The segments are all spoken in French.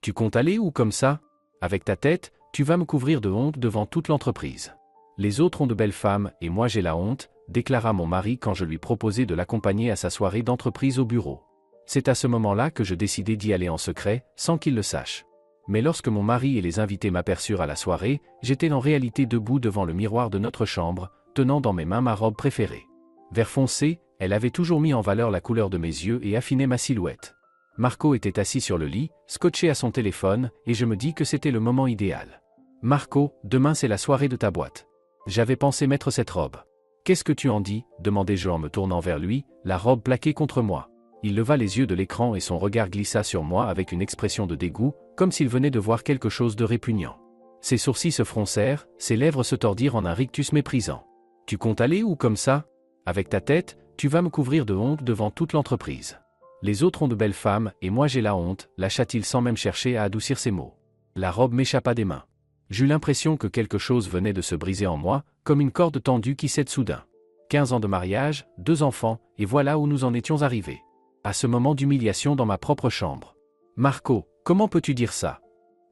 Tu comptes aller où comme ça? Avec ta tête, tu vas me couvrir de honte devant toute l'entreprise. Les autres ont de belles femmes et moi j'ai la honte, déclara mon mari quand je lui proposai de l'accompagner à sa soirée d'entreprise au bureau. C'est à ce moment-là que je décidai d'y aller en secret, sans qu'il le sache. Mais lorsque mon mari et les invités m'aperçurent à la soirée, j'étais en réalité debout devant le miroir de notre chambre, tenant dans mes mains ma robe préférée. Vert foncé, elle avait toujours mis en valeur la couleur de mes yeux et affiné ma silhouette. Marco était assis sur le lit, scotché à son téléphone, et je me dis que c'était le moment idéal. Marco, demain c'est la soirée de ta boîte. J'avais pensé mettre cette robe. Qu'est-ce que tu en dis? Demandai-je en me tournant vers lui, la robe plaquée contre moi. Il leva les yeux de l'écran et son regard glissa sur moi avec une expression de dégoût, comme s'il venait de voir quelque chose de répugnant. Ses sourcils se froncèrent, ses lèvres se tordirent en un rictus méprisant. Tu comptes aller où comme ça? Avec ta tête, tu vas me couvrir de honte devant toute l'entreprise. Les autres ont de belles femmes et moi j'ai la honte, lâcha-t-il sans même chercher à adoucir ses mots. La robe m'échappa des mains. J'eus l'impression que quelque chose venait de se briser en moi, comme une corde tendue qui cède soudain. 15 ans de mariage, 2 enfants, et voilà où nous en étions arrivés. À ce moment d'humiliation dans ma propre chambre. Marco, comment peux-tu dire ça?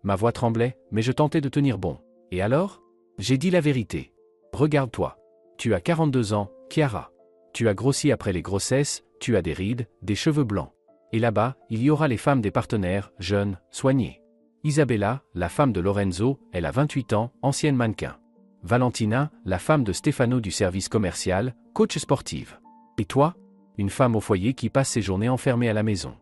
Ma voix tremblait, mais je tentais de tenir bon. Et alors? J'ai dit la vérité. Regarde-toi. Tu as 42 ans, Chiara. Tu as grossi après les grossesses, tu as des rides, des cheveux blancs. Et là-bas, il y aura les femmes des partenaires, jeunes, soignées. Isabella, la femme de Lorenzo, elle a 28 ans, ancienne mannequin. Valentina, la femme de Stefano du service commercial, coach sportive. Et toi? Une femme au foyer qui passe ses journées enfermée à la maison.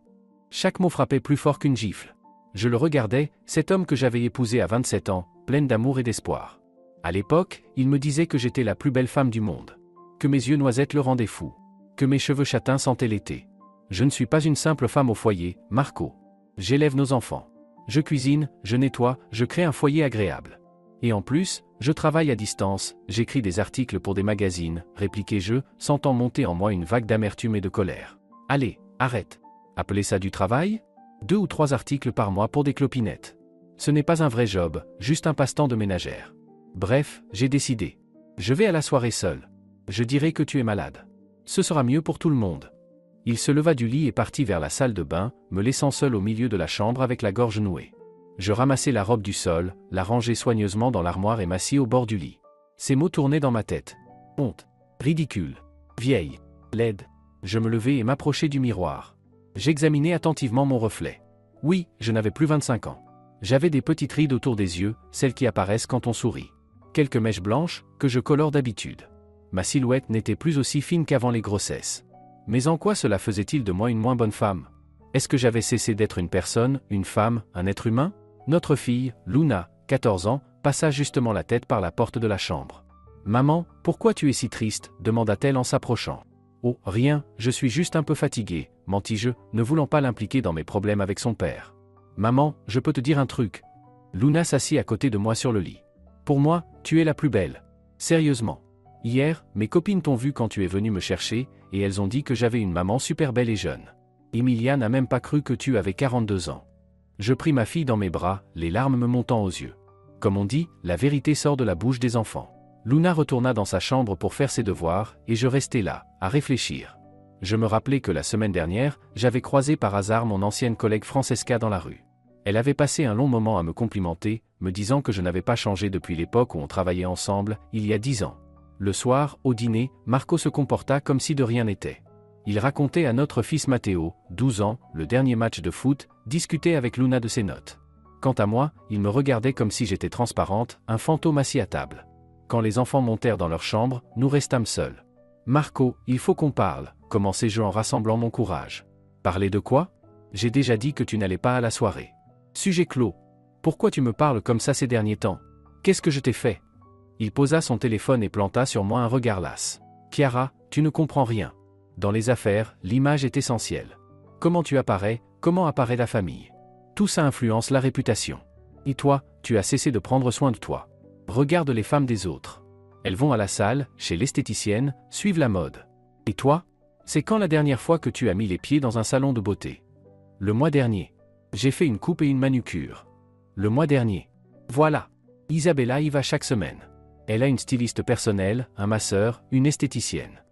Chaque mot frappait plus fort qu'une gifle. Je le regardais, cet homme que j'avais épousé à 27 ans, pleine d'amour et d'espoir. À l'époque, il me disait que j'étais la plus belle femme du monde. Que mes yeux noisettes le rendaient fou. Que mes cheveux châtains sentaient l'été. Je ne suis pas une simple femme au foyer, Marco. J'élève nos enfants. Je cuisine, je nettoie, je crée un foyer agréable. Et en plus, je travaille à distance, j'écris des articles pour des magazines, répliquai-je, sentant monter en moi une vague d'amertume et de colère. Allez, arrête. Appelez ça du travail? 2 ou 3 articles par mois pour des clopinettes. Ce n'est pas un vrai job, juste un passe-temps de ménagère. Bref, j'ai décidé. Je vais à la soirée seul. Je dirai que tu es malade. Ce sera mieux pour tout le monde. Il se leva du lit et partit vers la salle de bain, me laissant seul au milieu de la chambre avec la gorge nouée. Je ramassai la robe du sol, la rangeai soigneusement dans l'armoire et m'assis au bord du lit. Ces mots tournaient dans ma tête. Honte. Ridicule. Vieille. Laide. Je me levai et m'approchai du miroir. J'examinai attentivement mon reflet. Oui, je n'avais plus 25 ans. J'avais des petites rides autour des yeux, celles qui apparaissent quand on sourit. Quelques mèches blanches, que je colore d'habitude. Ma silhouette n'était plus aussi fine qu'avant les grossesses. Mais en quoi cela faisait-il de moi une moins bonne femme? Est-ce que j'avais cessé d'être une personne, une femme, un être humain? Notre fille, Luna, 14 ans, passa justement la tête par la porte de la chambre. « Maman, pourquoi tu es si triste ?» demanda-t-elle en s'approchant. « Oh, rien, je suis juste un peu fatiguée, mentis-je, ne voulant pas l'impliquer dans mes problèmes avec son père. « Maman, je peux te dire un truc. » Luna s'assit à côté de moi sur le lit. « Pour moi, tu es la plus belle. Sérieusement. Hier, mes copines t'ont vu quand tu es venu me chercher, et elles ont dit que j'avais une maman super belle et jeune. Emilia n'a même pas cru que tu avais 42 ans. » Je pris ma fille dans mes bras, les larmes me montant aux yeux. Comme on dit, la vérité sort de la bouche des enfants. Luna retourna dans sa chambre pour faire ses devoirs, et je restai là, à réfléchir. Je me rappelais que la semaine dernière, j'avais croisé par hasard mon ancienne collègue Francesca dans la rue. Elle avait passé un long moment à me complimenter, me disant que je n'avais pas changé depuis l'époque où on travaillait ensemble, il y a 10 ans. Le soir, au dîner, Marco se comporta comme si de rien n'était. Il racontait à notre fils Matteo, 12 ans, le dernier match de foot, discutait avec Luna de ses notes. Quant à moi, il me regardait comme si j'étais transparente, un fantôme assis à table. Quand les enfants montèrent dans leur chambre, nous restâmes seuls. « Marco, il faut qu'on parle », commençai-je en rassemblant mon courage. « Parler de quoi? J'ai déjà dit que tu n'allais pas à la soirée. » Sujet clos. « Pourquoi tu me parles comme ça ces derniers temps? Qu'est-ce que je t'ai fait? » Il posa son téléphone et planta sur moi un regard las. « Chiara, tu ne comprends rien. Dans les affaires, l'image est essentielle. Comment tu apparais, comment apparaît la famille. Tout ça influence la réputation. Et toi, tu as cessé de prendre soin de toi. Regarde les femmes des autres. Elles vont à la salle, chez l'esthéticienne, suivent la mode. Et toi? C'est quand la dernière fois que tu as mis les pieds dans un salon de beauté? Le mois dernier. J'ai fait une coupe et une manucure. Le mois dernier. Voilà. Isabella y va chaque semaine. Elle a une styliste personnelle, un masseur, une esthéticienne.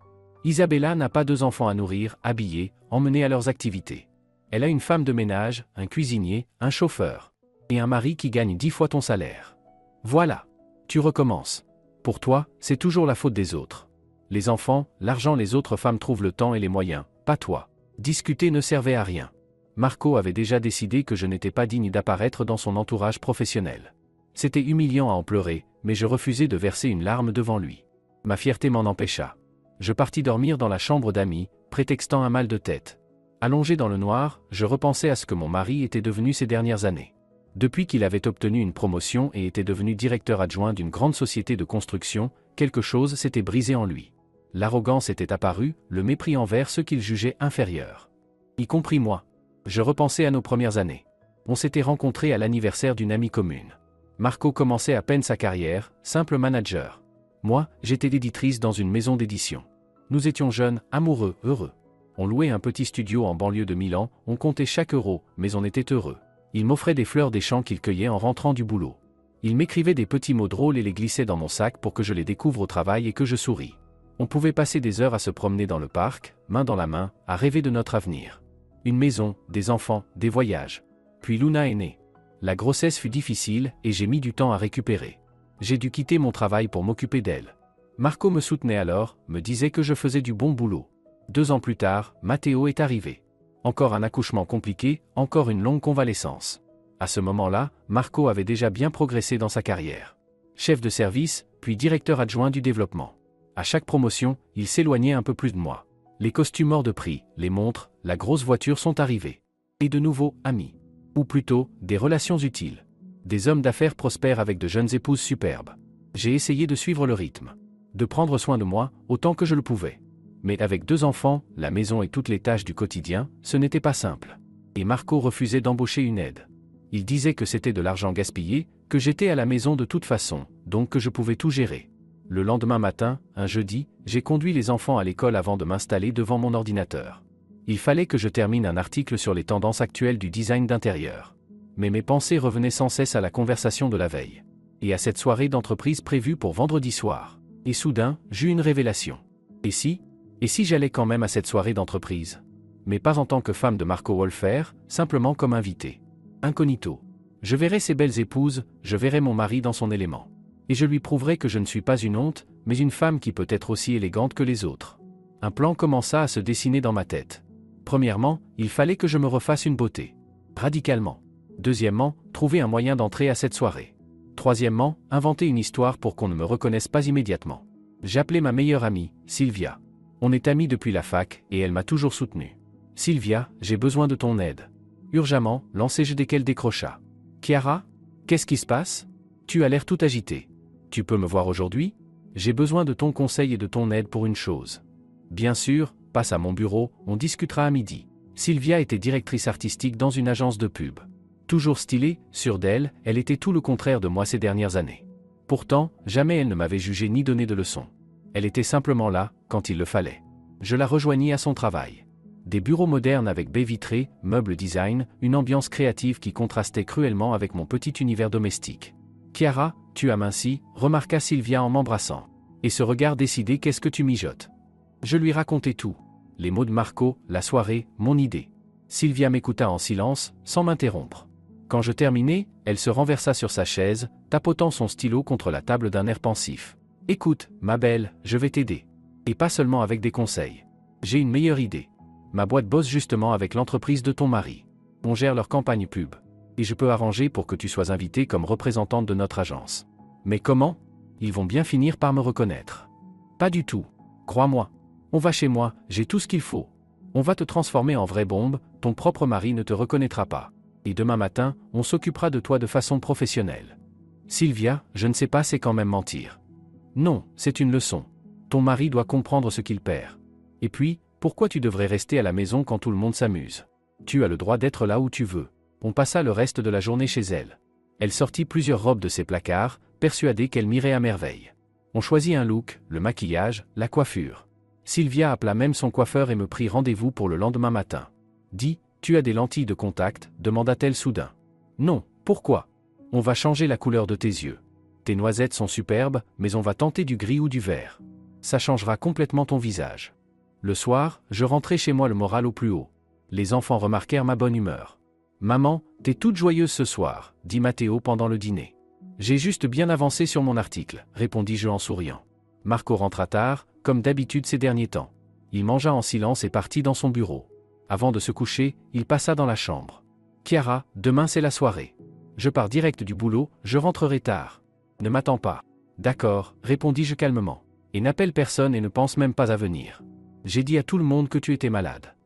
Isabella n'a pas 2 enfants à nourrir, habiller, emmener à leurs activités. Elle a une femme de ménage, un cuisinier, un chauffeur. Et un mari qui gagne 10 fois ton salaire. Voilà. Tu recommences. Pour toi, c'est toujours la faute des autres. Les enfants, l'argent, les autres femmes trouvent le temps et les moyens, pas toi. Discuter ne servait à rien. Marco avait déjà décidé que je n'étais pas digne d'apparaître dans son entourage professionnel. C'était humiliant à en pleurer, mais je refusais de verser une larme devant lui. Ma fierté m'en empêcha. Je partis dormir dans la chambre d'amis, prétextant un mal de tête. Allongé dans le noir, je repensais à ce que mon mari était devenu ces dernières années. Depuis qu'il avait obtenu une promotion et était devenu directeur adjoint d'une grande société de construction, quelque chose s'était brisé en lui. L'arrogance était apparue, le mépris envers ceux qu'il jugeait inférieurs. Y compris moi. Je repensais à nos premières années. On s'était rencontrés à l'anniversaire d'une amie commune. Marco commençait à peine sa carrière, simple manager. Moi, j'étais l'éditrice dans une maison d'édition. Nous étions jeunes, amoureux, heureux. On louait un petit studio en banlieue de Milan, on comptait chaque euro, mais on était heureux. Il m'offrait des fleurs des champs qu'il cueillait en rentrant du boulot. Il m'écrivait des petits mots drôles et les glissait dans mon sac pour que je les découvre au travail et que je souris. On pouvait passer des heures à se promener dans le parc, main dans la main, à rêver de notre avenir. Une maison, des enfants, des voyages. Puis Luna est née. La grossesse fut difficile et j'ai mis du temps à récupérer. J'ai dû quitter mon travail pour m'occuper d'elle. Marco me soutenait alors, me disait que je faisais du bon boulot. 2 ans plus tard, Matteo est arrivé. Encore un accouchement compliqué, encore une longue convalescence. À ce moment-là, Marco avait déjà bien progressé dans sa carrière. Chef de service, puis directeur adjoint du développement. À chaque promotion, il s'éloignait un peu plus de moi. Les costumes hors de prix, les montres, la grosse voiture sont arrivés. Et de nouveau, amis. Ou plutôt, des relations utiles. Des hommes d'affaires prospères avec de jeunes épouses superbes. J'ai essayé de suivre le rythme. De prendre soin de moi, autant que je le pouvais. Mais avec 2 enfants, la maison et toutes les tâches du quotidien, ce n'était pas simple. Et Marco refusait d'embaucher une aide. Il disait que c'était de l'argent gaspillé, que j'étais à la maison de toute façon, donc que je pouvais tout gérer. Le lendemain matin, un jeudi, j'ai conduit les enfants à l'école avant de m'installer devant mon ordinateur. Il fallait que je termine un article sur les tendances actuelles du design d'intérieur. Mais mes pensées revenaient sans cesse à la conversation de la veille. Et à cette soirée d'entreprise prévue pour vendredi soir. Et soudain, j'eus une révélation. Et si j'allais quand même à cette soirée d'entreprise? Mais pas en tant que femme de Marco Wolfer, simplement comme invitée. Incognito. Je verrai ses belles épouses, je verrai mon mari dans son élément. Et je lui prouverai que je ne suis pas une honte, mais une femme qui peut être aussi élégante que les autres. Un plan commença à se dessiner dans ma tête. Premièrement, il fallait que je me refasse une beauté. Radicalement. Deuxièmement, trouver un moyen d'entrer à cette soirée. Troisièmement, inventer une histoire pour qu'on ne me reconnaisse pas immédiatement. J'appelais ma meilleure amie, Sylvia. On est amis depuis la fac, et elle m'a toujours soutenu. Sylvia, j'ai besoin de ton aide. Urgemment, lancai-je dès qu'elle décrocha. Chiara? Qu'est-ce qui se passe? Tu as l'air tout agité. Tu peux me voir aujourd'hui? J'ai besoin de ton conseil et de ton aide pour une chose. Bien sûr, passe à mon bureau, on discutera à midi. Sylvia était directrice artistique dans une agence de pub. Toujours stylée, sûre d'elle, elle était tout le contraire de moi ces dernières années. Pourtant, jamais elle ne m'avait jugé ni donné de leçons. Elle était simplement là, quand il le fallait. Je la rejoignis à son travail. Des bureaux modernes avec baies vitrées, meubles design, une ambiance créative qui contrastait cruellement avec mon petit univers domestique. Chiara, tu as minci, remarqua Sylvia en m'embrassant. Et ce regard décidé, qu'est-ce que tu mijotes? Je lui racontai tout. Les mots de Marco, la soirée, mon idée. Sylvia m'écouta en silence, sans m'interrompre. Quand je terminai, elle se renversa sur sa chaise, tapotant son stylo contre la table d'un air pensif. Écoute, ma belle, je vais t'aider. Et pas seulement avec des conseils. J'ai une meilleure idée. Ma boîte bosse justement avec l'entreprise de ton mari. On gère leur campagne pub. Et je peux arranger pour que tu sois invitée comme représentante de notre agence. Mais comment? Ils vont bien finir par me reconnaître. Pas du tout. Crois-moi. On va chez moi, j'ai tout ce qu'il faut. On va te transformer en vraie bombe, ton propre mari ne te reconnaîtra pas. Et demain matin, on s'occupera de toi de façon professionnelle. Sylvia, je ne sais pas, c'est quand même mentir. Non, c'est une leçon. Ton mari doit comprendre ce qu'il perd. Et puis, pourquoi tu devrais rester à la maison quand tout le monde s'amuse? Tu as le droit d'être là où tu veux. On passa le reste de la journée chez elle. Elle sortit plusieurs robes de ses placards, persuadée qu'elle m'irait à merveille. On choisit un look, le maquillage, la coiffure. Sylvia appela même son coiffeur et me prit rendez-vous pour le lendemain matin. Dis, tu as des lentilles de contact, demanda-t-elle soudain. Non, pourquoi? On va changer la couleur de tes yeux. Tes noisettes sont superbes, mais on va tenter du gris ou du vert. Ça changera complètement ton visage. Le soir, je rentrai chez moi le moral au plus haut. Les enfants remarquèrent ma bonne humeur. Maman, t'es toute joyeuse ce soir, dit Matteo pendant le dîner. J'ai juste bien avancé sur mon article, répondis-je en souriant. Marco rentra tard, comme d'habitude ces derniers temps. Il mangea en silence et partit dans son bureau. Avant de se coucher, il passa dans la chambre. Chiara, demain c'est la soirée. Je pars direct du boulot, je rentrerai tard. Ne m'attends pas. D'accord, répondis-je calmement. Et n'appelle personne et ne pense même pas à venir. J'ai dit à tout le monde que tu étais malade.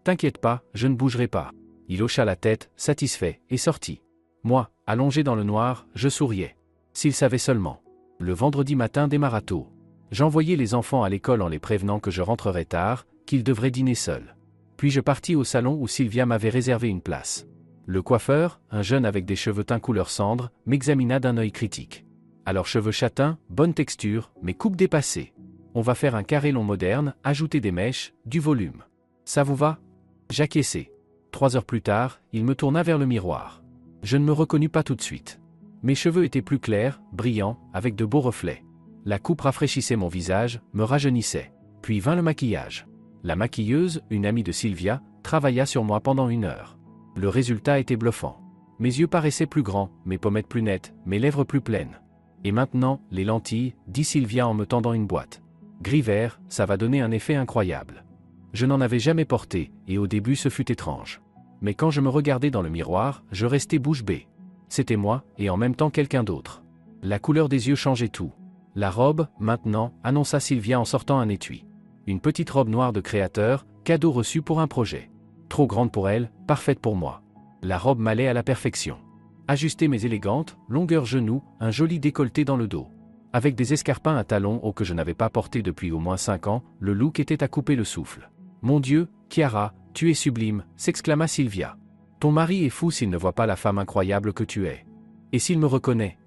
T'inquiète pas, je ne bougerai pas. Il hocha la tête, satisfait, et sortit. Moi, allongé dans le noir, je souriais. S'il savait seulement. Le vendredi matin démarra tôt. J'envoyai les enfants à l'école en les prévenant que je rentrerais tard, qu'ils devraient dîner seuls. Puis je partis au salon où Sylvia m'avait réservé une place. Le coiffeur, un jeune avec des cheveux teints couleur cendre, m'examina d'un œil critique. Alors cheveux châtains, bonne texture, mais coupe dépassée. On va faire un carré long moderne, ajouter des mèches, du volume. Ça vous va? J'acquiesçai. 3 heures plus tard, il me tourna vers le miroir. Je ne me reconnus pas tout de suite. Mes cheveux étaient plus clairs, brillants, avec de beaux reflets. La coupe rafraîchissait mon visage, me rajeunissait. Puis vint le maquillage. La maquilleuse, une amie de Sylvia, travailla sur moi pendant 1 heure. Le résultat était bluffant. Mes yeux paraissaient plus grands, mes pommettes plus nettes, mes lèvres plus pleines. Et maintenant, les lentilles, dit Sylvia en me tendant une boîte. Gris-vert, ça va donner un effet incroyable. Je n'en avais jamais porté, et au début ce fut étrange. Mais quand je me regardais dans le miroir, je restais bouche bée. C'était moi, et en même temps quelqu'un d'autre. La couleur des yeux changeait tout. La robe, maintenant, annonça Sylvia en sortant un étui. Une petite robe noire de créateur, cadeau reçu pour un projet. Trop grande pour elle, parfaite pour moi. La robe m'allait à la perfection. Ajustée mais élégante, longueur genou, un joli décolleté dans le dos. Avec des escarpins à talons hauts que je n'avais pas portés depuis au moins 5 ans, le look était à couper le souffle. Mon Dieu, Chiara, tu es sublime, s'exclama Sylvia. Ton mari est fou s'il ne voit pas la femme incroyable que tu es. Et s'il me reconnaît?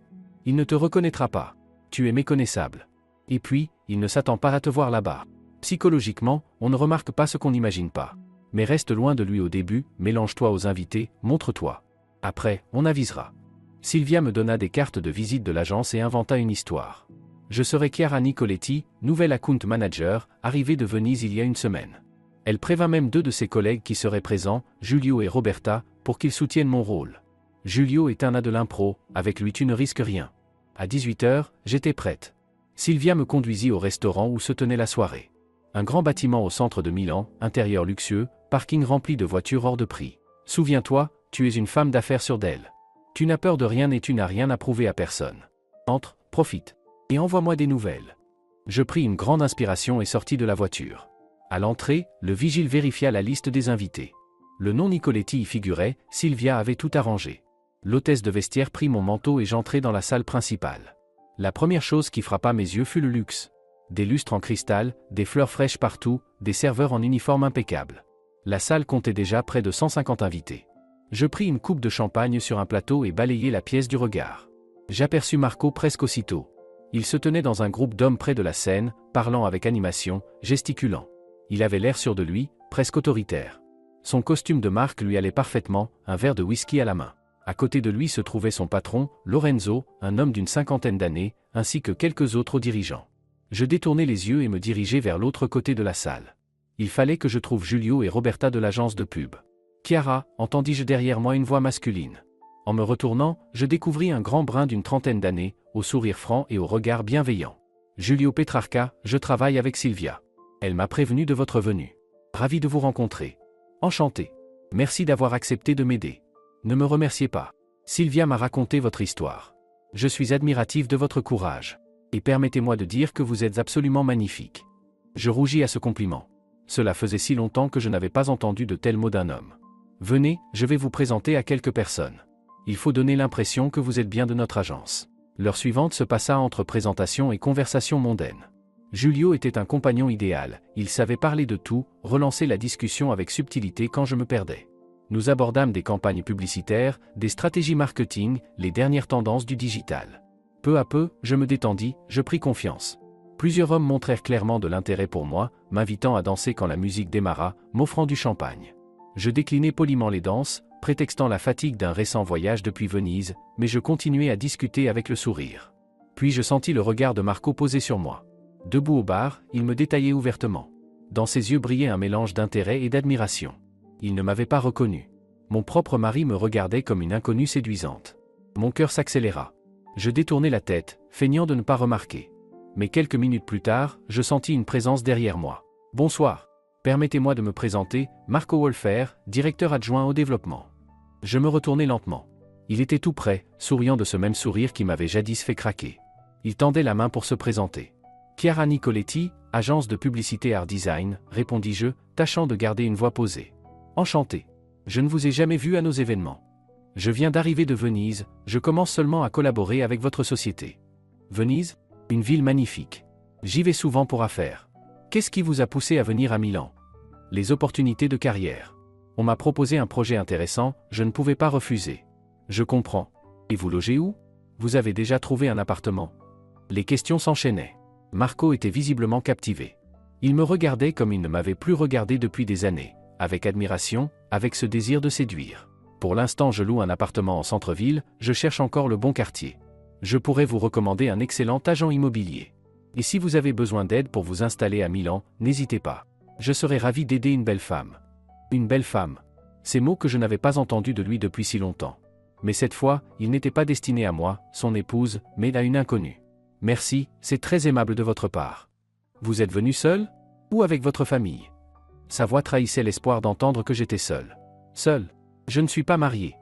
Il ne te reconnaîtra pas. Tu es méconnaissable. Et puis, il ne s'attend pas à te voir là-bas. Psychologiquement, on ne remarque pas ce qu'on n'imagine pas. Mais reste loin de lui au début, mélange-toi aux invités, montre-toi. Après, on avisera. Sylvia me donna des cartes de visite de l'agence et inventa une histoire. Je serai Chiara Nicoletti, nouvelle account manager, arrivée de Venise il y a 1 semaine. Elle prévint même 2 de ses collègues qui seraient présents, Giulio et Roberta, pour qu'ils soutiennent mon rôle. Giulio est un as de l'impro, avec lui tu ne risques rien. À 18h, j'étais prête. Sylvia me conduisit au restaurant où se tenait la soirée. Un grand bâtiment au centre de Milan, intérieur luxueux, parking rempli de voitures hors de prix. Souviens-toi, tu es une femme d'affaires sûre d'elle. Tu n'as peur de rien et tu n'as rien à prouver à personne. Entre, profite. Et envoie-moi des nouvelles. Je pris une grande inspiration et sortis de la voiture. À l'entrée, le vigile vérifia la liste des invités. Le nom Nicoletti y figurait, Sylvia avait tout arrangé. L'hôtesse de vestiaire prit mon manteau et j'entrai dans la salle principale. La première chose qui frappa mes yeux fut le luxe. Des lustres en cristal, des fleurs fraîches partout, des serveurs en uniforme impeccable. La salle comptait déjà près de 150 invités. Je pris une coupe de champagne sur un plateau et balayai la pièce du regard. J'aperçus Marco presque aussitôt. Il se tenait dans un groupe d'hommes près de la scène, parlant avec animation, gesticulant. Il avait l'air sûr de lui, presque autoritaire. Son costume de marque lui allait parfaitement, un verre de whisky à la main. À côté de lui se trouvait son patron, Lorenzo, un homme d'une 50aine d'années, ainsi que quelques autres dirigeants. Je détournai les yeux et me dirigeai vers l'autre côté de la salle. Il fallait que je trouve Giulio et Roberta de l'agence de pub. Chiara, entendis-je derrière moi une voix masculine. En me retournant, je découvris un grand brun d'une 30aine d'années, au sourire franc et au regard bienveillant. Giulio Petrarca, je travaille avec Sylvia. Elle m'a prévenu de votre venue. Ravi de vous rencontrer. Enchanté. Merci d'avoir accepté de m'aider. Ne me remerciez pas. Sylvia m'a raconté votre histoire. Je suis admiratif de votre courage. Et permettez-moi de dire que vous êtes absolument magnifique. Je rougis à ce compliment. Cela faisait si longtemps que je n'avais pas entendu de tels mots d'un homme. Venez, je vais vous présenter à quelques personnes. Il faut donner l'impression que vous êtes bien de notre agence. L'heure suivante se passa entre présentation et conversation mondaine. Giulio était un compagnon idéal, il savait parler de tout, relancer la discussion avec subtilité quand je me perdais. Nous abordâmes des campagnes publicitaires, des stratégies marketing, les dernières tendances du digital. Peu à peu, je me détendis, je pris confiance. Plusieurs hommes montrèrent clairement de l'intérêt pour moi, m'invitant à danser quand la musique démarra, m'offrant du champagne. Je déclinai poliment les danses, prétextant la fatigue d'un récent voyage depuis Venise, mais je continuai à discuter avec le sourire. Puis je sentis le regard de Marco posé sur moi. Debout au bar, il me détaillait ouvertement. Dans ses yeux brillait un mélange d'intérêt et d'admiration. Il ne m'avait pas reconnu. Mon propre mari me regardait comme une inconnue séduisante. Mon cœur s'accéléra. Je détournai la tête, feignant de ne pas remarquer. Mais quelques minutes plus tard, je sentis une présence derrière moi. « Bonsoir. Permettez-moi de me présenter, Marco Wolfer, directeur adjoint au développement. » Je me retournai lentement. Il était tout près, souriant de ce même sourire qui m'avait jadis fait craquer. Il tendait la main pour se présenter. « Chiara Nicoletti, agence de publicité Art Design », répondis-je, tâchant de garder une voix posée. « Enchanté. Je ne vous ai jamais vu à nos événements. Je viens d'arriver de Venise, je commence seulement à collaborer avec votre société. » Venise ? Une ville magnifique. J'y vais souvent pour affaires. Qu'est-ce qui vous a poussé à venir à Milan ? Les opportunités de carrière. On m'a proposé un projet intéressant, je ne pouvais pas refuser. Je comprends. Et vous logez où ? Vous avez déjà trouvé un appartement ? Les questions s'enchaînaient. Marco était visiblement captivé. Il me regardait comme il ne m'avait plus regardé depuis des années, avec admiration, avec ce désir de séduire. Pour l'instant, je loue un appartement en centre-ville, je cherche encore le bon quartier. Je pourrais vous recommander un excellent agent immobilier. Et si vous avez besoin d'aide pour vous installer à Milan, n'hésitez pas. Je serais ravi d'aider une belle femme. Une belle femme. Ces mots que je n'avais pas entendus de lui depuis si longtemps. Mais cette fois, il n'était pas destiné à moi, son épouse, mais à une inconnue. Merci, c'est très aimable de votre part. Vous êtes venu seul ? Ou avec votre famille ? Sa voix trahissait l'espoir d'entendre que j'étais seul. Seul ? Je ne suis pas marié.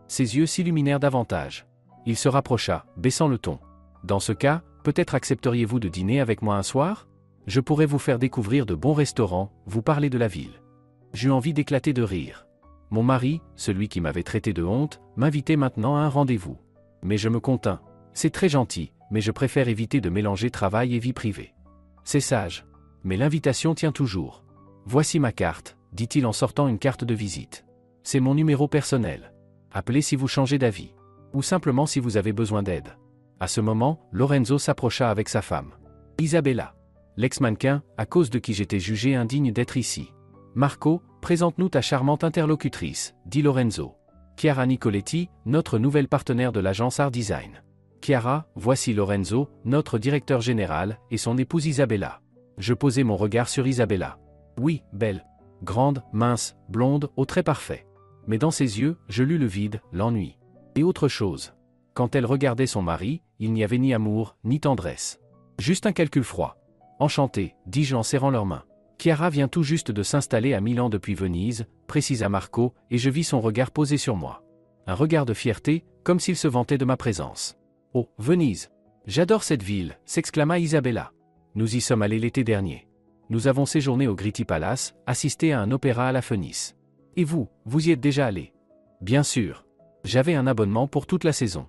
Ses yeux s'illuminèrent davantage. Il se rapprocha, baissant le ton. Dans ce cas, peut-être accepteriez-vous de dîner avec moi un soir ? Je pourrais vous faire découvrir de bons restaurants, vous parler de la ville. J'eus envie d'éclater de rire. Mon mari, celui qui m'avait traité de honte, m'invitait maintenant à un rendez-vous. Mais je me contins. C'est très gentil, mais je préfère éviter de mélanger travail et vie privée. C'est sage. Mais l'invitation tient toujours. Voici ma carte, dit-il en sortant une carte de visite. C'est mon numéro personnel. Appelez si vous changez d'avis. Ou simplement si vous avez besoin d'aide. À ce moment, Lorenzo s'approcha avec sa femme. Isabella. L'ex-mannequin, à cause de qui j'étais jugé indigne d'être ici. Marco, présente-nous ta charmante interlocutrice, dit Lorenzo. Chiara Nicoletti, notre nouvelle partenaire de l'agence Art Design. Chiara, voici Lorenzo, notre directeur général, et son épouse Isabella. Je posai mon regard sur Isabella. Oui, belle. Grande, mince, blonde, aux traits parfaits. Mais dans ses yeux, je lus le vide, l'ennui. Et autre chose. Quand elle regardait son mari, il n'y avait ni amour, ni tendresse. Juste un calcul froid. Enchanté, dis-je en serrant leurs mains. Chiara vient tout juste de s'installer à Milan depuis Venise, précisa Marco, et je vis son regard posé sur moi. Un regard de fierté, comme s'il se vantait de ma présence. Oh, Venise. J'adore cette ville, s'exclama Isabella. Nous y sommes allés l'été dernier. Nous avons séjourné au Gritti Palace, assisté à un opéra à la Fenice. Et vous, vous y êtes déjà allé ? Bien sûr. J'avais un abonnement pour toute la saison.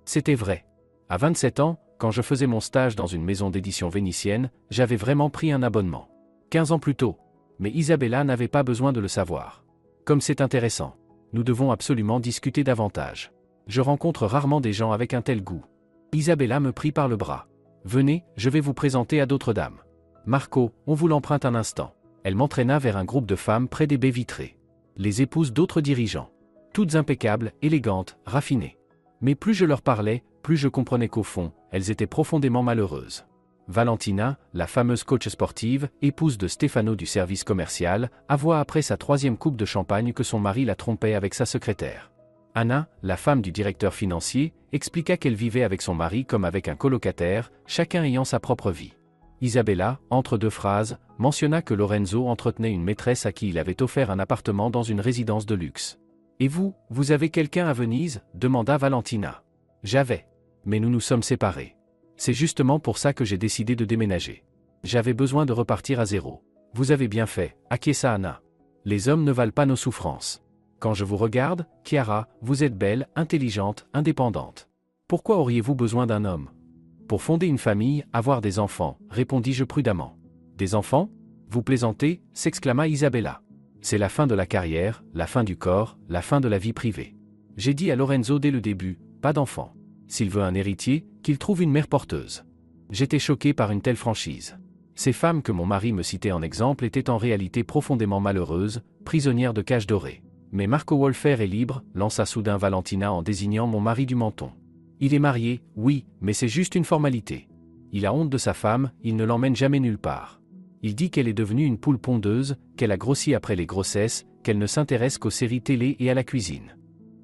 C'était vrai. À 27 ans, quand je faisais mon stage dans une maison d'édition vénitienne, j'avais vraiment pris un abonnement. 15 ans plus tôt. Mais Isabella n'avait pas besoin de le savoir. Comme c'est intéressant. Nous devons absolument discuter davantage. Je rencontre rarement des gens avec un tel goût. Isabella me prit par le bras. Venez, je vais vous présenter à d'autres dames. Marco, on vous l'emprunte un instant. Elle m'entraîna vers un groupe de femmes près des baies vitrées. Les épouses d'autres dirigeants. Toutes impeccables, élégantes, raffinées. Mais plus je leur parlais, plus je comprenais qu'au fond, elles étaient profondément malheureuses. Valentina, la fameuse coach sportive, épouse de Stefano du service commercial, avoua après sa 3e coupe de champagne que son mari la trompait avec sa secrétaire. Anna, la femme du directeur financier, expliqua qu'elle vivait avec son mari comme avec un colocataire, chacun ayant sa propre vie. Isabella, entre deux phrases, mentionna que Lorenzo entretenait une maîtresse à qui il avait offert un appartement dans une résidence de luxe. « Et vous, vous avez quelqu'un à Venise ?» demanda Valentina. « J'avais. Mais nous nous sommes séparés. C'est justement pour ça que j'ai décidé de déménager. J'avais besoin de repartir à zéro. Vous avez bien fait, acquiesça Anna. Les hommes ne valent pas nos souffrances. Quand je vous regarde, Chiara, vous êtes belle, intelligente, indépendante. Pourquoi auriez-vous besoin d'un homme ? Pour fonder une famille, avoir des enfants, répondis-je prudemment. Des enfants ? Vous plaisantez, s'exclama Isabella. C'est la fin de la carrière, la fin du corps, la fin de la vie privée. J'ai dit à Lorenzo dès le début, pas d'enfant. S'il veut un héritier, qu'il trouve une mère porteuse. J'étais choqué par une telle franchise. Ces femmes que mon mari me citait en exemple étaient en réalité profondément malheureuses, prisonnières de cages dorées. Mais Marco Wolfer est libre, lança soudain Valentina en désignant mon mari du menton. Il est marié, oui, mais c'est juste une formalité. Il a honte de sa femme, il ne l'emmène jamais nulle part. Il dit qu'elle est devenue une poule pondeuse, qu'elle a grossi après les grossesses, qu'elle ne s'intéresse qu'aux séries télé et à la cuisine.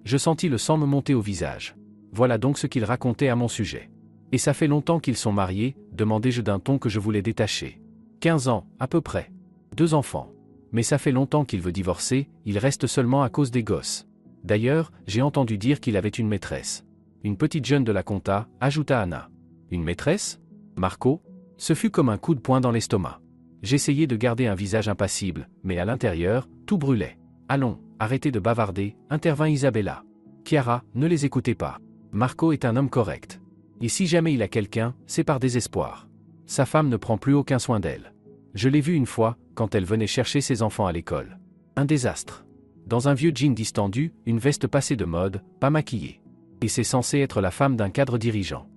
Je sentis le sang me monter au visage. Voilà donc ce qu'il racontait à mon sujet. Et ça fait longtemps qu'ils sont mariés, demandai-je d'un ton que je voulais détacher. 15 ans, à peu près. 2 enfants. Mais ça fait longtemps qu'il veut divorcer, il reste seulement à cause des gosses. D'ailleurs, j'ai entendu dire qu'il avait une maîtresse. Une petite jeune de la compta, ajouta Anna. Une maîtresse? Marco? Ce fut comme un coup de poing dans l'estomac. J'essayais de garder un visage impassible, mais à l'intérieur, tout brûlait. Allons, arrêtez de bavarder, intervint Isabella. Chiara, ne les écoutez pas. Marco est un homme correct. Et si jamais il a quelqu'un, c'est par désespoir. Sa femme ne prend plus aucun soin d'elle. Je l'ai vue une fois, quand elle venait chercher ses enfants à l'école. Un désastre. Dans un vieux jean distendu, une veste passée de mode, pas maquillée. Et c'est censé être la femme d'un cadre dirigeant.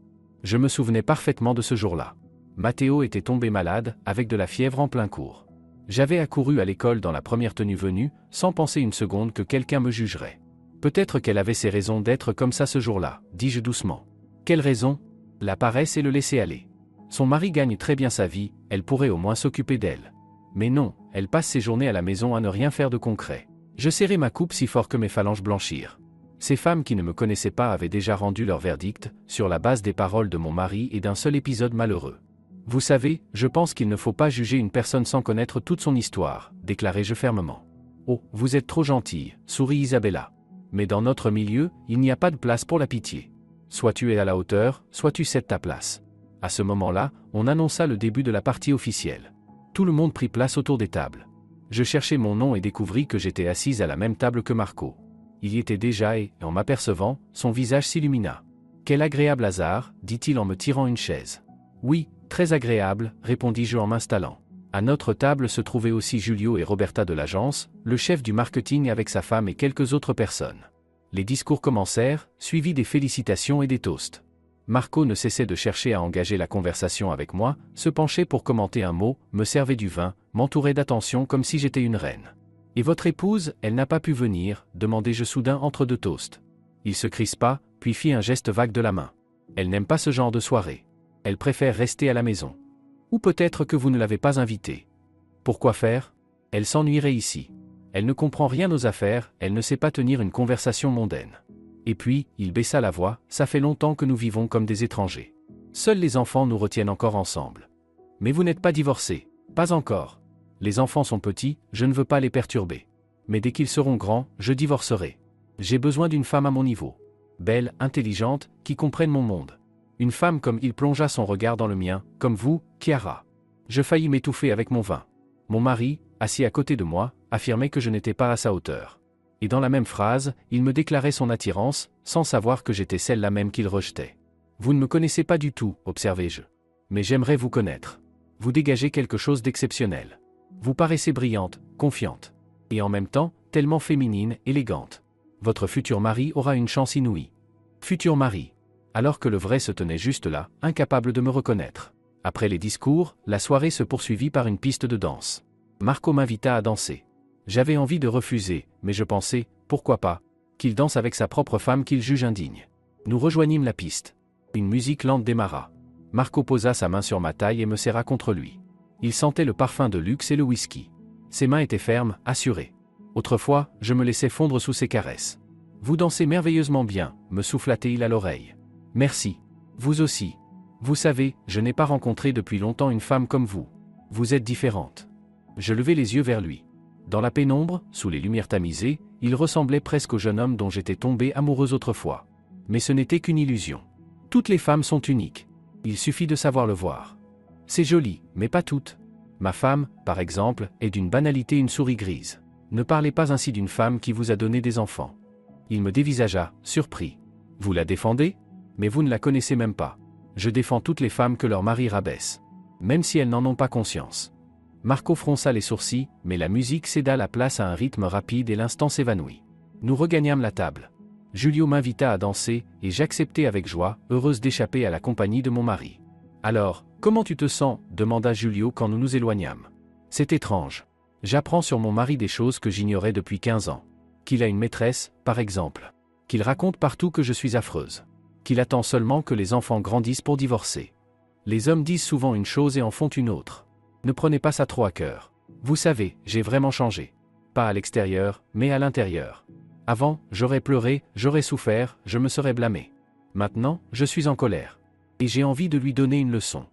Je me souvenais parfaitement de ce jour-là. Matteo était tombé malade, avec de la fièvre en plein cours. J'avais accouru à l'école dans la première tenue venue, sans penser une seconde que quelqu'un me jugerait. Peut-être qu'elle avait ses raisons d'être comme ça ce jour-là, dis-je doucement. Quelle raison? La paresse et le laisser-aller. Son mari gagne très bien sa vie, elle pourrait au moins s'occuper d'elle. Mais non, elle passe ses journées à la maison à ne rien faire de concret. Je serrai ma coupe si fort que mes phalanges blanchirent. Ces femmes qui ne me connaissaient pas avaient déjà rendu leur verdict, sur la base des paroles de mon mari et d'un seul épisode malheureux. Vous savez, je pense qu'il ne faut pas juger une personne sans connaître toute son histoire, déclarai-je fermement. Oh, vous êtes trop gentille, sourit Isabella. Mais dans notre milieu, il n'y a pas de place pour la pitié. Soit tu es à la hauteur, soit tu cèdes ta place. À ce moment-là, on annonça le début de la partie officielle. Tout le monde prit place autour des tables. Je cherchai mon nom et découvris que j'étais assise à la même table que Marco. Il y était déjà et, en m'apercevant, son visage s'illumina. « Quel agréable hasard », dit-il en me tirant une chaise. « Oui, très agréable », répondis-je en m'installant. À notre table se trouvaient aussi Julio et Roberta de l'agence, le chef du marketing avec sa femme et quelques autres personnes. Les discours commencèrent, suivis des félicitations et des toasts. Marco ne cessait de chercher à engager la conversation avec moi, se penchait pour commenter un mot, me servait du vin, m'entourait d'attention comme si j'étais une reine. « Et votre épouse, elle n'a pas pu venir ?» demandai-je soudain entre 2 toasts. Il se crispa, puis fit un geste vague de la main. « Elle n'aime pas ce genre de soirée. Elle préfère rester à la maison. Ou peut-être que vous ne l'avez pas invitée. Pourquoi faire? Elle s'ennuierait ici. Elle ne comprend rien aux affaires, elle ne sait pas tenir une conversation mondaine. » Et puis, il baissa la voix, « Ça fait longtemps que nous vivons comme des étrangers. Seuls les enfants nous retiennent encore ensemble. Mais vous n'êtes pas divorcés. Pas encore. Les enfants sont petits, je ne veux pas les perturber. Mais dès qu'ils seront grands, je divorcerai. J'ai besoin d'une femme à mon niveau. Belle, intelligente, qui comprenne mon monde. Une femme comme il plongea son regard dans le mien, comme vous, Chiara. Je faillis m'étouffer avec mon vin. Mon mari, assis à côté de moi, affirmait que je n'étais pas à sa hauteur. Et dans la même phrase, il me déclarait son attirance, sans savoir que j'étais celle-là même qu'il rejetait. Vous ne me connaissez pas du tout, observai-je. Mais j'aimerais vous connaître. Vous dégagez quelque chose d'exceptionnel. Vous paraissez brillante, confiante. Et en même temps, tellement féminine, élégante. Votre futur mari aura une chance inouïe. Futur mari. Alors que le vrai se tenait juste là, incapable de me reconnaître. Après les discours, la soirée se poursuivit par une piste de danse. Marco m'invita à danser. J'avais envie de refuser, mais je pensais, pourquoi pas, qu'il danse avec sa propre femme qu'il juge indigne. Nous rejoignîmes la piste. Une musique lente démarra. Marco posa sa main sur ma taille et me serra contre lui. Il sentait le parfum de luxe et le whisky. Ses mains étaient fermes, assurées. Autrefois, je me laissais fondre sous ses caresses. Vous dansez merveilleusement bien, me souffla-t-il à l'oreille. Merci. Vous aussi. Vous savez, je n'ai pas rencontré depuis longtemps une femme comme vous. Vous êtes différente. Je levai les yeux vers lui. Dans la pénombre, sous les lumières tamisées, il ressemblait presque au jeune homme dont j'étais tombé amoureuse autrefois. Mais ce n'était qu'une illusion. Toutes les femmes sont uniques. Il suffit de savoir le voir. C'est joli, mais pas toutes. Ma femme, par exemple, est d'une banalité une souris grise. Ne parlez pas ainsi d'une femme qui vous a donné des enfants. Il me dévisagea, surpris. Vous la défendez? Mais vous ne la connaissez même pas. Je défends toutes les femmes que leur mari rabaisse. Même si elles n'en ont pas conscience. Marco fronça les sourcils, mais la musique céda la place à un rythme rapide et l'instant s'évanouit. Nous regagnâmes la table. Julio m'invita à danser, et j'acceptai avec joie, heureuse d'échapper à la compagnie de mon mari. Alors, comment tu te sens? Demanda Julio quand nous nous éloignâmes. C'est étrange. J'apprends sur mon mari des choses que j'ignorais depuis 15 ans. Qu'il a une maîtresse, par exemple. Qu'il raconte partout que je suis affreuse. Qu'il attend seulement que les enfants grandissent pour divorcer. Les hommes disent souvent une chose et en font une autre. Ne prenez pas ça trop à cœur. Vous savez, j'ai vraiment changé. pas à l'extérieur, mais à l'intérieur. Avant, j'aurais pleuré, j'aurais souffert, je me serais blâmé. Maintenant, je suis en colère. Et j'ai envie de lui donner une leçon.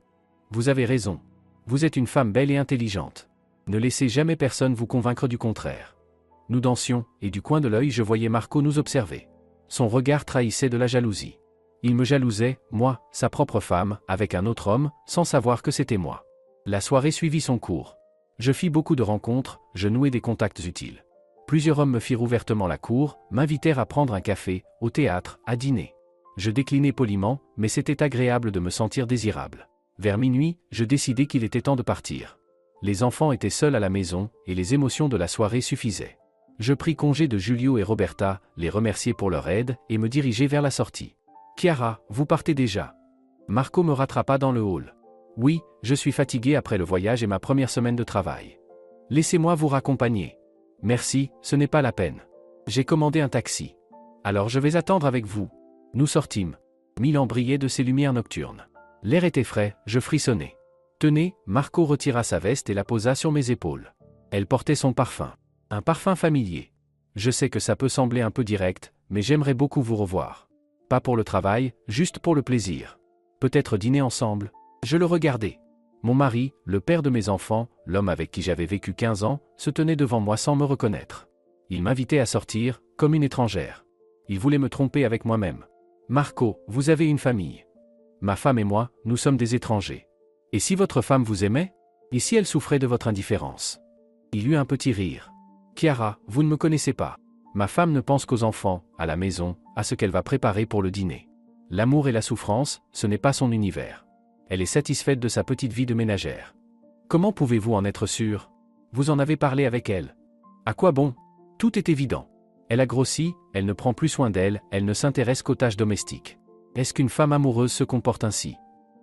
Vous avez raison. Vous êtes une femme belle et intelligente. Ne laissez jamais personne vous convaincre du contraire. Nous dansions, et du coin de l'œil je voyais Marco nous observer. Son regard trahissait de la jalousie. Il me jalousait, moi, sa propre femme, avec un autre homme, sans savoir que c'était moi. La soirée suivit son cours. Je fis beaucoup de rencontres, je nouai des contacts utiles. Plusieurs hommes me firent ouvertement la cour, m'invitèrent à prendre un café, au théâtre, à dîner. Je déclinai poliment, mais c'était agréable de me sentir désirable. Vers minuit, je décidai qu'il était temps de partir. Les enfants étaient seuls à la maison, et les émotions de la soirée suffisaient. Je pris congé de Julio et Roberta, les remerciai pour leur aide, et me dirigeai vers la sortie. « Chiara, vous partez déjà ?» Marco me rattrapa dans le hall. « Oui, je suis fatigué après le voyage et ma première semaine de travail. Laissez-moi vous raccompagner. »« Merci, ce n'est pas la peine. J'ai commandé un taxi. Alors je vais attendre avec vous. » Nous sortîmes. Milan brillait de ses lumières nocturnes. L'air était frais, je frissonnais. « Tenez » Marco retira sa veste et la posa sur mes épaules. Elle portait son parfum. Un parfum familier. Je sais que ça peut sembler un peu direct, mais j'aimerais beaucoup vous revoir. Pas pour le travail, juste pour le plaisir. Peut-être dîner ensemble. Je le regardais. Mon mari, le père de mes enfants, l'homme avec qui j'avais vécu 15 ans, se tenait devant moi sans me reconnaître. Il m'invitait à sortir, comme une étrangère. Il voulait me tromper avec moi-même. « Marco, vous avez une famille. Ma femme et moi, nous sommes des étrangers. Et si votre femme vous aimait? Et si elle souffrait de votre indifférence ?» Il eut un petit rire. « Chiara, vous ne me connaissez pas. Ma femme ne pense qu'aux enfants, à la maison, à ce qu'elle va préparer pour le dîner. L'amour et la souffrance, ce n'est pas son univers. Elle est satisfaite de sa petite vie de ménagère. Comment pouvez-vous en être sûr? Vous en avez parlé avec elle. À quoi bon? Tout est évident. Elle a grossi, elle ne prend plus soin d'elle, elle ne s'intéresse qu'aux tâches domestiques. Est-ce qu'une femme amoureuse se comporte ainsi? »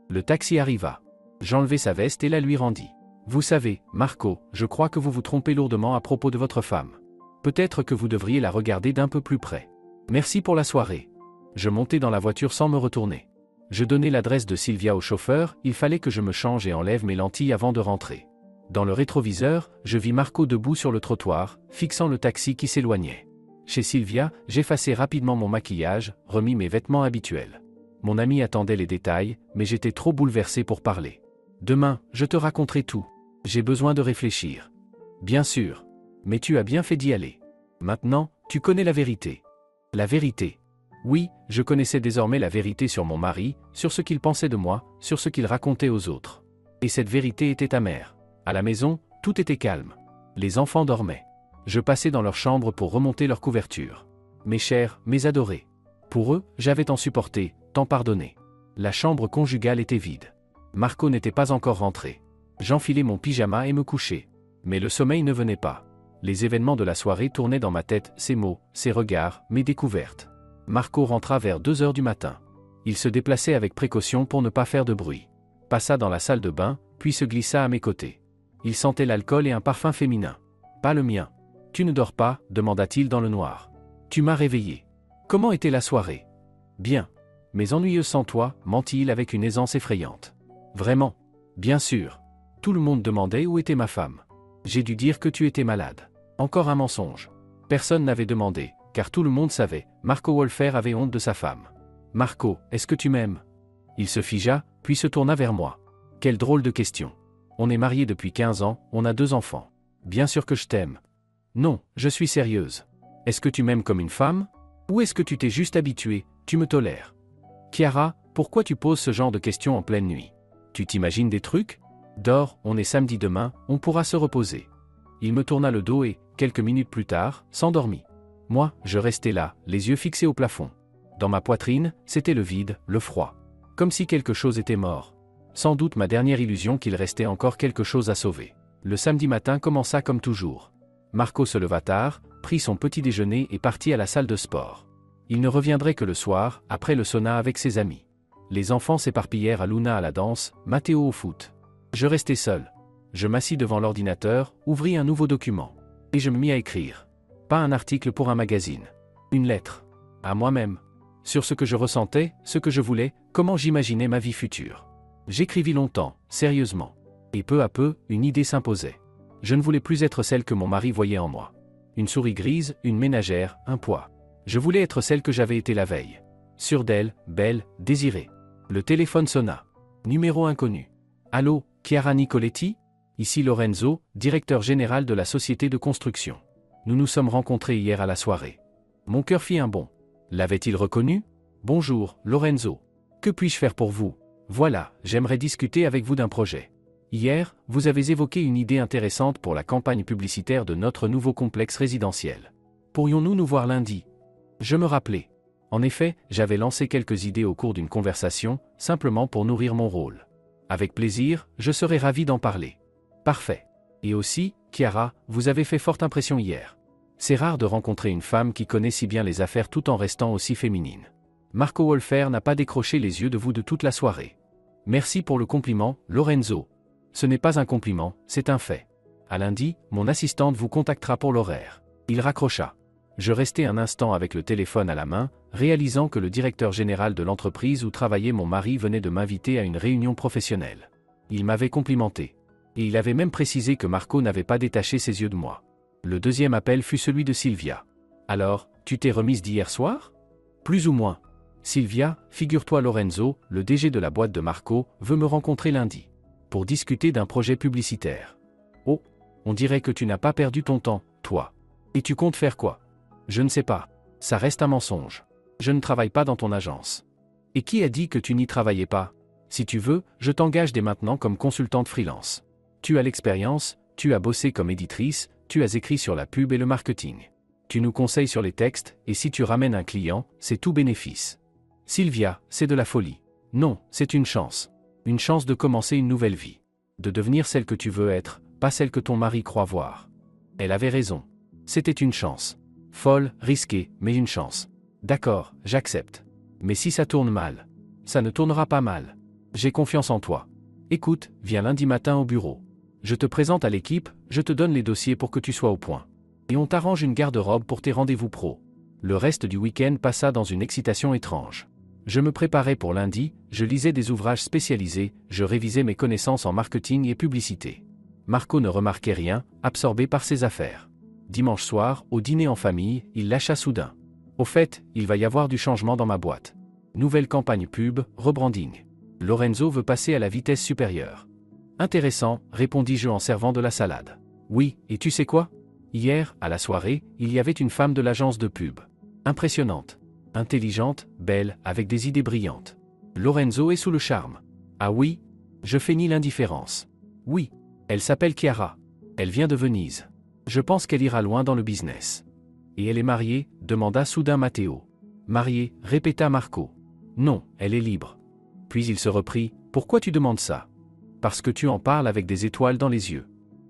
Le taxi arriva. J'enlevai sa veste et la lui rendis. « Vous savez, Marco, je crois que vous vous trompez lourdement à propos de votre femme. Peut-être que vous devriez la regarder d'un peu plus près. Merci pour la soirée. » Je montai dans la voiture sans me retourner. Je donnai l'adresse de Sylvia au chauffeur, il fallait que je me change et enlève mes lentilles avant de rentrer. Dans le rétroviseur, je vis Marco debout sur le trottoir, fixant le taxi qui s'éloignait. Chez Sylvia, j'effaçai rapidement mon maquillage, remis mes vêtements habituels. Mon ami attendait les détails, mais j'étais trop bouleversé pour parler. « Demain, je te raconterai tout. J'ai besoin de réfléchir. »« Bien sûr. Mais tu as bien fait d'y aller. Maintenant, tu connais la vérité. » La vérité. Oui, je connaissais désormais la vérité sur mon mari, sur ce qu'il pensait de moi, sur ce qu'il racontait aux autres. Et cette vérité était amère. À la maison, tout était calme. Les enfants dormaient. Je passais dans leur chambre pour remonter leur couverture. Mes chers, mes adorés. Pour eux, j'avais tant supporté, tant pardonné. La chambre conjugale était vide. Marco n'était pas encore rentré. J'enfilai mon pyjama et me couchai. Mais le sommeil ne venait pas. Les événements de la soirée tournaient dans ma tête, ses mots, ses regards, mes découvertes. Marco rentra vers 2 heures du matin. Il se déplaçait avec précaution pour ne pas faire de bruit. Passa dans la salle de bain, puis se glissa à mes côtés. Il sentait l'alcool et un parfum féminin. Pas le mien. « Tu ne dors pas ?» demanda-t-il dans le noir. « Tu m'as réveillé. Comment était la soirée ? » « Bien. Mais ennuyeuse sans toi, mentit-il avec une aisance effrayante. « Vraiment ? » ?»« Bien sûr. Tout le monde demandait où était ma femme. J'ai dû dire que tu étais malade. Encore un mensonge. Personne n'avait demandé, car tout le monde savait, Marco Wolfer avait honte de sa femme. « Marco, est-ce que tu m'aimes ?» Il se figea, puis se tourna vers moi. « Quelle drôle de question. On est mariés depuis 15 ans, on a 2 enfants. Bien sûr que je t'aime. » « Non, je suis sérieuse. Est-ce que tu m'aimes comme une femme? Ou est-ce que tu t'es juste habitué, tu me tolères? »« Chiara, pourquoi tu poses ce genre de questions en pleine nuit? Tu t'imagines des trucs? Dors, on est samedi demain, on pourra se reposer. » Il me tourna le dos et, quelques minutes plus tard, s'endormit. Moi, je restais là, les yeux fixés au plafond. Dans ma poitrine, c'était le vide, le froid. Comme si quelque chose était mort. Sans doute ma dernière illusion qu'il restait encore quelque chose à sauver. Le samedi matin commença comme toujours. Marco se leva tard, prit son petit déjeuner et partit à la salle de sport. Il ne reviendrait que le soir, après le sauna avec ses amis. Les enfants s'éparpillèrent à Luna à la danse, Matteo au foot. Je restai seul. Je m'assis devant l'ordinateur, ouvris un nouveau document. Et je me mis à écrire. Pas un article pour un magazine. Une lettre. À moi-même. Sur ce que je ressentais, ce que je voulais, comment j'imaginais ma vie future. J'écrivis longtemps, sérieusement. Et peu à peu, une idée s'imposait. Je ne voulais plus être celle que mon mari voyait en moi. Une souris grise, une ménagère, un poids. Je voulais être celle que j'avais été la veille. Sûre d'elle, belle, désirée. Le téléphone sonna. Numéro inconnu. Allô, Chiara Nicoletti? Ici Lorenzo, directeur général de la société de construction. Nous nous sommes rencontrés hier à la soirée. Mon cœur fit un bond. L'avait-il reconnu? Bonjour, Lorenzo. Que puis-je faire pour vous? Voilà, j'aimerais discuter avec vous d'un projet. Hier, vous avez évoqué une idée intéressante pour la campagne publicitaire de notre nouveau complexe résidentiel. Pourrions-nous nous voir lundi? Je me rappelais. En effet, j'avais lancé quelques idées au cours d'une conversation, simplement pour nourrir mon rôle. Avec plaisir, je serais ravi d'en parler. Parfait. Et aussi, Chiara, vous avez fait forte impression hier. C'est rare de rencontrer une femme qui connaît si bien les affaires tout en restant aussi féminine. Marco Wolfer n'a pas décroché les yeux de vous de toute la soirée. Merci pour le compliment, Lorenzo. Ce n'est pas un compliment, c'est un fait. À lundi, mon assistante vous contactera pour l'horaire. Il raccrocha. Je restai un instant avec le téléphone à la main, réalisant que le directeur général de l'entreprise où travaillait mon mari venait de m'inviter à une réunion professionnelle. Il m'avait complimenté. Et il avait même précisé que Marco n'avait pas détaché ses yeux de moi. Le deuxième appel fut celui de Sylvia. Alors, tu t'es remise d'hier soir? Plus ou moins. Sylvia, figure-toi Lorenzo, le DG de la boîte de Marco, veut me rencontrer lundi. Pour discuter d'un projet publicitaire. Oh, on dirait que tu n'as pas perdu ton temps, toi. Et tu comptes faire quoi? Je ne sais pas. Ça reste un mensonge. Je ne travaille pas dans ton agence. Et qui a dit que tu n'y travaillais pas? Si tu veux, je t'engage dès maintenant comme consultante freelance. Tu as l'expérience, tu as bossé comme éditrice, tu as écrit sur la pub et le marketing. Tu nous conseilles sur les textes, et si tu ramènes un client, c'est tout bénéfice. Sylvia, c'est de la folie. Non, c'est une chance. Une chance de commencer une nouvelle vie. De devenir celle que tu veux être, pas celle que ton mari croit voir. Elle avait raison. C'était une chance. Folle, risquée, mais une chance. D'accord, j'accepte. Mais si ça tourne mal? Ça ne tournera pas mal. J'ai confiance en toi. Écoute, viens lundi matin au bureau. Je te présente à l'équipe, je te donne les dossiers pour que tu sois au point. Et on t'arrange une garde-robe pour tes rendez-vous pro. Le reste du week-end passa dans une excitation étrange. Je me préparais pour lundi, je lisais des ouvrages spécialisés, je révisais mes connaissances en marketing et publicité. Marco ne remarquait rien, absorbé par ses affaires. Dimanche soir, au dîner en famille, il lâcha soudain. Au fait, il va y avoir du changement dans ma boîte. Nouvelle campagne pub, rebranding. Lorenzo veut passer à la vitesse supérieure. Intéressant, répondis-je en servant de la salade. Oui, et tu sais quoi? Hier, à la soirée, il y avait une femme de l'agence de pub. Impressionnante. Intelligente, belle, avec des idées brillantes. Lorenzo est sous le charme. Ah oui? Je feignis l'indifférence. Oui. Elle s'appelle Chiara. Elle vient de Venise. Je pense qu'elle ira loin dans le business. Et elle est mariée? Demanda soudain Matteo. Mariée, répéta Marco. Non, elle est libre. Puis il se reprit. Pourquoi tu demandes ça? Parce que tu en parles avec des étoiles dans les yeux.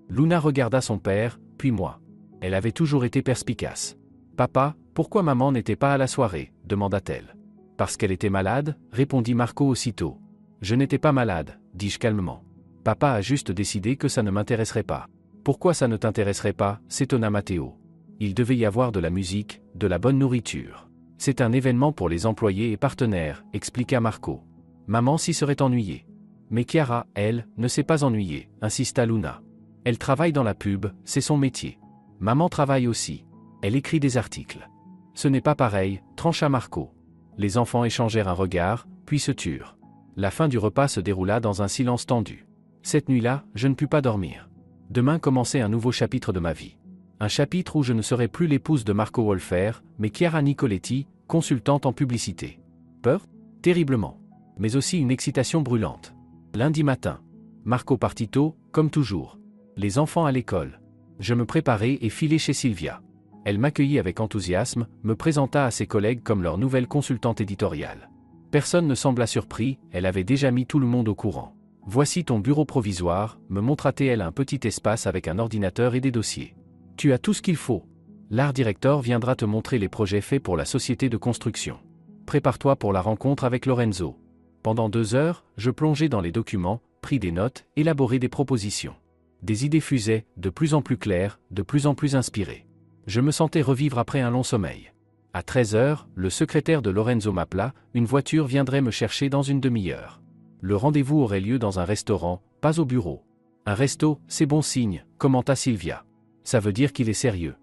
Luna regarda son père, puis moi. Elle avait toujours été perspicace. Papa, pourquoi maman n'était pas à la soirée? Demanda-t-elle. Parce qu'elle était malade, répondit Marco aussitôt. Je n'étais pas malade, dis-je calmement. Papa a juste décidé que ça ne m'intéresserait pas. Pourquoi ça ne t'intéresserait pas? S'étonna Matteo. Il devait y avoir de la musique, de la bonne nourriture. C'est un événement pour les employés et partenaires, expliqua Marco. Maman s'y serait ennuyée. Mais Chiara, elle, ne s'est pas ennuyée, insista Luna. Elle travaille dans la pub, c'est son métier. Maman travaille aussi. Elle écrit des articles. Ce n'est pas pareil, trancha Marco. Les enfants échangèrent un regard, puis se turent. La fin du repas se déroula dans un silence tendu. Cette nuit-là, je ne pus pas dormir. Demain commençait un nouveau chapitre de ma vie. Un chapitre où je ne serai plus l'épouse de Marco Wolfer, mais Chiara Nicoletti, consultante en publicité. Peur? Terriblement. Mais aussi une excitation brûlante. Lundi matin. Marco partit tôt, comme toujours. Les enfants à l'école. Je me préparai et filai chez Sylvia. Elle m'accueillit avec enthousiasme, me présenta à ses collègues comme leur nouvelle consultante éditoriale. Personne ne sembla surpris, elle avait déjà mis tout le monde au courant. Voici ton bureau provisoire, me montra-t-elle un petit espace avec un ordinateur et des dossiers. Tu as tout ce qu'il faut. L'art directeur viendra te montrer les projets faits pour la société de construction. Prépare-toi pour la rencontre avec Lorenzo. Pendant 2 heures, je plongeai dans les documents, pris des notes, élaborai des propositions. Des idées fusaient, de plus en plus claires, de plus en plus inspirées. Je me sentais revivre après un long sommeil. À 13 heures, le secrétaire de Lorenzo m'appela, une voiture viendrait me chercher dans une demi-heure. Le rendez-vous aurait lieu dans un restaurant, pas au bureau. Un resto, c'est bon signe, commenta Sylvia. Ça veut dire qu'il est sérieux.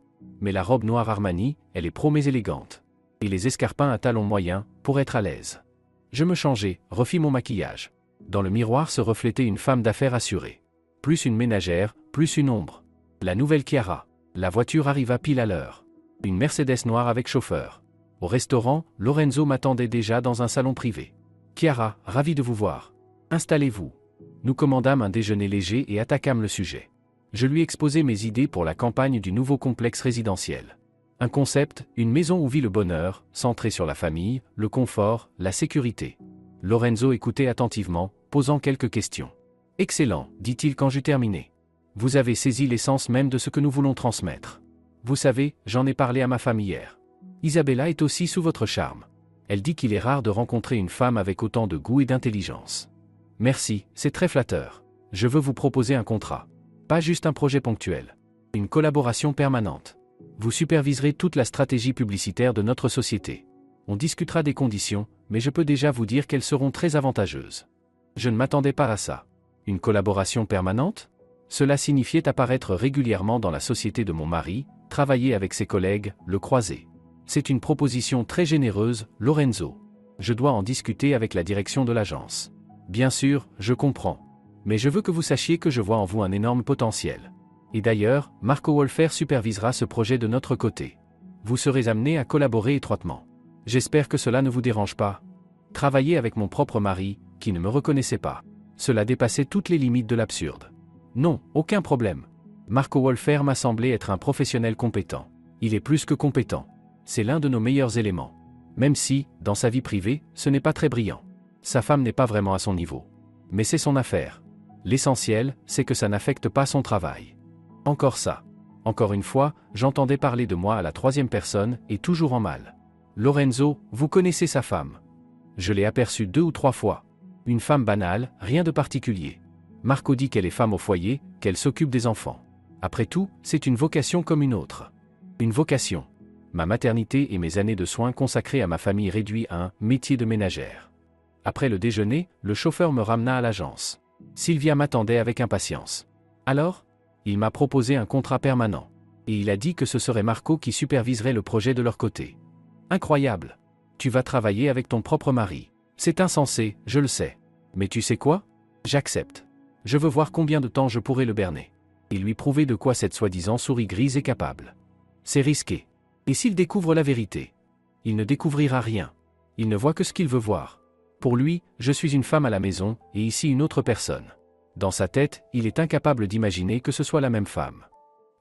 Mais la robe noire Armani, elle est pro mais élégante. Et les escarpins à talons moyens, pour être à l'aise. Je me changeai, refis mon maquillage. Dans le miroir se reflétait une femme d'affaires assurée. Plus une ménagère, plus une ombre. La nouvelle Chiara. La voiture arriva pile à l'heure. Une Mercedes noire avec chauffeur. Au restaurant, Lorenzo m'attendait déjà dans un salon privé. Chiara, ravi de vous voir. Installez-vous. Nous commandâmes un déjeuner léger et attaquâmes le sujet. Je lui exposai mes idées pour la campagne du nouveau complexe résidentiel. Un concept, une maison où vit le bonheur, centrée sur la famille, le confort, la sécurité. Lorenzo écoutait attentivement, posant quelques questions. « Excellent, dit-il quand j'eus terminé. Vous avez saisi l'essence même de ce que nous voulons transmettre. Vous savez, j'en ai parlé à ma femme hier. Isabella est aussi sous votre charme. Elle dit qu'il est rare de rencontrer une femme avec autant de goût et d'intelligence. Merci, c'est très flatteur. Je veux vous proposer un contrat. Pas juste un projet ponctuel. Une collaboration permanente. Vous superviserez toute la stratégie publicitaire de notre société. On discutera des conditions, mais je peux déjà vous dire qu'elles seront très avantageuses. Je ne m'attendais pas à ça. Une collaboration permanente ? Cela signifiait apparaître régulièrement dans la société de mon mari, travailler avec ses collègues, le croiser. C'est une proposition très généreuse, Lorenzo. Je dois en discuter avec la direction de l'agence. Bien sûr, je comprends. Mais je veux que vous sachiez que je vois en vous un énorme potentiel. Et d'ailleurs, Marco Wolfer supervisera ce projet de notre côté. Vous serez amené à collaborer étroitement. J'espère que cela ne vous dérange pas. Travailler avec mon propre mari, qui ne me reconnaissait pas. Cela dépassait toutes les limites de l'absurde. Non, aucun problème. Marco Wolfer m'a semblé être un professionnel compétent. Il est plus que compétent. C'est l'un de nos meilleurs éléments. Même si, dans sa vie privée, ce n'est pas très brillant. Sa femme n'est pas vraiment à son niveau. Mais c'est son affaire. L'essentiel, c'est que ça n'affecte pas son travail. Encore ça. Encore une fois, j'entendais parler de moi à la troisième personne, et toujours en mal. Lorenzo, vous connaissez sa femme. Je l'ai aperçue 2 ou 3 fois. Une femme banale, rien de particulier. Marco dit qu'elle est femme au foyer, qu'elle s'occupe des enfants. Après tout, c'est une vocation comme une autre. Une vocation. Ma maternité et mes années de soins consacrées à ma famille réduit à un métier de ménagère. Après le déjeuner, le chauffeur me ramena à l'agence. Sylvia m'attendait avec impatience. Alors ? Il m'a proposé un contrat permanent. Et il a dit que ce serait Marco qui superviserait le projet de leur côté. Incroyable. Tu vas travailler avec ton propre mari. C'est insensé, je le sais. Mais tu sais quoi ? J'accepte. Je veux voir combien de temps je pourrai le berner. Et lui prouver de quoi cette soi-disant souris grise est capable. C'est risqué. Et s'il découvre la vérité ? Il ne découvrira rien. Il ne voit que ce qu'il veut voir. Pour lui, je suis une femme à la maison, et ici une autre personne. Dans sa tête, il est incapable d'imaginer que ce soit la même femme.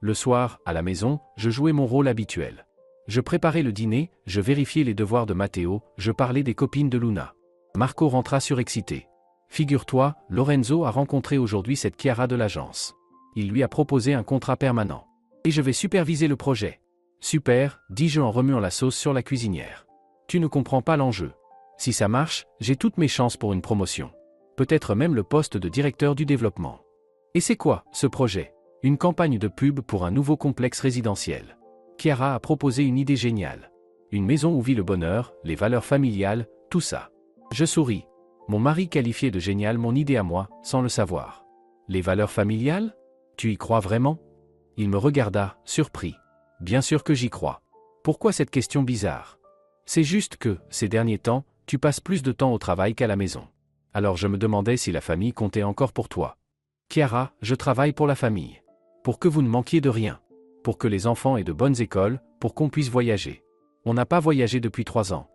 Le soir, à la maison, je jouais mon rôle habituel. Je préparais le dîner, je vérifiais les devoirs de Matteo, je parlais des copines de Luna. Marco rentra surexcité. Figure-toi, Lorenzo a rencontré aujourd'hui cette Chiara de l'agence. Il lui a proposé un contrat permanent. Et je vais superviser le projet. Super, dis-je en remuant la sauce sur la cuisinière. Tu ne comprends pas l'enjeu. Si ça marche, j'ai toutes mes chances pour une promotion. Peut-être même le poste de directeur du développement. Et c'est quoi, ce projet ? Une campagne de pub pour un nouveau complexe résidentiel. Chiara a proposé une idée géniale. Une maison où vit le bonheur, les valeurs familiales, tout ça. Je souris. Mon mari qualifiait de génial mon idée à moi, sans le savoir. Les valeurs familiales ? Tu y crois vraiment ? Il me regarda, surpris. Bien sûr que j'y crois. Pourquoi cette question bizarre ? C'est juste que, ces derniers temps, tu passes plus de temps au travail qu'à la maison. Alors je me demandais si la famille comptait encore pour toi. Chiara, je travaille pour la famille. Pour que vous ne manquiez de rien. Pour que les enfants aient de bonnes écoles, pour qu'on puisse voyager. On n'a pas voyagé depuis 3 ans.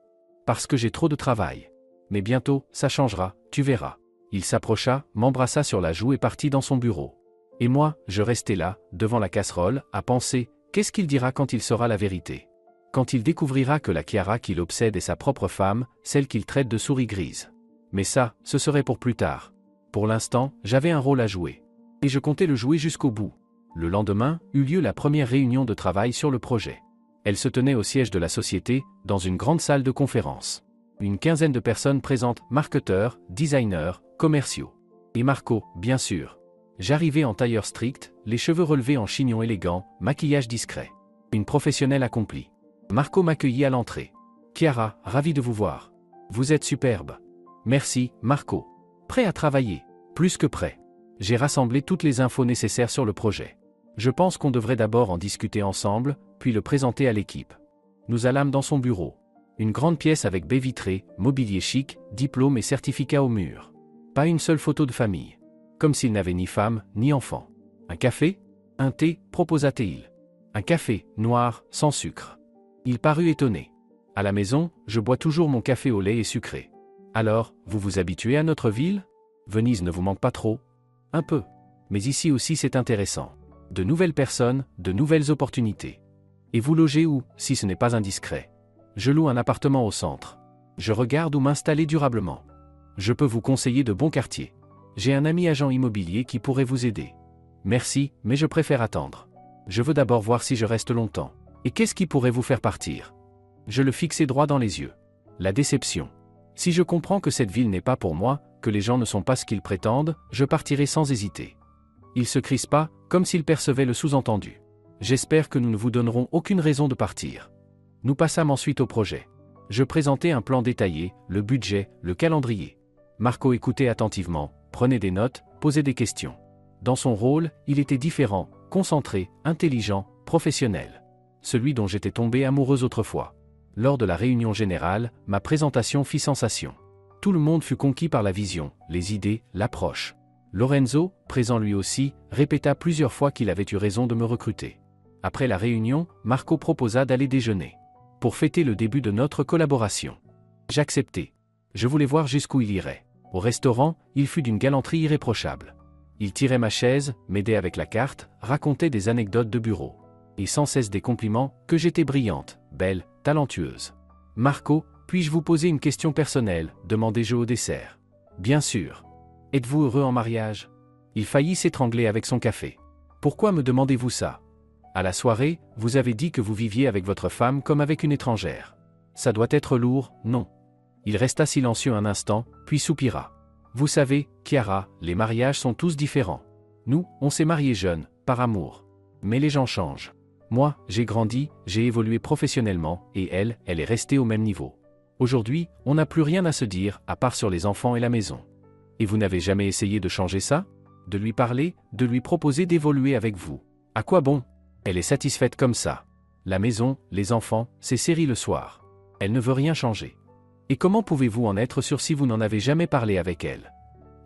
Parce que j'ai trop de travail. Mais bientôt, ça changera, tu verras. Il s'approcha, m'embrassa sur la joue et partit dans son bureau. Et moi, je restais là, devant la casserole, à penser, qu'est-ce qu'il dira quand il saura la vérité ? Quand il découvrira que la Chiara qui l'obsède est sa propre femme, celle qu'il traite de souris grise. Mais ça, ce serait pour plus tard. Pour l'instant, j'avais un rôle à jouer. Et je comptais le jouer jusqu'au bout. Le lendemain, eut lieu la première réunion de travail sur le projet. Elle se tenait au siège de la société, dans une grande salle de conférence. Une quinzaine de personnes présentes, marketeurs, designers, commerciaux. Et Marco, bien sûr. J'arrivais en tailleur strict, les cheveux relevés en chignon élégant, maquillage discret. Une professionnelle accomplie. Marco m'accueillit à l'entrée. Chiara, ravi de vous voir. Vous êtes superbe. Merci, Marco. Prêt à travailler. Plus que prêt. J'ai rassemblé toutes les infos nécessaires sur le projet. Je pense qu'on devrait d'abord en discuter ensemble, puis le présenter à l'équipe. Nous allâmes dans son bureau. Une grande pièce avec baies vitrées, mobilier chic, diplômes et certificats au mur. Pas une seule photo de famille. Comme s'il n'avait ni femme, ni enfant. Un café? Un thé, proposa-t-il. Un café, noir, sans sucre. Il parut étonné. À la maison, je bois toujours mon café au lait et sucré. Alors, vous vous habituez à notre ville? Venise ne vous manque pas trop? Un peu. Mais ici aussi c'est intéressant. De nouvelles personnes, de nouvelles opportunités. Et vous logez où, si ce n'est pas indiscret? Je loue un appartement au centre. Je regarde où m'installer durablement. Je peux vous conseiller de bons quartiers. J'ai un ami agent immobilier qui pourrait vous aider. Merci, mais je préfère attendre. Je veux d'abord voir si je reste longtemps. Et qu'est-ce qui pourrait vous faire partir? Je le fixai droit dans les yeux. La déception. Si je comprends que cette ville n'est pas pour moi, que les gens ne sont pas ce qu'ils prétendent, je partirai sans hésiter. Il se crispa, comme s'il percevait le sous-entendu. J'espère que nous ne vous donnerons aucune raison de partir. Nous passâmes ensuite au projet. Je présentai un plan détaillé, le budget, le calendrier. Marco écoutait attentivement, prenait des notes, posait des questions. Dans son rôle, il était différent, concentré, intelligent, professionnel. Celui dont j'étais tombé amoureuse autrefois. Lors de la réunion générale, ma présentation fit sensation. Tout le monde fut conquis par la vision, les idées, l'approche. Lorenzo, présent lui aussi, répéta plusieurs fois qu'il avait eu raison de me recruter. Après la réunion, Marco proposa d'aller déjeuner. Pour fêter le début de notre collaboration. J'acceptai. Je voulais voir jusqu'où il irait. Au restaurant, il fut d'une galanterie irréprochable. Il tirait ma chaise, m'aidait avec la carte, racontait des anecdotes de bureau. Et sans cesse des compliments, que j'étais brillante, belle, talentueuse. Marco, puis-je vous poser une question personnelle, demandai-je au dessert. Bien sûr. Êtes-vous heureux en mariage? Il faillit s'étrangler avec son café. Pourquoi me demandez-vous ça? À la soirée, vous avez dit que vous viviez avec votre femme comme avec une étrangère. Ça doit être lourd, non? Il resta silencieux un instant, puis soupira. Vous savez, Chiara, les mariages sont tous différents. Nous, on s'est mariés jeunes, par amour. Mais les gens changent. Moi, j'ai grandi, j'ai évolué professionnellement, et elle est restée au même niveau. Aujourd'hui, on n'a plus rien à se dire, à part sur les enfants et la maison. Et vous n'avez jamais essayé de changer ça? De lui parler, de lui proposer d'évoluer avec vous. À quoi bon? Elle est satisfaite comme ça. La maison, les enfants, ses séries le soir. Elle ne veut rien changer. Et comment pouvez-vous en être sûr si vous n'en avez jamais parlé avec elle?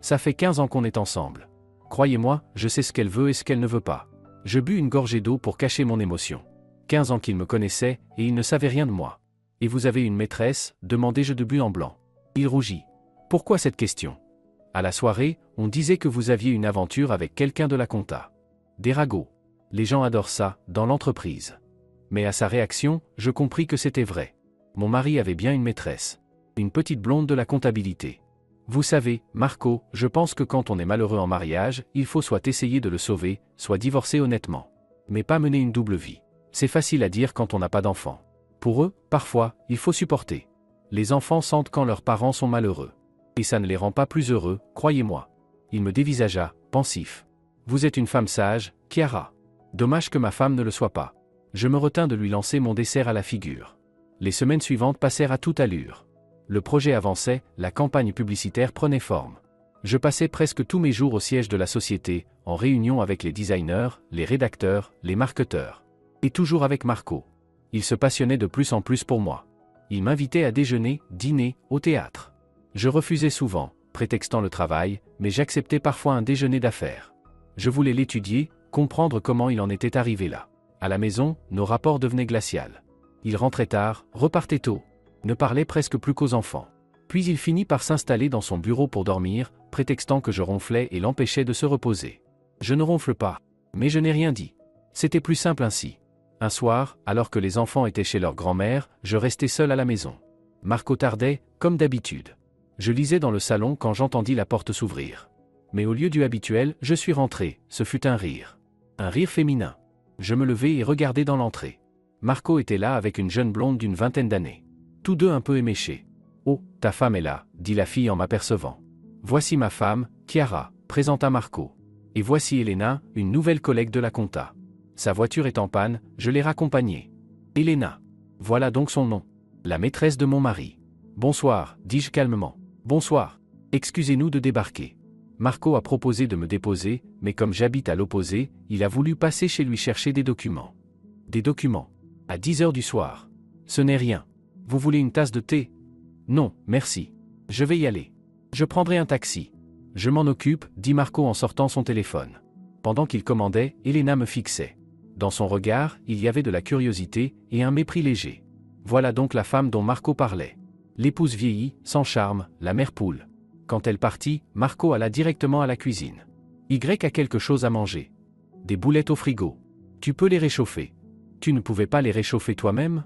Ça fait 15 ans qu'on est ensemble. Croyez-moi, je sais ce qu'elle veut et ce qu'elle ne veut pas. Je bus une gorgée d'eau pour cacher mon émotion. 15 ans qu'il me connaissait, et il ne savait rien de moi. Et vous avez une maîtresse, demandai-je de but en blanc. Il rougit. Pourquoi cette question? À la soirée, on disait que vous aviez une aventure avec quelqu'un de la compta. Des ragots. Les gens adorent ça, dans l'entreprise. Mais à sa réaction, je compris que c'était vrai. Mon mari avait bien une maîtresse. Une petite blonde de la comptabilité. Vous savez, Marco, je pense que quand on est malheureux en mariage, il faut soit essayer de le sauver, soit divorcer honnêtement. Mais pas mener une double vie. C'est facile à dire quand on n'a pas d'enfants. Pour eux, parfois, il faut supporter. Les enfants sentent quand leurs parents sont malheureux. Et ça ne les rend pas plus heureux, croyez-moi. Il me dévisagea, pensif. Vous êtes une femme sage, Chiara. Dommage que ma femme ne le soit pas. Je me retins de lui lancer mon dessert à la figure. Les semaines suivantes passèrent à toute allure. Le projet avançait, la campagne publicitaire prenait forme. Je passais presque tous mes jours au siège de la société, en réunion avec les designers, les rédacteurs, les marketeurs. Et toujours avec Marco. Il se passionnait de plus en plus pour moi. Il m'invitait à déjeuner, dîner, au théâtre. Je refusais souvent, prétextant le travail, mais j'acceptais parfois un déjeuner d'affaires. Je voulais l'étudier, comprendre comment il en était arrivé là. À la maison, nos rapports devenaient glaciaux. Il rentrait tard, repartait tôt. Ne parlait presque plus qu'aux enfants. Puis il finit par s'installer dans son bureau pour dormir, prétextant que je ronflais et l'empêchais de se reposer. Je ne ronfle pas. Mais je n'ai rien dit. C'était plus simple ainsi. Un soir, alors que les enfants étaient chez leur grand-mère, je restais seul à la maison. Marco tardait, comme d'habitude. Je lisais dans le salon quand j'entendis la porte s'ouvrir. Mais au lieu du habituel, je suis rentré, ce fut un rire. Un rire féminin. Je me levai et regardai dans l'entrée. Marco était là avec une jeune blonde d'une vingtaine d'années. Tous deux un peu éméchés. « Oh, ta femme est là, » dit la fille en m'apercevant. « Voici ma femme, Chiara, » présenta Marco. « Et voici Elena, une nouvelle collègue de la compta. Sa voiture est en panne, je l'ai raccompagnée. » Elena. Voilà donc son nom. La maîtresse de mon mari. « Bonsoir, dis-je calmement. Bonsoir. Excusez-nous de débarquer. » Marco a proposé de me déposer, mais comme j'habite à l'opposé, il a voulu passer chez lui chercher des documents. Des documents. À 10 heures du soir. Ce n'est rien. Vous voulez une tasse de thé? Non, merci. Je vais y aller. Je prendrai un taxi. Je m'en occupe, dit Marco en sortant son téléphone. Pendant qu'il commandait, Elena me fixait. Dans son regard, il y avait de la curiosité et un mépris léger. Voilà donc la femme dont Marco parlait. L'épouse vieillie, sans charme, la mère poule. Quand elle partit, Marco alla directement à la cuisine. Y a quelque chose à manger. Des boulettes au frigo. Tu peux les réchauffer. Tu ne pouvais pas les réchauffer toi-même?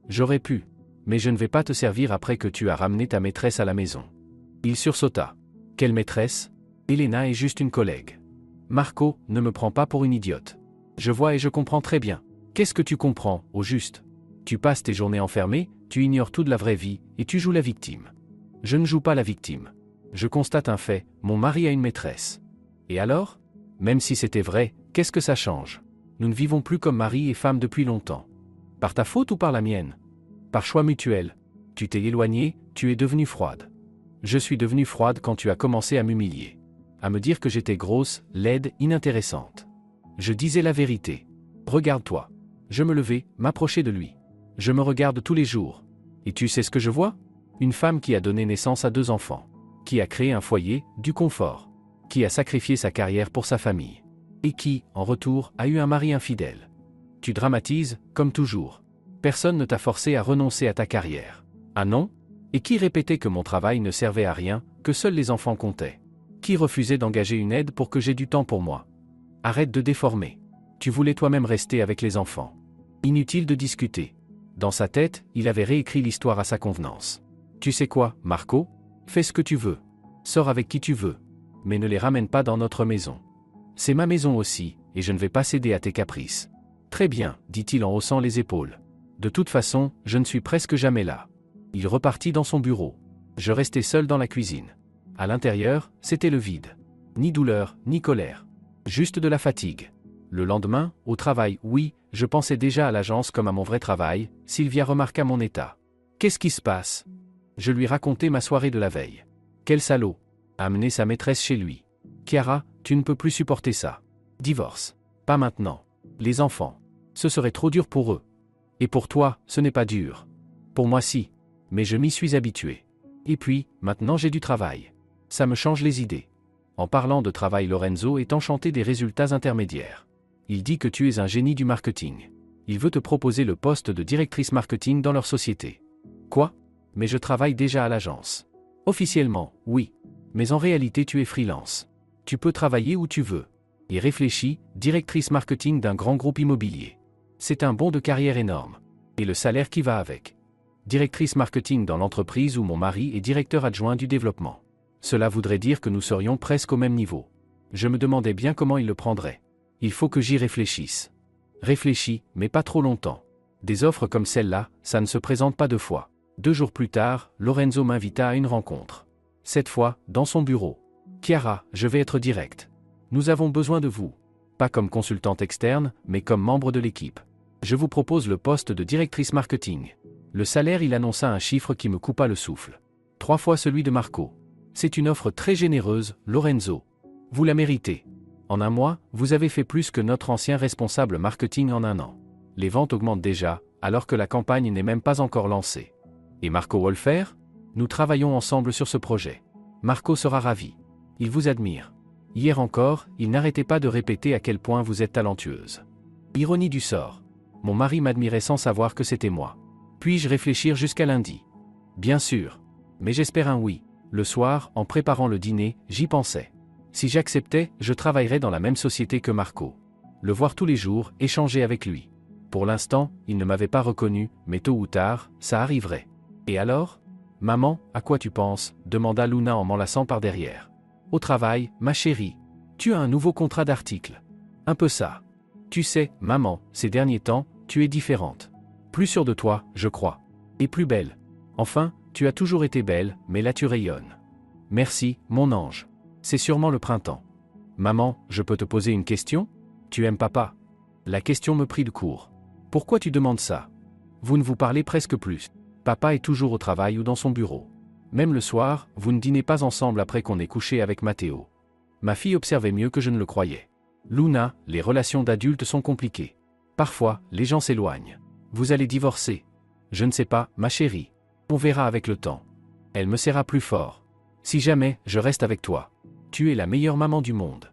J'aurais pu. Mais je ne vais pas te servir après que tu as ramené ta maîtresse à la maison. Il sursauta. Quelle maîtresse? Elena est juste une collègue. Marco, ne me prends pas pour une idiote. Je vois et je comprends très bien. Qu'est-ce que tu comprends, au juste? Tu passes tes journées enfermées, tu ignores tout de la vraie vie, et tu joues la victime. Je ne joue pas la victime. Je constate un fait, mon mari a une maîtresse. Et alors? Même si c'était vrai, qu'est-ce que ça change? Nous ne vivons plus comme mari et femme depuis longtemps. Par ta faute ou par la mienne? Par choix mutuel. Tu t'es éloignée, tu es devenue froide. Je suis devenue froide quand tu as commencé à m'humilier. À me dire que j'étais grosse, laide, inintéressante. Je disais la vérité. Regarde-toi. Je me levais, m'approchais de lui. Je me regarde tous les jours. Et tu sais ce que je vois? Une femme qui a donné naissance à 2 enfants. Qui a créé un foyer, du confort. Qui a sacrifié sa carrière pour sa famille. Et qui, en retour, a eu un mari infidèle. Tu dramatises, comme toujours. Personne ne t'a forcé à renoncer à ta carrière. Ah non? Et qui répétait que mon travail ne servait à rien, que seuls les enfants comptaient? Qui refusait d'engager une aide pour que j'aie du temps pour moi? Arrête de déformer. Tu voulais toi-même rester avec les enfants. Inutile de discuter. Dans sa tête, il avait réécrit l'histoire à sa convenance. Tu sais quoi, Marco? Fais ce que tu veux. Sors avec qui tu veux. Mais ne les ramène pas dans notre maison. C'est ma maison aussi, et je ne vais pas céder à tes caprices. Très bien, dit-il en haussant les épaules. De toute façon, je ne suis presque jamais là. Il repartit dans son bureau. Je restais seul dans la cuisine. À l'intérieur, c'était le vide. Ni douleur, ni colère. Juste de la fatigue. Le lendemain, au travail, oui, je pensais déjà à l'agence comme à mon vrai travail. Sylvia remarqua mon état. Qu'est-ce qui se passe? Je lui racontai ma soirée de la veille. Quel salaud! Amener sa maîtresse chez lui. Chiara, tu ne peux plus supporter ça. Divorce. Pas maintenant. Les enfants. Ce serait trop dur pour eux. Et pour toi, ce n'est pas dur. Pour moi si. Mais je m'y suis habitué. Et puis, maintenant j'ai du travail. Ça me change les idées. En parlant de travail, Lorenzo est enchanté des résultats intermédiaires. Il dit que tu es un génie du marketing. Il veut te proposer le poste de directrice marketing dans leur société. Quoi? Mais je travaille déjà à l'agence. Officiellement, oui. Mais en réalité tu es freelance. Tu peux travailler où tu veux. Et réfléchis, directrice marketing d'un grand groupe immobilier. C'est un bond de carrière énorme. Et le salaire qui va avec. Directrice marketing dans l'entreprise où mon mari est directeur adjoint du développement. Cela voudrait dire que nous serions presque au même niveau. Je me demandais bien comment il le prendrait. Il faut que j'y réfléchisse. Réfléchis, mais pas trop longtemps. Des offres comme celle-là, ça ne se présente pas 2 fois. 2 jours plus tard, Lorenzo m'invita à une rencontre. Cette fois, dans son bureau. Chiara, je vais être direct. Nous avons besoin de vous. Pas comme consultante externe, mais comme membre de l'équipe. Je vous propose le poste de directrice marketing. Le salaire, il annonça un chiffre qui me coupa le souffle. 3 fois celui de Marco. C'est une offre très généreuse, Lorenzo. Vous la méritez. En 1 mois, vous avez fait plus que notre ancien responsable marketing en 1 an. Les ventes augmentent déjà, alors que la campagne n'est même pas encore lancée. Et Marco Wolfer? Nous travaillons ensemble sur ce projet. Marco sera ravi. Il vous admire. Hier encore, il n'arrêtait pas de répéter à quel point vous êtes talentueuse. Ironie du sort. Mon mari m'admirait sans savoir que c'était moi. Puis-je réfléchir jusqu'à lundi? Bien sûr. Mais j'espère un oui. Le soir, en préparant le dîner, j'y pensais. Si j'acceptais, je travaillerais dans la même société que Marco. Le voir tous les jours, échanger avec lui. Pour l'instant, il ne m'avait pas reconnu, mais tôt ou tard, ça arriverait. Et alors? Maman, à quoi tu penses? Demanda Luna en m'enlaçant par derrière. Au travail, ma chérie. Tu as un nouveau contrat d'article. Un peu ça. Tu sais, maman, ces derniers temps, tu es différente. Plus sûre de toi, je crois. Et plus belle. Enfin, tu as toujours été belle, mais là tu rayonnes. Merci, mon ange. C'est sûrement le printemps. Maman, je peux te poser une question? Tu aimes papa? La question me prit de court. Pourquoi tu demandes ça? Vous ne vous parlez presque plus. Papa est toujours au travail ou dans son bureau. Même le soir, vous ne dînez pas ensemble après qu'on ait couché avec Matteo. Ma fille observait mieux que je ne le croyais. Luna, les relations d'adultes sont compliquées. Parfois, les gens s'éloignent. Vous allez divorcer. Je ne sais pas, ma chérie. On verra avec le temps. Elle me serra plus fort. Si jamais, je reste avec toi. Tu es la meilleure maman du monde.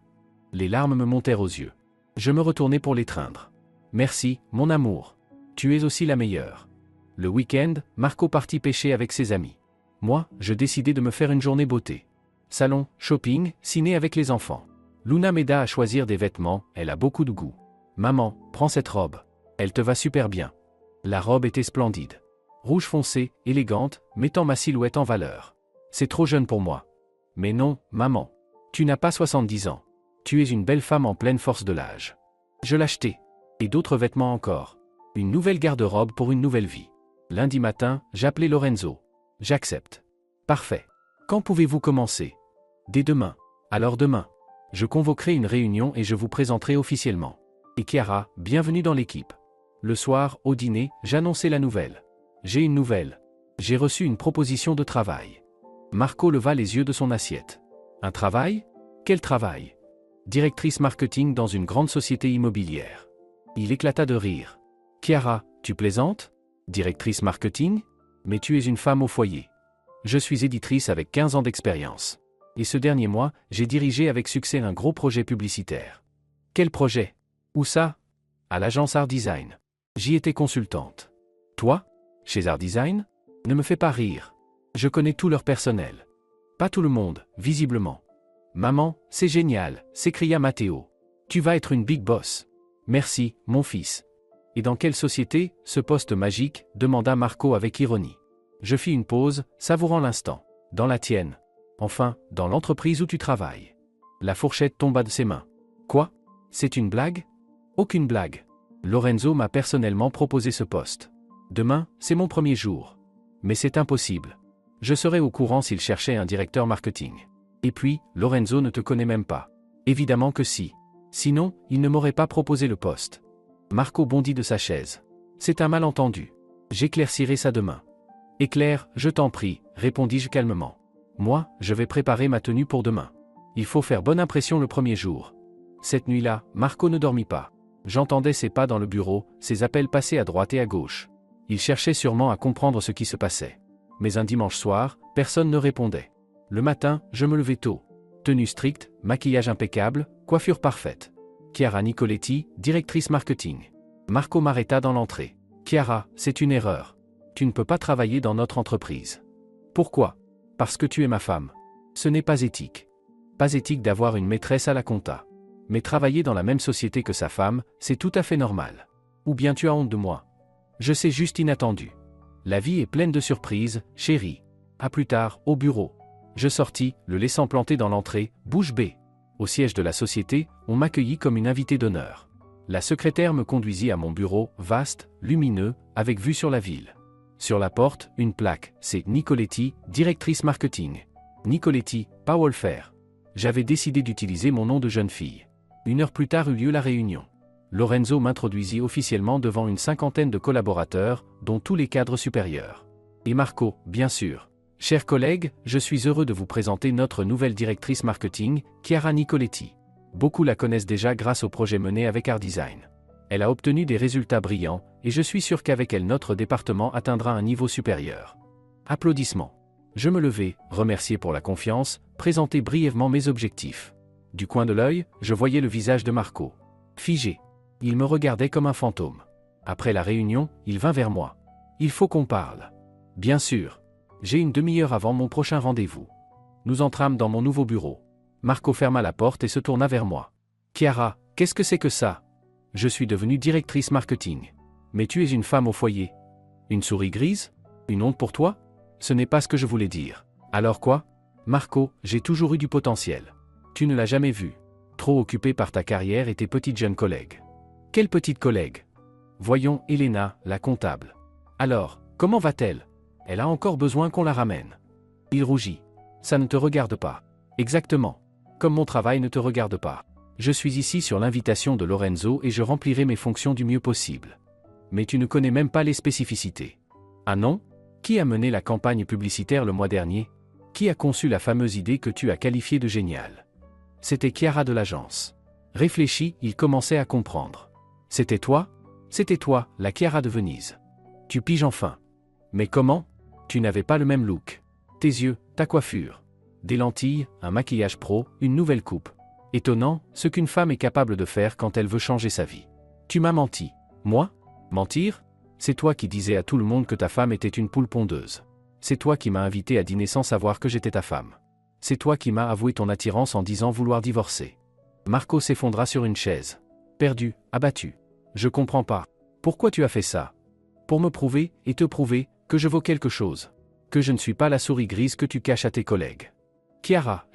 Les larmes me montèrent aux yeux. Je me retournai pour l'étreindre. Merci, mon amour. Tu es aussi la meilleure. Le week-end, Marco partit pêcher avec ses amis. Moi, je décidai de me faire une journée beauté. Salon, shopping, ciné avec les enfants. Luna m'aida à choisir des vêtements, elle a beaucoup de goût. Maman, prends cette robe. Elle te va super bien. La robe était splendide. Rouge foncé, élégante, mettant ma silhouette en valeur. C'est trop jeune pour moi. Mais non, maman. Tu n'as pas 70 ans. Tu es une belle femme en pleine force de l'âge. Je l'achetai. Et d'autres vêtements encore. Une nouvelle garde-robe pour une nouvelle vie. Lundi matin, j'appelai Lorenzo. J'accepte. Parfait. Quand pouvez-vous commencer? Dès demain. Alors demain. Je convoquerai une réunion et je vous présenterai officiellement. Et Chiara, bienvenue dans l'équipe. Le soir, au dîner, j'annonçai la nouvelle. J'ai une nouvelle. J'ai reçu une proposition de travail. Marco leva les yeux de son assiette. Un travail? Quel travail? Directrice marketing dans une grande société immobilière. Il éclata de rire. Chiara, tu plaisantes? Directrice marketing? Mais tu es une femme au foyer. Je suis éditrice avec 15 ans d'expérience. Et ce dernier mois, j'ai dirigé avec succès un gros projet publicitaire. Quel projet? Où ça? À l'agence Art Design. J'y étais consultante. Toi? Chez Art Design? Ne me fais pas rire. Je connais tout leur personnel. Pas tout le monde, visiblement. Maman, c'est génial, s'écria Matteo. Tu vas être une big boss. Merci, mon fils. Et dans quelle société, ce poste magique? Demanda Marco avec ironie. Je fis une pause, savourant l'instant. Dans la tienne. Enfin, dans l'entreprise où tu travailles. La fourchette tomba de ses mains. Quoi? C'est une blague? Aucune blague. Lorenzo m'a personnellement proposé ce poste. Demain, c'est mon premier jour. Mais c'est impossible. Je serai au courant s'il cherchait un directeur marketing. Et puis, Lorenzo ne te connaît même pas. Évidemment que si. Sinon, il ne m'aurait pas proposé le poste. Marco bondit de sa chaise. C'est un malentendu. J'éclaircirai ça demain. Éclaire, je t'en prie, répondis-je calmement. Moi, je vais préparer ma tenue pour demain. Il faut faire bonne impression le premier jour. Cette nuit-là, Marco ne dormit pas. J'entendais ses pas dans le bureau, ses appels passer à droite et à gauche. Il cherchait sûrement à comprendre ce qui se passait. Mais un dimanche soir, personne ne répondait. Le matin, je me levai tôt. Tenue stricte, maquillage impeccable, coiffure parfaite. Chiara Nicoletti, directrice marketing. Marco m'arrêta dans l'entrée. Chiara, c'est une erreur. Tu ne peux pas travailler dans notre entreprise. Pourquoi? Parce que tu es ma femme. Ce n'est pas éthique. Pas éthique d'avoir une maîtresse à la compta. Mais travailler dans la même société que sa femme, c'est tout à fait normal. Ou bien tu as honte de moi? Je sais juste inattendu. La vie est pleine de surprises, chérie. À plus tard, au bureau. Je sortis, le laissant planté dans l'entrée, bouche bée. Au siège de la société, on m'accueillit comme une invitée d'honneur. La secrétaire me conduisit à mon bureau, vaste, lumineux, avec vue sur la ville. Sur la porte, une plaque, c'est Nicoletti, directrice marketing. Nicoletti, pas Wolfer. J'avais décidé d'utiliser mon nom de jeune fille. 1 heure plus tard eut lieu la réunion. Lorenzo m'introduisit officiellement devant une 50aine de collaborateurs, dont tous les cadres supérieurs. Et Marco, bien sûr. Chers collègues, je suis heureux de vous présenter notre nouvelle directrice marketing, Chiara Nicoletti. Beaucoup la connaissent déjà grâce au projet mené avec Art Design. Elle a obtenu des résultats brillants, et je suis sûr qu'avec elle notre département atteindra un niveau supérieur. Applaudissements. Je me levai, remercié pour la confiance, présentai brièvement mes objectifs. Du coin de l'œil, je voyais le visage de Marco. Figé. Il me regardait comme un fantôme. Après la réunion, il vint vers moi. Il faut qu'on parle. Bien sûr. J'ai une demi-heure avant mon prochain rendez-vous. Nous entrâmes dans mon nouveau bureau. Marco ferma la porte et se tourna vers moi. Chiara, qu'est-ce que c'est que ça? Je suis devenue directrice marketing. Mais tu es une femme au foyer. Une souris grise? Une honte pour toi? Ce n'est pas ce que je voulais dire. Alors quoi? Marco, j'ai toujours eu du potentiel. Tu ne l'as jamais vu. Trop occupé par ta carrière et tes petites jeunes collègues. Quelle petite collègue? Voyons, Elena, la comptable. Alors, comment va-t-elle? Elle a encore besoin qu'on la ramène. Il rougit. Ça ne te regarde pas. Exactement. Comme mon travail ne te regarde pas. Je suis ici sur l'invitation de Lorenzo et je remplirai mes fonctions du mieux possible. Mais tu ne connais même pas les spécificités. Ah non? Qui a mené la campagne publicitaire le mois dernier? Qui a conçu la fameuse idée que tu as qualifiée de géniale? C'était Chiara de l'agence. Réfléchi, il commençait à comprendre. C'était toi, la Chiara de Venise. Tu piges enfin. Mais comment? Tu n'avais pas le même look. Tes yeux, ta coiffure. Des lentilles, un maquillage pro, une nouvelle coupe. Étonnant, ce qu'une femme est capable de faire quand elle veut changer sa vie. Tu m'as menti. Moi? Mentir? C'est toi qui disais à tout le monde que ta femme était une poule pondeuse. C'est toi qui m'as invité à dîner sans savoir que j'étais ta femme. C'est toi qui m'as avoué ton attirance en disant vouloir divorcer. Marco s'effondra sur une chaise. Perdu, abattu. Je comprends pas. Pourquoi tu as fait ça? Pour me prouver, et te prouver, que je vaux quelque chose. Que je ne suis pas la souris grise que tu caches à tes collègues. Chiara,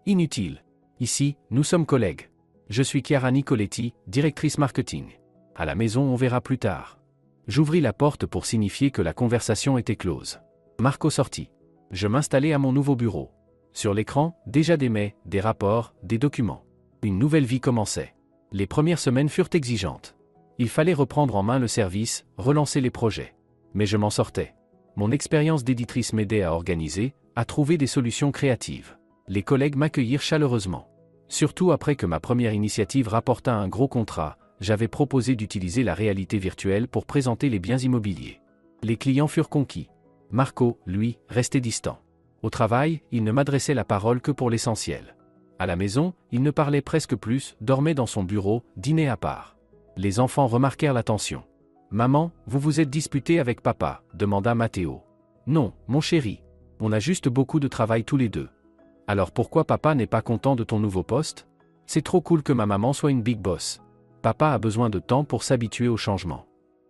Inutile. Ici, nous sommes collègues. Je suis Chiara Nicoletti, directrice marketing. À la maison, on verra plus tard. J'ouvris la porte pour signifier que la conversation était close. Marco sortit. Je m'installai à mon nouveau bureau. Sur l'écran, déjà des mails, des rapports, des documents. Une nouvelle vie commençait. Les premières semaines furent exigeantes. Il fallait reprendre en main le service, relancer les projets. Mais je m'en sortais. Mon expérience d'éditrice m'aidait à organiser, à trouver des solutions créatives. Les collègues m'accueillirent chaleureusement. Surtout après que ma première initiative rapporta un gros contrat, j'avais proposé d'utiliser la réalité virtuelle pour présenter les biens immobiliers. Les clients furent conquis. Marco, lui, restait distant. Au travail, il ne m'adressait la parole que pour l'essentiel. À la maison, il ne parlait presque plus, dormait dans son bureau, dînait à part. Les enfants remarquèrent la tension. « Maman, vous vous êtes disputée avec papa ?» demanda Matteo. « Non, mon chéri. On a juste beaucoup de travail tous les deux. » Alors pourquoi papa n'est pas content de ton nouveau poste? C'est trop cool que ma maman soit une big boss. Papa a besoin de temps pour s'habituer au changement.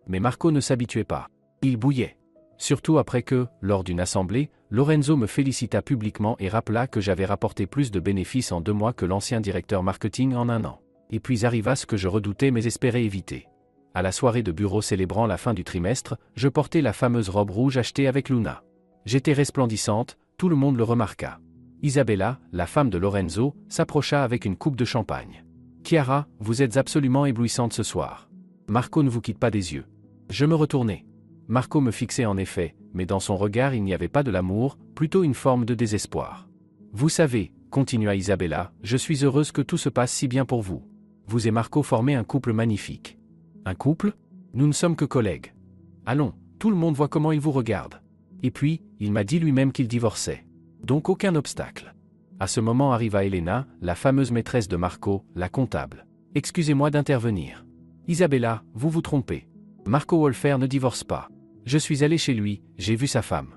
Mais Marco ne s'habituait pas. Il bouillait. Surtout après que, lors d'une assemblée, Lorenzo me félicita publiquement et rappela que j'avais rapporté plus de bénéfices en 2 mois que l'ancien directeur marketing en 1 an. Et puis arriva ce que je redoutais mais espérais éviter. À la soirée de bureau célébrant la fin du trimestre, je portais la fameuse robe rouge achetée avec Luna. J'étais resplendissante, tout le monde le remarqua. Isabella, la femme de Lorenzo, s'approcha avec une coupe de champagne. « Chiara, vous êtes absolument éblouissante ce soir. Marco ne vous quitte pas des yeux. » Je me retournai. Marco me fixait en effet, mais dans son regard il n'y avait pas de l'amour, plutôt une forme de désespoir. « Vous savez, » continua Isabella, « je suis heureuse que tout se passe si bien pour vous. Vous et Marco formez un couple magnifique. » Un couple? Nous ne sommes que collègues. Allons, tout le monde voit comment il vous regarde. Et puis, il m'a dit lui-même qu'il divorçait. Donc aucun obstacle. À ce moment arriva Elena, la fameuse maîtresse de Marco, la comptable. « Excusez-moi d'intervenir. Isabella, vous vous trompez. Marco Wolfer ne divorce pas. Je suis allé chez lui, j'ai vu sa femme.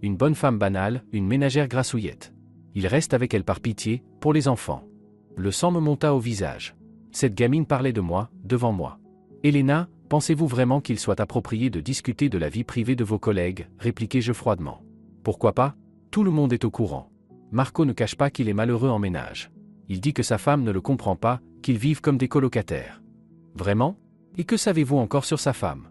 Une bonne femme banale, une ménagère grassouillette. Il reste avec elle par pitié, pour les enfants. » Le sang me monta au visage. Cette gamine parlait de moi, devant moi. « Elena, pensez-vous vraiment qu'il soit approprié de discuter de la vie privée de vos collègues ?» répliquai-je froidement. « Pourquoi pas? Tout le monde est au courant. Marco ne cache pas qu'il est malheureux en ménage. Il dit que sa femme ne le comprend pas, qu'ils vivent comme des colocataires. » Vraiment? Et que savez-vous encore sur sa femme?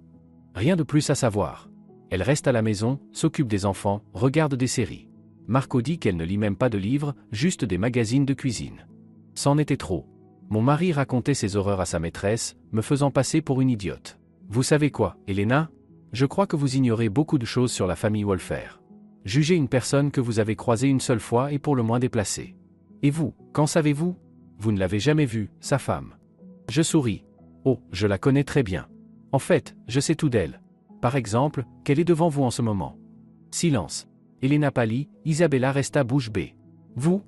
Rien de plus à savoir. Elle reste à la maison, s'occupe des enfants, regarde des séries. Marco dit qu'elle ne lit même pas de livres, juste des magazines de cuisine. C'en était trop. Mon mari racontait ses horreurs à sa maîtresse, me faisant passer pour une idiote. Vous savez quoi, Elena? Je crois que vous ignorez beaucoup de choses sur la famille Wolfer. Jugez une personne que vous avez croisée une seule fois et pour le moins déplacée. Et vous, qu'en savez-vous? Vous ne l'avez jamais vue, sa femme. Je souris. Oh, je la connais très bien. En fait, je sais tout d'elle. Par exemple, qu'elle est devant vous en ce moment. Silence. Elena pâlit, Isabella resta bouche bée. Vous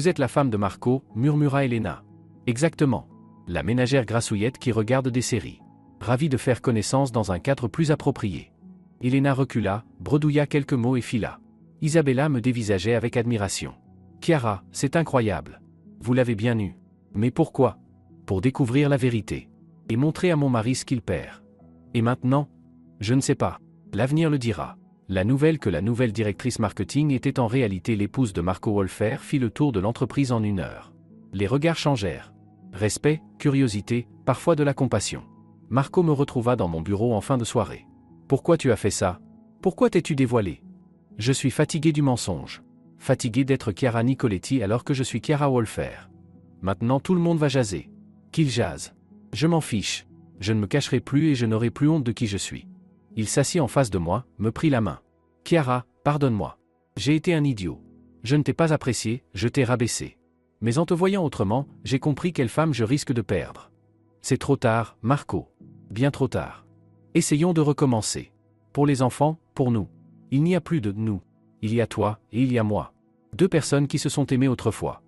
êtes la femme de Marco, murmura Elena. Exactement. La ménagère grassouillette qui regarde des séries. Ravie de faire connaissance dans un cadre plus approprié. Elena recula, bredouilla quelques mots et fila. Isabella me dévisageait avec admiration. Chiara, c'est incroyable. Vous l'avez bien eu. Mais pourquoi? Pour découvrir la vérité. Et montrer à mon mari ce qu'il perd. Et maintenant? Je ne sais pas. L'avenir le dira. La nouvelle que la nouvelle directrice marketing était en réalité l'épouse de Marco Wolfer fit le tour de l'entreprise en 1 heure. Les regards changèrent. Respect, curiosité, parfois de la compassion. Marco me retrouva dans mon bureau en fin de soirée. Pourquoi tu as fait ça? Pourquoi t'es-tu dévoilé? Je suis fatigué du mensonge. Fatigué d'être Chiara Nicoletti alors que je suis Chiara Wolfer. Maintenant tout le monde va jaser. Qu'il jase. Je m'en fiche. Je ne me cacherai plus et je n'aurai plus honte de qui je suis. Il s'assit en face de moi, me prit la main. Chiara, pardonne-moi. J'ai été un idiot. Je ne t'ai pas apprécié, je t'ai rabaissé. Mais en te voyant autrement, j'ai compris quelle femme je risque de perdre. C'est trop tard, Marco. Bien trop tard. Essayons de recommencer. Pour les enfants, pour nous. Il n'y a plus de nous. Il y a toi, et il y a moi. Deux personnes qui se sont aimées autrefois.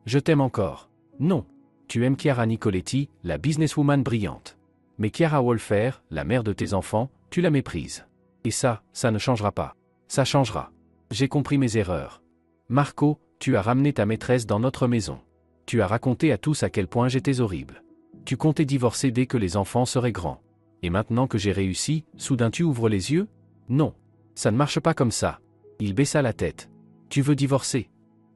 Je t'aime encore. Non. Tu aimes Chiara Nicoletti, la businesswoman brillante. Mais Chiara Wolfer, la mère de tes enfants, tu la méprises. Et ça ne changera pas. Ça changera. J'ai compris mes erreurs. Marco, tu as ramené ta maîtresse dans notre maison. Tu as raconté à tous à quel point j'étais horrible. Tu comptais divorcer dès que les enfants seraient grands. Et maintenant que j'ai réussi, soudain tu ouvres les yeux? Non. Ça ne marche pas comme ça. Il baissa la tête. Tu veux divorcer?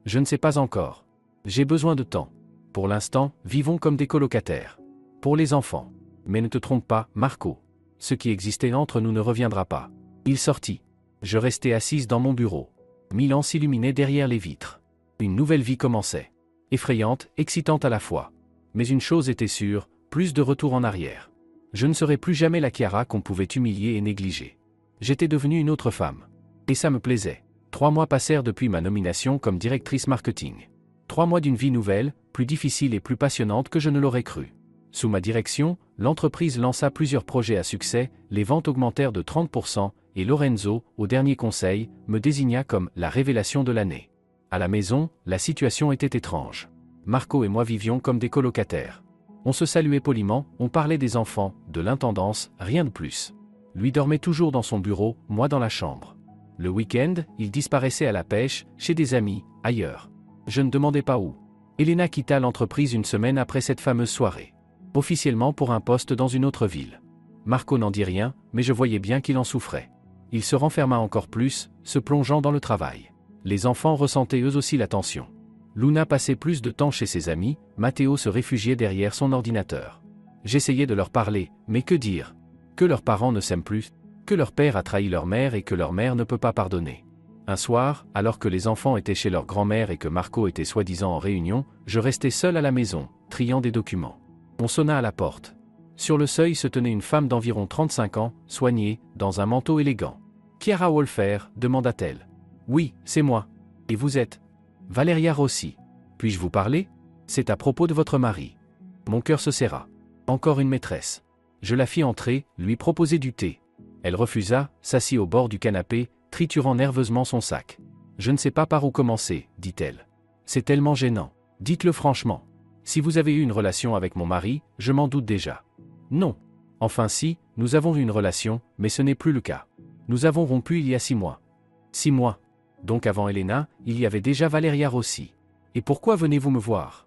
Je ne sais pas encore. J'ai besoin de temps. Pour l'instant, vivons comme des colocataires. Pour les enfants. Mais ne te trompe pas, Marco. Ce qui existait entre nous ne reviendra pas. Il sortit. Je restais assise dans mon bureau. Milan s'illuminait derrière les vitres. Une nouvelle vie commençait. Effrayante, excitante à la fois. Mais une chose était sûre, plus de retour en arrière. Je ne serais plus jamais la Chiara qu'on pouvait humilier et négliger. J'étais devenue une autre femme. Et ça me plaisait. 3 mois passèrent depuis ma nomination comme directrice marketing. 3 mois d'une vie nouvelle, plus difficile et plus passionnante que je ne l'aurais cru. Sous ma direction, l'entreprise lança plusieurs projets à succès, les ventes augmentèrent de 30%, et Lorenzo, au dernier conseil, me désigna comme la révélation de l'année. À la maison, la situation était étrange. Marco et moi vivions comme des colocataires. On se saluait poliment, on parlait des enfants, de l'intendance, rien de plus. Lui dormait toujours dans son bureau, moi dans la chambre. Le week-end, il disparaissait à la pêche, chez des amis, ailleurs. Je ne demandais pas où. Elena quitta l'entreprise une semaine après cette fameuse soirée. Officiellement pour un poste dans une autre ville. Marco n'en dit rien, mais je voyais bien qu'il en souffrait. Il se renferma encore plus, se plongeant dans le travail. Les enfants ressentaient eux aussi la tension. Luna passait plus de temps chez ses amis, Matteo se réfugiait derrière son ordinateur. J'essayais de leur parler, mais que dire? Que leurs parents ne s'aiment plus, que leur père a trahi leur mère et que leur mère ne peut pas pardonner. Un soir, alors que les enfants étaient chez leur grand-mère et que Marco était soi-disant en réunion, je restais seul à la maison, triant des documents. On sonna à la porte. Sur le seuil se tenait une femme d'environ 35 ans, soignée, dans un manteau élégant. « Chiara Wolfer » demanda-t-elle. « Oui, c'est moi. Et vous êtes ?»« Valeria Rossi. Puis-je vous parler ? C'est à propos de votre mari. » Mon cœur se serra. Encore une maîtresse. Je la fis entrer, lui proposer du thé. Elle refusa, s'assit au bord du canapé, triturant nerveusement son sac. « Je ne sais pas par où commencer, dit-elle. C'est tellement gênant. Dites-le franchement. Si vous avez eu une relation avec mon mari, je m'en doute déjà. » Non. Enfin si, nous avons eu une relation, mais ce n'est plus le cas. Nous avons rompu il y a 6 mois. 6 mois. Donc avant Elena, il y avait déjà Valeria Rossi. Et pourquoi venez-vous me voir?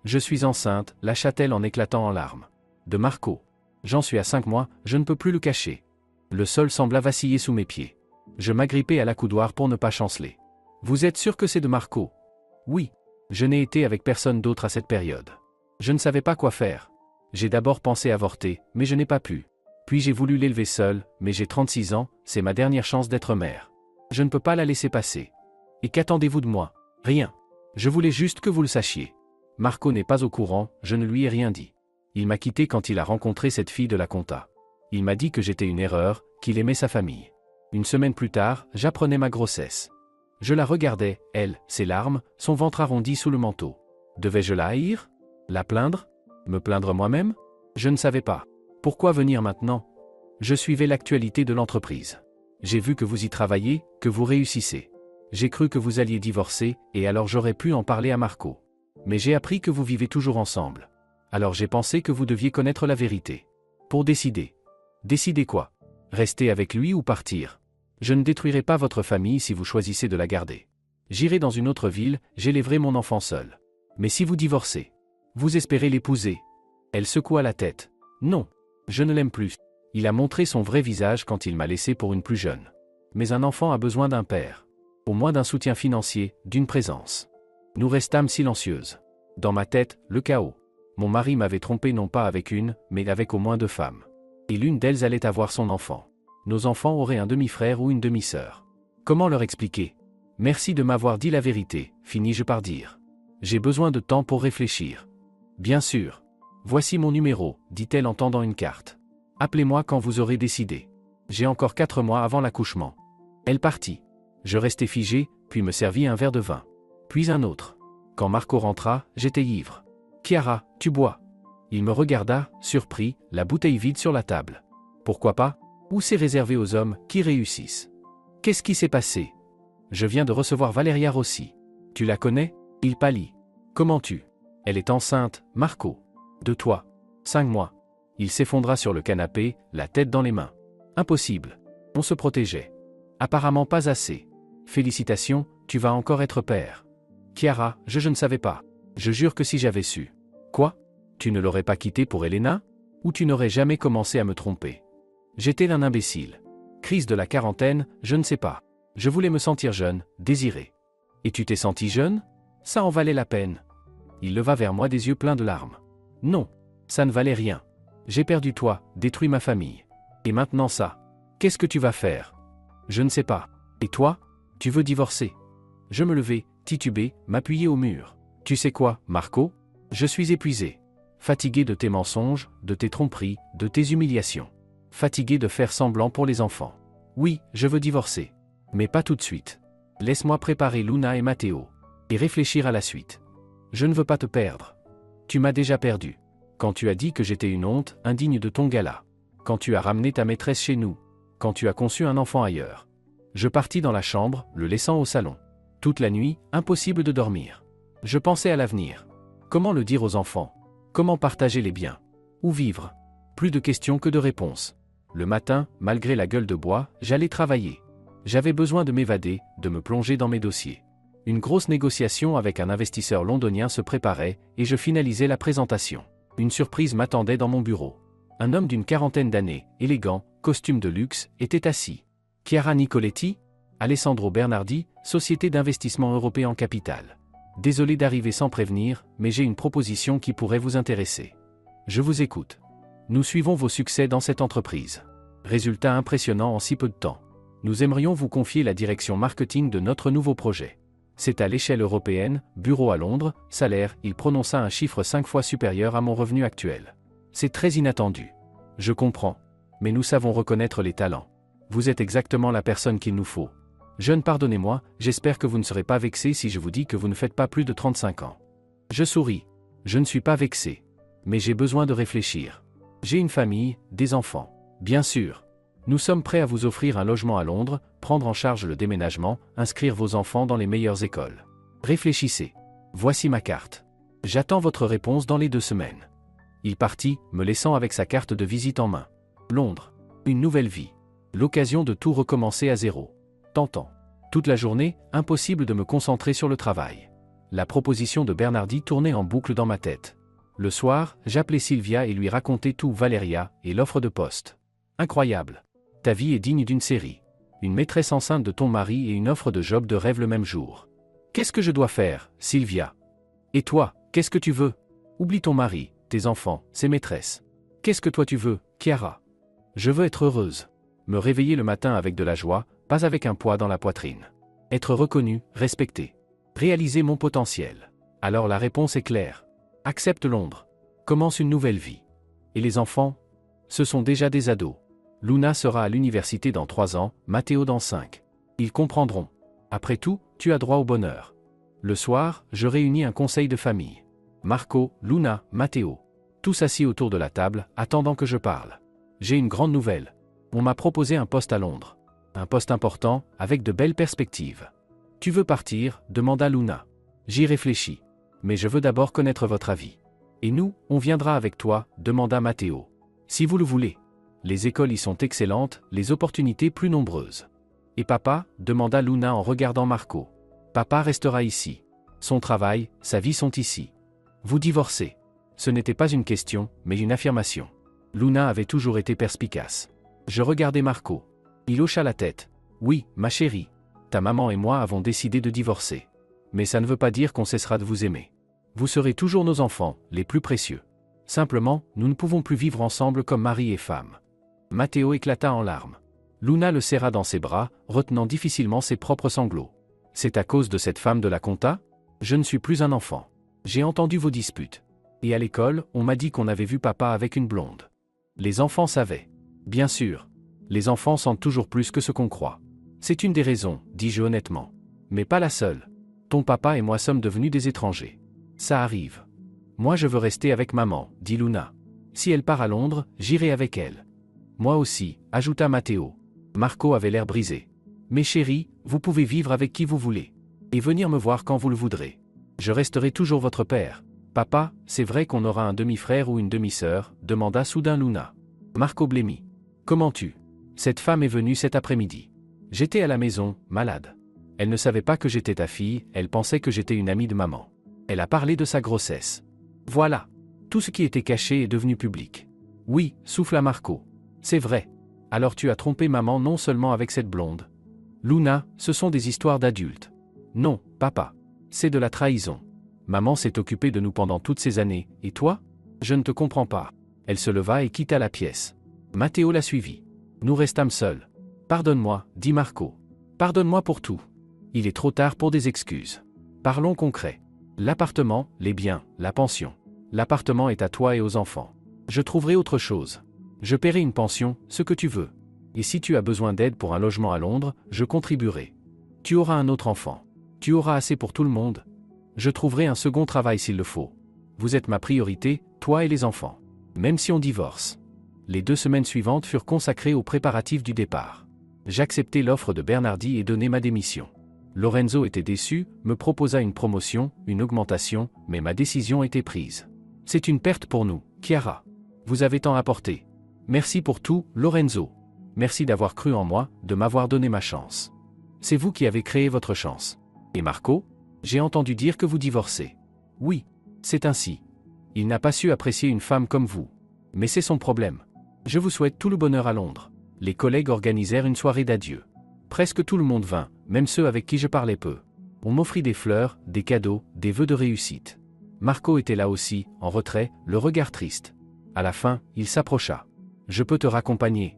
Je suis enceinte, lâcha-t-elle en éclatant en larmes. De Marco. J'en suis à 5 mois, je ne peux plus le cacher. Le sol sembla vaciller sous mes pieds. Je m'agrippai à l'accoudoir pour ne pas chanceler. Vous êtes sûr que c'est de Marco? Oui. Je n'ai été avec personne d'autre à cette période. Je ne savais pas quoi faire. J'ai d'abord pensé avorter, mais je n'ai pas pu. Puis j'ai voulu l'élever seule, mais j'ai 36 ans, c'est ma dernière chance d'être mère. Je ne peux pas la laisser passer. Et qu'attendez-vous de moi? Rien. Je voulais juste que vous le sachiez. Marco n'est pas au courant, je ne lui ai rien dit. Il m'a quitté quand il a rencontré cette fille de la compta. Il m'a dit que j'étais une erreur, qu'il aimait sa famille. Une semaine plus tard, j'apprenais ma grossesse. Je la regardais, elle, ses larmes, son ventre arrondi sous le manteau. Devais-je la haïr? La plaindre? Me plaindre moi-même? Je ne savais pas. Pourquoi venir maintenant? Je suivais l'actualité de l'entreprise. J'ai vu que vous y travaillez, que vous réussissez. J'ai cru que vous alliez divorcer, et alors j'aurais pu en parler à Marco. Mais j'ai appris que vous vivez toujours ensemble. Alors j'ai pensé que vous deviez connaître la vérité. Pour décider. Décider quoi? Rester avec lui ou partir? Je ne détruirai pas votre famille si vous choisissez de la garder. J'irai dans une autre ville, j'élèverai mon enfant seul. Mais si vous divorcez, vous espérez l'épouser? Elle secoua la tête. Non. Je ne l'aime plus. Il a montré son vrai visage quand il m'a laissé pour une plus jeune. Mais un enfant a besoin d'un père. Au moins d'un soutien financier, d'une présence. Nous restâmes silencieuses. Dans ma tête, le chaos. Mon mari m'avait trompé non pas avec une, mais avec au moins 2 femmes. Et l'une d'elles allait avoir son enfant. Nos enfants auraient un demi-frère ou une demi-sœur. Comment leur expliquer? Merci de m'avoir dit la vérité, finis-je par dire. J'ai besoin de temps pour réfléchir. Bien sûr. Voici mon numéro, dit-elle en tendant une carte. Appelez-moi quand vous aurez décidé. J'ai encore 4 mois avant l'accouchement. Elle partit. Je restai figé, puis me servis un verre de vin. Puis un autre. Quand Marco rentra, j'étais ivre. Chiara, tu bois? Il me regarda, surpris, la bouteille vide sur la table. Pourquoi pas? Ou c'est réservé aux hommes qui réussissent? Qu'est-ce qui s'est passé? Je viens de recevoir Valeria Rossi. Tu la connais? Il pâlit. Comment tu? Elle est enceinte, Marco. De toi. 5 mois. Il s'effondra sur le canapé, la tête dans les mains. Impossible. On se protégeait. Apparemment pas assez. Félicitations, tu vas encore être père. Chiara, je ne savais pas. Je jure que si j'avais su. Quoi? Tu ne l'aurais pas quitté pour Elena? Ou tu n'aurais jamais commencé à me tromper? J'étais un imbécile. Crise de la quarantaine, je ne sais pas. Je voulais me sentir jeune, désiré. Et tu t'es senti jeune? Ça en valait la peine. Il leva vers moi des yeux pleins de larmes. Non, ça ne valait rien. J'ai perdu toi, détruit ma famille. Et maintenant ça. Qu'est-ce que tu vas faire? Je ne sais pas. Et toi? Tu veux divorcer? Je me levai, titubé, m'appuyai au mur. Tu sais quoi, Marco? Je suis épuisé. Fatigué de tes mensonges, de tes tromperies, de tes humiliations. Fatigué de faire semblant pour les enfants. Oui, je veux divorcer. Mais pas tout de suite. Laisse-moi préparer Luna et Matteo. Et réfléchir à la suite. Je ne veux pas te perdre. Tu m'as déjà perdu. Quand tu as dit que j'étais une honte, indigne de ton gala. Quand tu as ramené ta maîtresse chez nous. Quand tu as conçu un enfant ailleurs. Je partis dans la chambre, le laissant au salon. Toute la nuit, impossible de dormir. Je pensais à l'avenir. Comment le dire aux enfants? Comment partager les biens? Où vivre? Plus de questions que de réponses. Le matin, malgré la gueule de bois, j'allais travailler. J'avais besoin de m'évader, de me plonger dans mes dossiers. Une grosse négociation avec un investisseur londonien se préparait, et je finalisais la présentation. Une surprise m'attendait dans mon bureau. Un homme d'une quarantaine d'années, élégant, costume de luxe, était assis. Chiara Nicoletti? Alessandro Bernardi, Société d'investissement européen en capital. Désolé d'arriver sans prévenir, mais j'ai une proposition qui pourrait vous intéresser. Je vous écoute. Nous suivons vos succès dans cette entreprise. Résultat impressionnant en si peu de temps. Nous aimerions vous confier la direction marketing de notre nouveau projet. C'est à l'échelle européenne, bureau à Londres, salaire, il prononça un chiffre 5 fois supérieur à mon revenu actuel. C'est très inattendu. Je comprends. Mais nous savons reconnaître les talents. Vous êtes exactement la personne qu'il nous faut. Jeune, pardonnez-moi, j'espère que vous ne serez pas vexé si je vous dis que vous ne faites pas plus de 35 ans. Je souris. Je ne suis pas vexé. Mais j'ai besoin de réfléchir. J'ai une famille, des enfants. Bien sûr. Nous sommes prêts à vous offrir un logement à Londres, prendre en charge le déménagement, inscrire vos enfants dans les meilleures écoles. Réfléchissez. Voici ma carte. J'attends votre réponse dans les 2 semaines. Il partit, me laissant avec sa carte de visite en main. Londres. Une nouvelle vie. L'occasion de tout recommencer à zéro. Tentant. Toute la journée, impossible de me concentrer sur le travail. La proposition de Bernardi tournait en boucle dans ma tête. Le soir, j'appelais Sylvia et lui racontais tout, Valeria, et l'offre de poste. Incroyable. Ta vie est digne d'une série. Une maîtresse enceinte de ton mari et une offre de job de rêve le même jour. Qu'est-ce que je dois faire, Sylvia? Et toi, qu'est-ce que tu veux? Oublie ton mari, tes enfants, ses maîtresses. Qu'est-ce que toi tu veux, Chiara? Je veux être heureuse. Me réveiller le matin avec de la joie, pas avec un poids dans la poitrine. Être reconnue, respectée. Réaliser mon potentiel. Alors la réponse est claire. Accepte Londres. Commence une nouvelle vie. Et les enfants? Ce sont déjà des ados. Luna sera à l'université dans 3 ans, Matteo dans 5. Ils comprendront. Après tout, tu as droit au bonheur. Le soir, je réunis un conseil de famille. Marco, Luna, Matteo. Tous assis autour de la table, attendant que je parle. J'ai une grande nouvelle. On m'a proposé un poste à Londres. Un poste important, avec de belles perspectives. Tu veux partir? Demanda Luna. J'y réfléchis. Mais je veux d'abord connaître votre avis. Et nous, on viendra avec toi, demanda Matteo. Si vous le voulez. Les écoles y sont excellentes, les opportunités plus nombreuses. Et papa? Demanda Luna en regardant Marco. Papa restera ici. Son travail, sa vie sont ici. Vous divorcez. Ce n'était pas une question, mais une affirmation. Luna avait toujours été perspicace. Je regardais Marco. Il hocha la tête. Oui, ma chérie. Ta maman et moi avons décidé de divorcer. Mais ça ne veut pas dire qu'on cessera de vous aimer. Vous serez toujours nos enfants, les plus précieux. Simplement, nous ne pouvons plus vivre ensemble comme mari et femme. Matteo éclata en larmes. Luna le serra dans ses bras, retenant difficilement ses propres sanglots. C'est à cause de cette femme de la compta? Je ne suis plus un enfant. J'ai entendu vos disputes. Et à l'école, on m'a dit qu'on avait vu papa avec une blonde. Les enfants savaient. Bien sûr. Les enfants sentent toujours plus que ce qu'on croit. C'est une des raisons, dis-je honnêtement. Mais pas la seule. Ton papa et moi sommes devenus des étrangers. Ça arrive. Moi je veux rester avec maman, dit Luna. Si elle part à Londres, j'irai avec elle. Moi aussi, ajouta Matteo. Marco avait l'air brisé. Mais chérie, vous pouvez vivre avec qui vous voulez. Et venir me voir quand vous le voudrez. Je resterai toujours votre père. Papa, c'est vrai qu'on aura un demi-frère ou une demi-sœur, demanda soudain Luna. Marco blêmit. Comment tu? Cette femme est venue cet après-midi. J'étais à la maison, malade. Elle ne savait pas que j'étais ta fille, elle pensait que j'étais une amie de maman. Elle a parlé de sa grossesse. Voilà. Tout ce qui était caché est devenu public. Oui, souffla Marco. C'est vrai. Alors tu as trompé maman non seulement avec cette blonde. Luna, ce sont des histoires d'adultes. Non, papa. C'est de la trahison. Maman s'est occupée de nous pendant toutes ces années, et toi? Je ne te comprends pas. Elle se leva et quitta la pièce. Matteo la suivit. Nous restâmes seuls. Pardonne-moi, dit Marco. Pardonne-moi pour tout. Il est trop tard pour des excuses. Parlons concret. L'appartement, les biens, la pension. L'appartement est à toi et aux enfants. Je trouverai autre chose. Je paierai une pension, ce que tu veux. Et si tu as besoin d'aide pour un logement à Londres, je contribuerai. Tu auras un autre enfant. Tu auras assez pour tout le monde. Je trouverai un second travail s'il le faut. Vous êtes ma priorité, toi et les enfants. Même si on divorce. Les 2 semaines suivantes furent consacrées aux préparatifs du départ. J'acceptai l'offre de Bernardi et donnai ma démission. Lorenzo était déçu, me proposa une promotion, une augmentation, mais ma décision était prise. C'est une perte pour nous, Chiara. Vous avez tant apporté. Merci pour tout, Lorenzo. Merci d'avoir cru en moi, de m'avoir donné ma chance. C'est vous qui avez créé votre chance. Et Marco? J'ai entendu dire que vous divorcez. Oui, c'est ainsi. Il n'a pas su apprécier une femme comme vous. Mais c'est son problème. Je vous souhaite tout le bonheur à Londres. Les collègues organisèrent une soirée d'adieu. Presque tout le monde vint, même ceux avec qui je parlais peu. On m'offrit des fleurs, des cadeaux, des vœux de réussite. Marco était là aussi, en retrait, le regard triste. À la fin, il s'approcha. Je peux te raccompagner.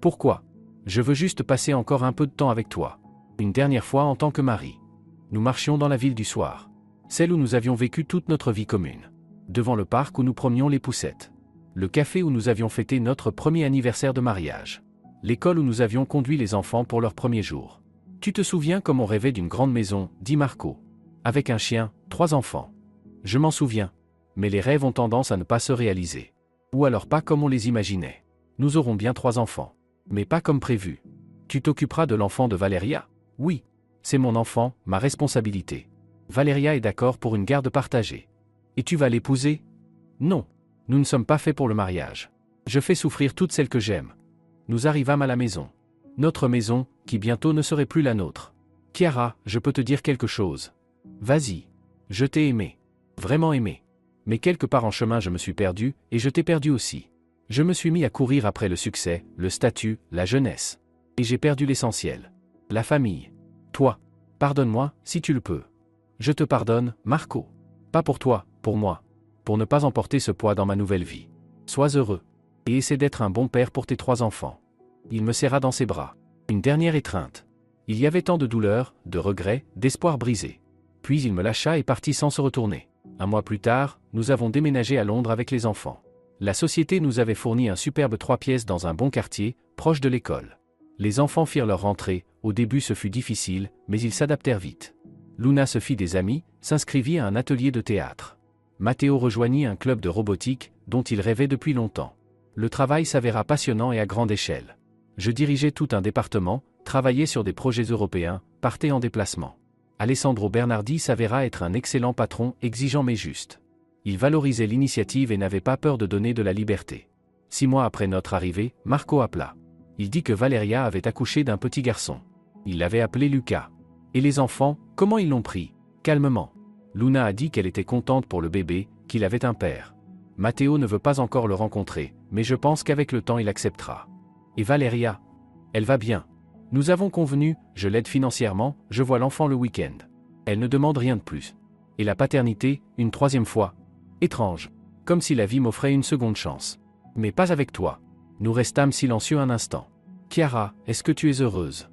Pourquoi? Je veux juste passer encore un peu de temps avec toi. Une dernière fois en tant que mari. Nous marchions dans la ville du soir. Celle où nous avions vécu toute notre vie commune. Devant le parc où nous promenions les poussettes. Le café où nous avions fêté notre premier anniversaire de mariage. L'école où nous avions conduit les enfants pour leur premier jour. Tu te souviens comme on rêvait d'une grande maison, dit Marco. Avec un chien, 3 enfants. Je m'en souviens. Mais les rêves ont tendance à ne pas se réaliser. Ou alors pas comme on les imaginait. Nous aurons bien 3 enfants. Mais pas comme prévu. Tu t'occuperas de l'enfant de Valeria? Oui. C'est mon enfant, ma responsabilité. Valeria est d'accord pour une garde partagée. Et tu vas l'épouser? Non. Nous ne sommes pas faits pour le mariage. Je fais souffrir toutes celles que j'aime. Nous arrivâmes à la maison. Notre maison, qui bientôt ne serait plus la nôtre. Chiara, je peux te dire quelque chose. Vas-y. Je t'ai aimé. Vraiment aimé. Mais quelque part en chemin je me suis perdu, et je t'ai perdu aussi. Je me suis mis à courir après le succès, le statut, la jeunesse. Et j'ai perdu l'essentiel. La famille. Toi. Pardonne-moi, si tu le peux. Je te pardonne, Marco. Pas pour toi, pour moi. Pour ne pas emporter ce poids dans ma nouvelle vie. Sois heureux. Et essaie d'être un bon père pour tes 3 enfants. Il me serra dans ses bras. Une dernière étreinte. Il y avait tant de douleur, de regrets, d'espoir brisé. Puis il me lâcha et partit sans se retourner. Un mois plus tard, nous avons déménagé à Londres avec les enfants. La société nous avait fourni un superbe 3 pièces dans un bon quartier, proche de l'école. Les enfants firent leur rentrée, au début ce fut difficile, mais ils s'adaptèrent vite. Luna se fit des amis, s'inscrivit à un atelier de théâtre. Matteo rejoignit un club de robotique, dont il rêvait depuis longtemps. Le travail s'avéra passionnant et à grande échelle. Je dirigeais tout un département, travaillais sur des projets européens, partais en déplacement. Alessandro Bernardi s'avéra être un excellent patron, exigeant mais juste. Il valorisait l'initiative et n'avait pas peur de donner de la liberté. 6 mois après notre arrivée, Marco appela. Il dit que Valeria avait accouché d'un petit garçon. Il l'avait appelé Luca. Et les enfants, comment ils l'ont pris? Calmement. Luna a dit qu'elle était contente pour le bébé, qu'il avait un père. Matteo ne veut pas encore le rencontrer, mais je pense qu'avec le temps il acceptera. Et Valeria? Elle va bien. Nous avons convenu, je l'aide financièrement, je vois l'enfant le week-end. Elle ne demande rien de plus. Et la paternité, une 3e fois. Étrange. Comme si la vie m'offrait une seconde chance. Mais pas avec toi. Nous restâmes silencieux un instant. Chiara, est-ce que tu es heureuse?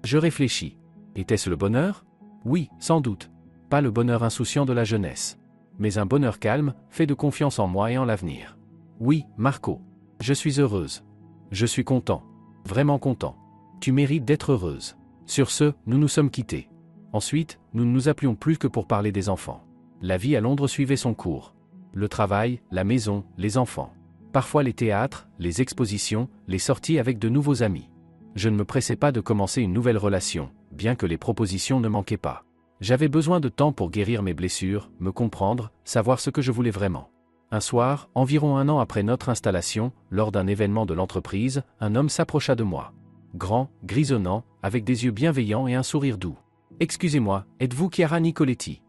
Je réfléchis. Était-ce le bonheur? Oui, sans doute. Pas le bonheur insouciant de la jeunesse. Mais un bonheur calme, fait de confiance en moi et en l'avenir. Oui, Marco. Je suis heureuse. Je suis content. Vraiment content. Tu mérites d'être heureuse. Sur ce, nous nous sommes quittés. Ensuite, nous ne nous appelions plus que pour parler des enfants. La vie à Londres suivait son cours. Le travail, la maison, les enfants. Parfois les théâtres, les expositions, les sorties avec de nouveaux amis. Je ne me pressais pas de commencer une nouvelle relation, bien que les propositions ne manquaient pas. J'avais besoin de temps pour guérir mes blessures, me comprendre, savoir ce que je voulais vraiment. Un soir, environ 1 an après notre installation, lors d'un événement de l'entreprise, un homme s'approcha de moi. Grand, grisonnant, avec des yeux bienveillants et un sourire doux. « Excusez-moi, êtes-vous Chiara Nicoletti ?»«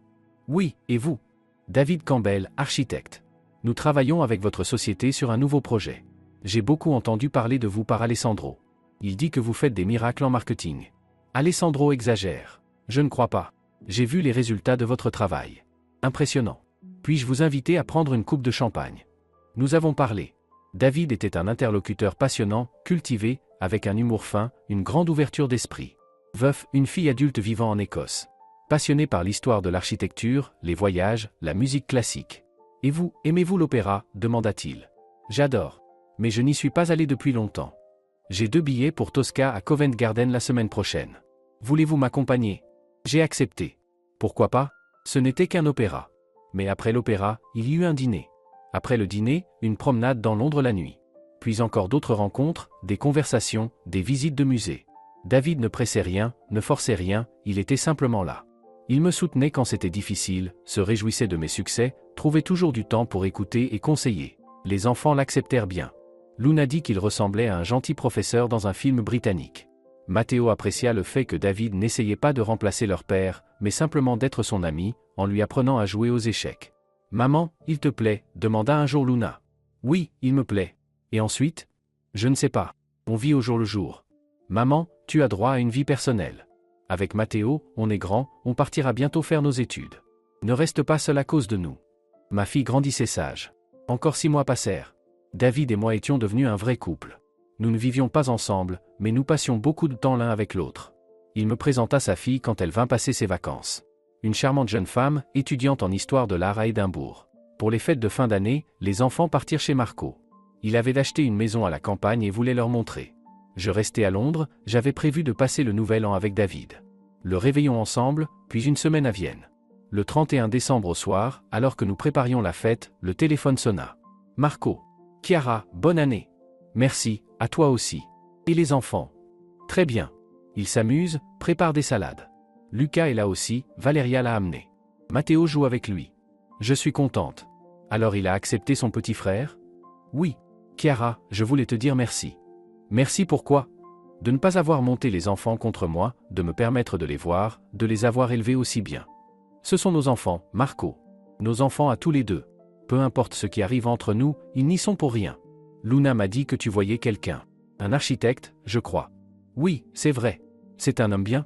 Oui, et vous ?»« David Campbell, architecte. Nous travaillons avec votre société sur un nouveau projet. J'ai beaucoup entendu parler de vous par Alessandro. Il dit que vous faites des miracles en marketing. » Alessandro exagère. Je ne crois pas. J'ai vu les résultats de votre travail. Impressionnant. Puis-je vous inviter à prendre une coupe de champagne? Nous avons parlé. David était un interlocuteur passionnant, cultivé, avec un humour fin, une grande ouverture d'esprit. Veuf, une fille adulte vivant en Écosse. Passionné par l'histoire de l'architecture, les voyages, la musique classique. Et vous, aimez-vous l'opéra? Demanda-t-il. J'adore. Mais je n'y suis pas allé depuis longtemps. J'ai 2 billets pour Tosca à Covent Garden la semaine prochaine. Voulez-vous m'accompagner? J'ai accepté. Pourquoi pas? Ce n'était qu'un opéra. Mais après l'opéra, il y eut un dîner. Après le dîner, une promenade dans Londres la nuit. Puis encore d'autres rencontres, des conversations, des visites de musées. David ne pressait rien, ne forçait rien, il était simplement là. Il me soutenait quand c'était difficile, se réjouissait de mes succès, trouvait toujours du temps pour écouter et conseiller. Les enfants l'acceptèrent bien. Luna dit qu'il ressemblait à un gentil professeur dans un film britannique. Matteo apprécia le fait que David n'essayait pas de remplacer leur père, mais simplement d'être son ami, en lui apprenant à jouer aux échecs. « Maman, il te plaît ?» demanda un jour Luna. « Oui, il me plaît. Et ensuite ? Je ne sais pas. On vit au jour le jour. Maman, tu as droit à une vie personnelle. Avec Matteo, on est grand, on partira bientôt faire nos études. Ne reste pas seul à cause de nous. » Ma fille grandissait sage. Encore 6 mois passèrent. David et moi étions devenus un vrai couple. Nous ne vivions pas ensemble, mais nous passions beaucoup de temps l'un avec l'autre. Il me présenta sa fille quand elle vint passer ses vacances. Une charmante jeune femme, étudiante en histoire de l'art à Édimbourg. Pour les fêtes de fin d'année, les enfants partirent chez Marco. Il avait acheté une maison à la campagne et voulait leur montrer. Je restais à Londres, j'avais prévu de passer le nouvel an avec David. Le réveillon ensemble, puis une semaine à Vienne. Le 31 décembre au soir, alors que nous préparions la fête, le téléphone sonna. Marco. Chiara, bonne année. Merci, à toi aussi. Et les enfants? Très bien. Ils s'amusent, préparent des salades. Lucas est là aussi, Valéria l'a amené. Matteo joue avec lui. Je suis contente. Alors il a accepté son petit frère? Oui. Chiara, je voulais te dire merci. Merci pourquoi? De ne pas avoir monté les enfants contre moi, de me permettre de les voir, de les avoir élevés aussi bien. Ce sont nos enfants, Marco. Nos enfants à tous les deux. Peu importe ce qui arrive entre nous, ils n'y sont pour rien. Luna m'a dit que tu voyais quelqu'un. Un architecte, je crois. Oui, c'est vrai. C'est un homme bien?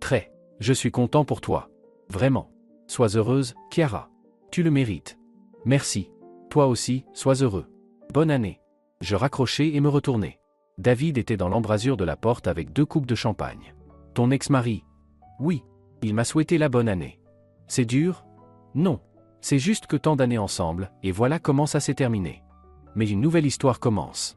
Très. Je suis content pour toi. Vraiment. Sois heureuse, Chiara. Tu le mérites. Merci. Toi aussi, sois heureux. Bonne année. Je raccrochai et me retournai. David était dans l'embrasure de la porte avec 2 coupes de champagne. Ton ex-mari? Oui. Il m'a souhaité la bonne année. C'est dur? Non. C'est juste que tant d'années ensemble, et voilà comment ça s'est terminé. Mais une nouvelle histoire commence.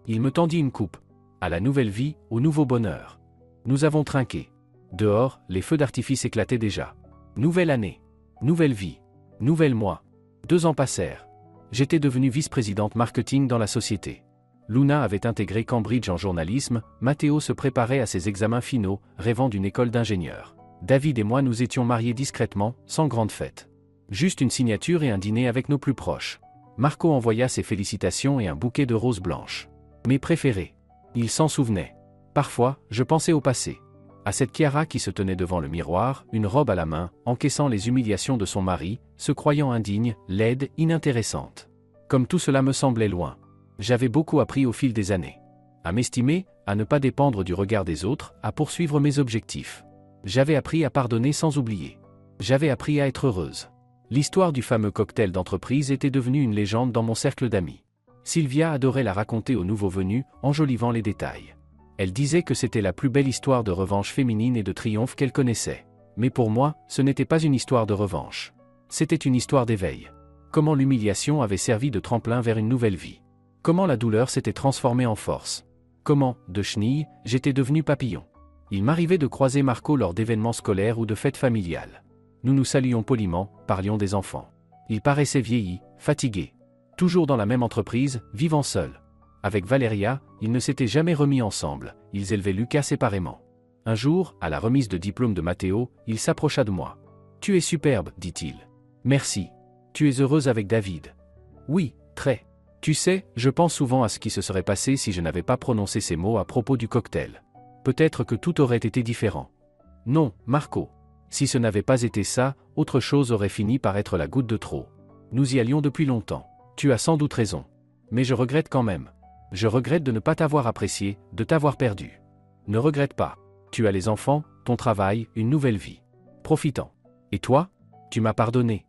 Il me tendit une coupe. À la nouvelle vie, au nouveau bonheur. Nous avons trinqué. Dehors, les feux d'artifice éclataient déjà. Nouvelle année. Nouvelle vie. Nouvel mois. 2 ans passèrent. J'étais devenue vice-présidente marketing dans la société. Luna avait intégré Cambridge en journalisme, Matteo se préparait à ses examens finaux, rêvant d'une école d'ingénieur. David et moi nous étions mariés discrètement, sans grande fête. Juste une signature et un dîner avec nos plus proches. Marco envoya ses félicitations et un bouquet de roses blanches. Mes préférés. Il s'en souvenait. Parfois, je pensais au passé. À cette Chiara qui se tenait devant le miroir, une robe à la main, encaissant les humiliations de son mari, se croyant indigne, laide, inintéressante. Comme tout cela me semblait loin. J'avais beaucoup appris au fil des années. À m'estimer, à ne pas dépendre du regard des autres, à poursuivre mes objectifs. J'avais appris à pardonner sans oublier. J'avais appris à être heureuse. L'histoire du fameux cocktail d'entreprise était devenue une légende dans mon cercle d'amis. Sylvia adorait la raconter aux nouveaux venus, enjolivant les détails. Elle disait que c'était la plus belle histoire de revanche féminine et de triomphe qu'elle connaissait. Mais pour moi, ce n'était pas une histoire de revanche. C'était une histoire d'éveil. Comment l'humiliation avait servi de tremplin vers une nouvelle vie. Comment la douleur s'était transformée en force. Comment, de chenille, j'étais devenu papillon. Il m'arrivait de croiser Marco lors d'événements scolaires ou de fêtes familiales. Nous nous saluions poliment, parlions des enfants. Il paraissait vieilli, fatigué. Toujours dans la même entreprise, vivant seul. Avec Valeria, ils ne s'étaient jamais remis ensemble, ils élevaient Lucas séparément. Un jour, à la remise de diplôme de Matteo, il s'approcha de moi. « Tu es superbe, dit-il. Merci. Tu es heureuse avec David. » « Oui, très. Tu sais, je pense souvent à ce qui se serait passé si je n'avais pas prononcé ces mots à propos du cocktail. Peut-être que tout aurait été différent. Non, Marco. Si ce n'avait pas été ça, autre chose aurait fini par être la goutte de trop. Nous y allions depuis longtemps. Tu as sans doute raison. Mais je regrette quand même. Je regrette de ne pas t'avoir apprécié, de t'avoir perdu. Ne regrette pas. Tu as les enfants, ton travail, une nouvelle vie. Profitant. Et toi? Tu m'as pardonné.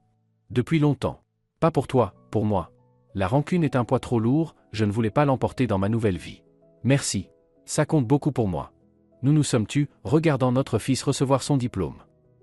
Depuis longtemps. Pas pour toi, pour moi. La rancune est un poids trop lourd, je ne voulais pas l'emporter dans ma nouvelle vie. Merci. Ça compte beaucoup pour moi. Nous nous sommes tus, regardant notre fils recevoir son diplôme.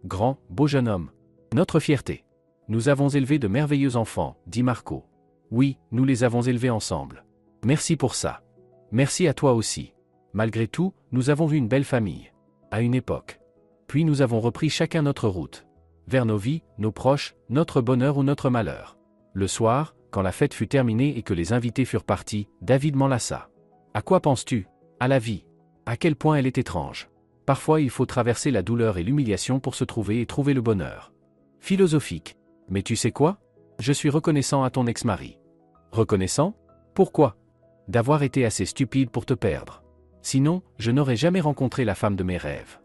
Grand, beau jeune homme. Notre fierté. Nous avons élevé de merveilleux enfants, dit Marco. Oui, nous les avons élevés ensemble. Merci pour ça. Merci à toi aussi. Malgré tout, nous avons vu une belle famille. À une époque. Puis nous avons repris chacun notre route. Vers nos vies, nos proches, notre bonheur ou notre malheur. Le soir, quand la fête fut terminée et que les invités furent partis, David m'enlaça. À quoi penses-tu? À la vie. À quel point elle est étrange. Parfois il faut traverser la douleur et l'humiliation pour se trouver et trouver le bonheur. Philosophique. Mais tu sais quoi? Je suis reconnaissant à ton ex-mari. Reconnaissant? Pourquoi? D'avoir été assez stupide pour te perdre. Sinon, je n'aurais jamais rencontré la femme de mes rêves.